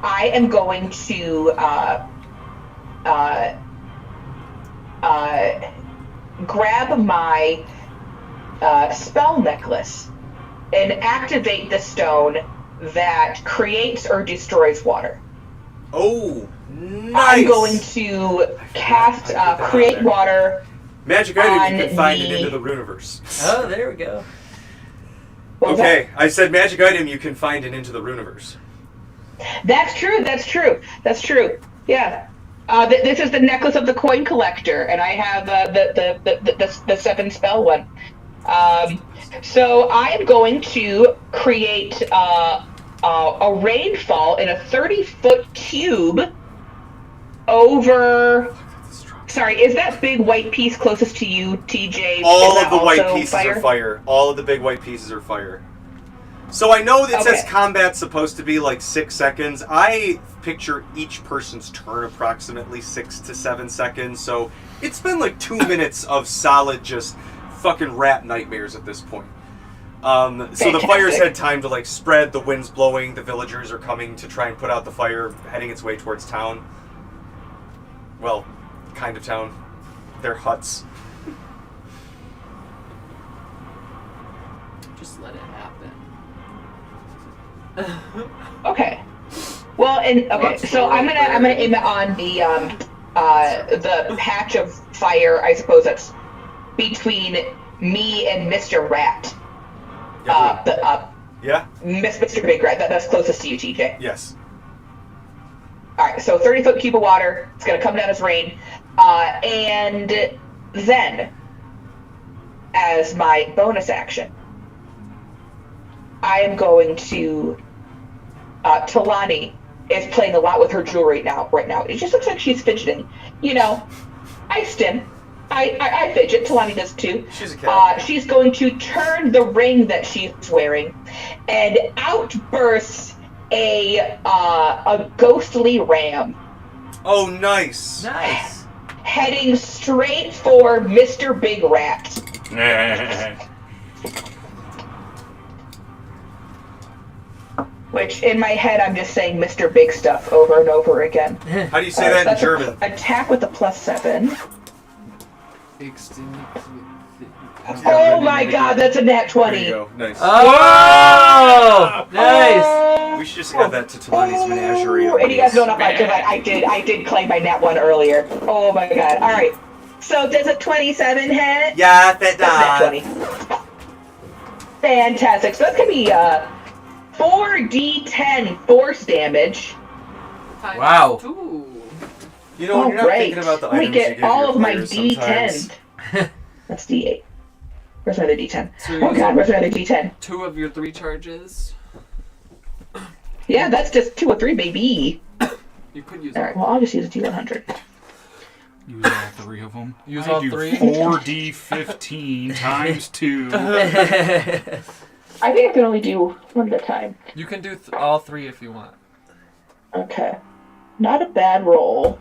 I am going to grab my spell necklace and activate the stone that creates or destroys water. Oh, nice! I'm going to cast create water. Magic item you on can find the- in Into the Runaverse. Oh, there we go. What was Okay, I said magic item you can find in Into the Runaverse. That's true. That's true. That's true. Yeah. This is the necklace of the coin collector, and I have the 7 spell one. So I am going to create a rainfall in a 30-foot cube over. Sorry, is that big white piece closest to you, TJ? All Is of that the white also pieces are fire. All of the big white pieces are fire. So I know it says Okay. combat's supposed to be like 6 seconds. I picture each person's turn approximately 6 to 7 seconds. So it's been like 2 minutes of solid just fucking rat nightmares at this point. So the Fantastic. fire's had time to like spread. The wind's blowing. The villagers are coming to try and put out the fire, heading its way towards town. Well, kind of town. Their huts. Just let it happen. Okay. Well, and okay, so I'm gonna aim it on the patch of fire. I suppose that's between me and Mr. Rat. Yeah? Mr. Big Rat. That's closest to you, TJ. Yes. All right. So 30-foot cube of water. It's gonna come down as rain, and then, as my bonus action, I am going to. Talani is playing a lot with her jewelry right now. It just looks like she's fidgeting. You know, I stim. I fidget. Talani does too. She's a cat. She's going to turn the ring that she's wearing, and out bursts a ghostly ram. Oh, nice. Nice. Heading straight for Mr. Big Rat. Which, in my head, I'm just saying Mr. Big Stuff over and over again. How do you say that in that's German? Attack with a +7. Extended. Oh my god, that's a nat 20. There you go. Nice. Oh, nice. We should just add that to Talani's menagerie. of And you guys buddies. don't know because I did claim my nat 1 earlier. Oh my god. Alright. So does a 27 hit? Yeah, that That's nat does. 20. Fantastic. So that's gonna be 4d10 force damage. Wow. Ooh. You know, when you're not great. thinking about the Let me items you get give all your of my players d10s. sometimes. That's d8. Where's my other d10? So you're Oh god, where's my other d10? 2 of your 3 charges. Yeah, that's just 2 or 3, baby. You could use Alright, well, I'll just use a d100. Use all 3 of them. Use I all do 3? 4d15 times 2. I think I can only do one at a time. You can do all 3 if you want. Okay. Not a bad roll.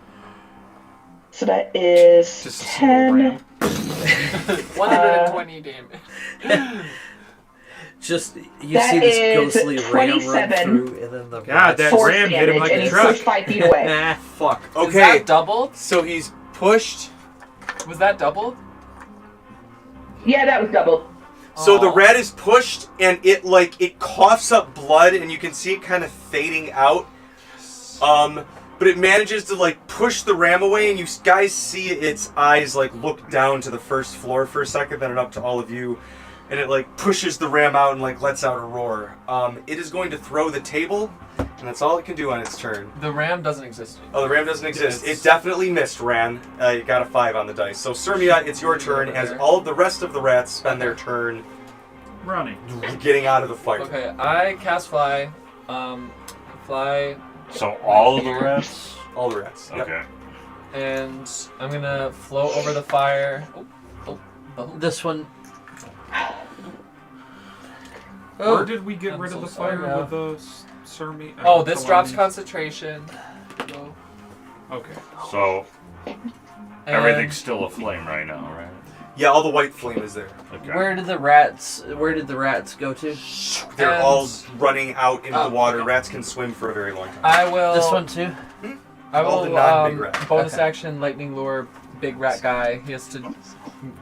So that is Just a 10. 120 damage. Just you That see this is ghostly ram run 27. through, and then the God, that Force ram hit him damage, like and a he's truck. pushed 5 feet away. Nah. Fuck. Is Okay. that doubled? So he's pushed. Was that doubled? Yeah, that was doubled. So the Aw. rat is pushed, and it coughs up blood, and you can see it kind of fading out. But it manages to push the ram away, and you guys see its eyes look down to the first floor for a second, then up to all of you, and it pushes the ram out and lets out a roar. It is going to throw the table, and that's all it can do on its turn. The ram doesn't exist. Oh, the ram doesn't exist. Yes. It definitely missed, Ran. You got a 5 on the dice. So Sermia, it's your turn as all of the rest of the rats spend their turn Running. getting out of the fight. Okay, I cast fly. Fly, So all of the rats? All the rats. Yep. Okay. and I'm gonna float over the fire. This one. Where did we get I'm rid so of the sorry fire now. with the Sermi? Oh, this drops concentration. So, Okay. So and everything's still aflame right now, right? Yeah, all the white flame is there. Okay. Where did the rats go to? They're And- all running out into the water. okay. Rats can swim for a very long time. I will. This one too? I All will the non-big rats. bonus Okay. action lightning lure big rat guy. He has to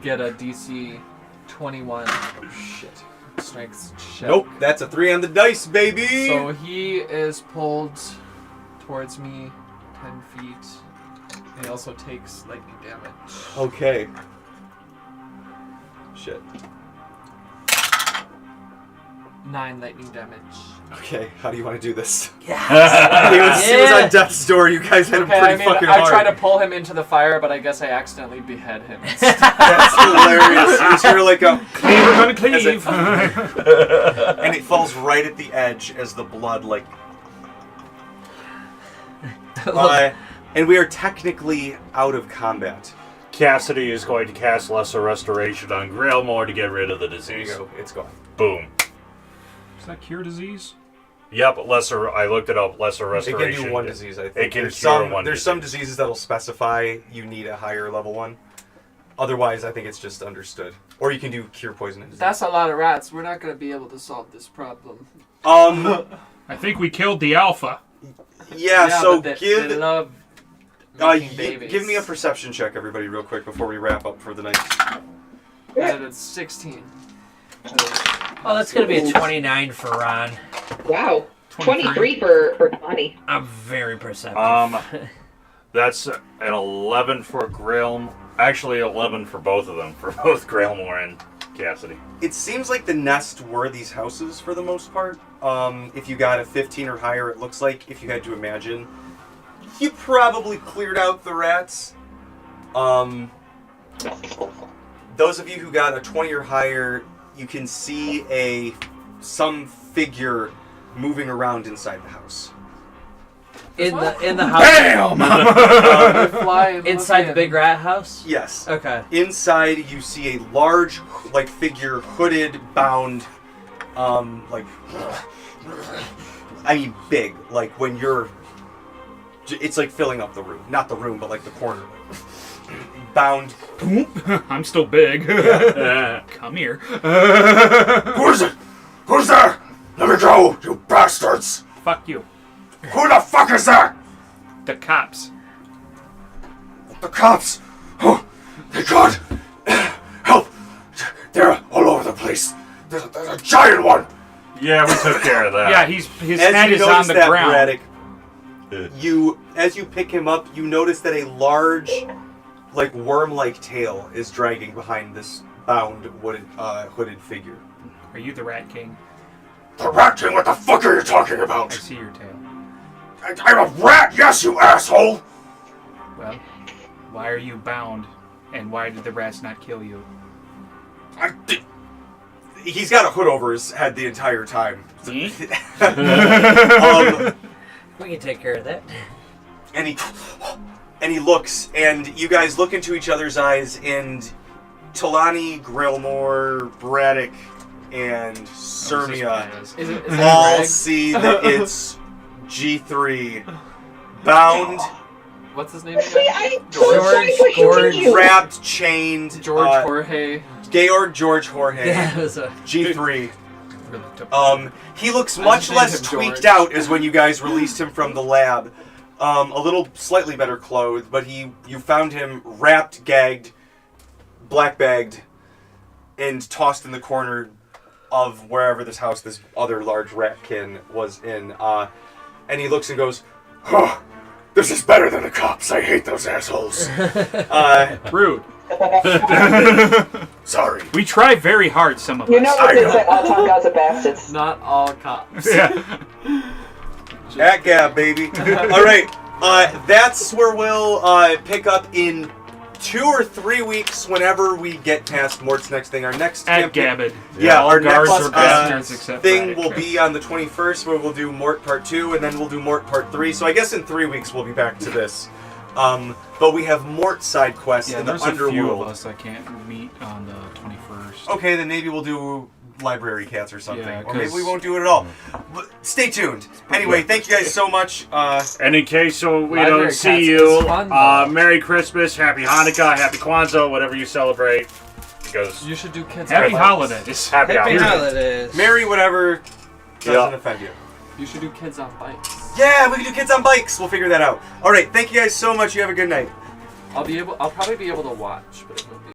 get a DC 21 Shit. strength check. Nope, that's a 3 on the dice, baby! So he is pulled towards me 10 feet. And he also takes lightning damage. Okay. Shit. 9 lightning damage. Okay, how do you want to do this? Yeah. He was on death's door. You guys hit him Okay, pretty fucking I hard. try to pull him into the fire, but I guess I accidentally behead him. That's hilarious. You just hear like a Cleaver gonna as it- cleave. and it falls right at the edge as the blood and we are technically out of combat. Cassidy is going to cast Lesser Restoration on Grailmore to get rid of the There you disease. go. It's gone. Boom. Does that cure disease? Yep, Lesser. I looked it up. Lesser It Restoration. can do one disease, I think. It can there's cure some, one There's some disease. diseases that'll specify you need a higher level one. Otherwise, I think it's just understood. Or you can do cure poison and disease. That's a lot of rats. We're not going to be able to solve this problem. I think we killed the alpha. Yeah, so but give they love y- making babies. give me a perception check, everybody, real quick before we wrap up for the night. And it's 16. Oh, that's gonna be a 29 for Ron. Wow. 23 for Bonnie. I'm very perceptive. That's an 11 for Grail. Actually, 11 for both of them, for both Grailmore and Cassidy. It seems like the nest were these houses for the most part. If you got a 15 or higher, it looks like, if you had to imagine, you probably cleared out the rats. Those of you who got a 20 or higher, you can see some figure moving around inside the house. in the house. Damn! Fly and Inside look the in. big rat house. Yes. Okay. Inside, you see a large, figure, hooded, bound, big. Like when you're, it's like filling up the room, not the room, but like the corner. Bound. I'm still big. Yeah. Come here. Who is it? Who's there? Let me go, you bastards! Fuck you. Who the fuck is there? The cops. The cops! Oh, thank God! Help! They're all over the place. There's a giant one! Yeah, we took care of that. Yeah, his As head you is on notice the that, ground. Braddock, as you pick him up, you notice that a large, worm-like tail is dragging behind this bound, hooded figure. Are you the Rat King? The rat king, what the fuck are you talking I about? see your tail. I'm a rat, yes, you asshole! Well, why are you bound? And why did the rats not kill you? He's got a hood over his head the entire time. We can take care of that. And he looks, and you guys look into each other's eyes, and Talani, Grillmore, Braddock, and Sermia Is it all Greg? see that it's G3 bound, What's his name See, again? I was George, you. wrapped, chained. George Jorge. Georg George Jorge. Yeah, it was a G3. He looks I much just named less him tweaked George. out as when you guys released him from the lab. A little slightly better clothed, but you found him wrapped, gagged, black bagged, and tossed in the corner of wherever this house this other large ratkin was in. And he looks and goes, Oh, this is better than the cops. I hate those assholes. Rude. Sorry. We try very hard, some of You us. know what they say, all town guys are bastards. Not all cops. Yeah. at Gab, baby. All right. That's where we'll pick up in 2 or 3 weeks whenever we get past Mort's next thing. Our next At campaign- Gabbard. Yeah, All our guards next are bastards except thing Braddock. will be on the 21st, where we'll do Mort Part 2, and then we'll do Mort Part 3. So I guess in 3 weeks we'll be back to this. But we have Mort side quests Yeah, in the there's a few of underworld. us that can't meet on the 21st. Okay, then maybe we'll do Library Cats or something. Yeah, or maybe 'cause- we won't do it at all. But stay tuned. Anyway, thank you guys so much. And in case we Library don't Cats see is you, fun, though. Merry Christmas, Happy Hanukkah, Happy Kwanzaa, whatever you celebrate. Because You should do kids. Happy on bikes. holidays. Happy Happy Holidays. holidays. Mary, whatever doesn't offend you. You should do kids on bikes. Yeah, we can do Kids on Bikes. We'll figure that out. All right, thank you guys so much. You have a good night. I'll probably be able to watch, but it won't be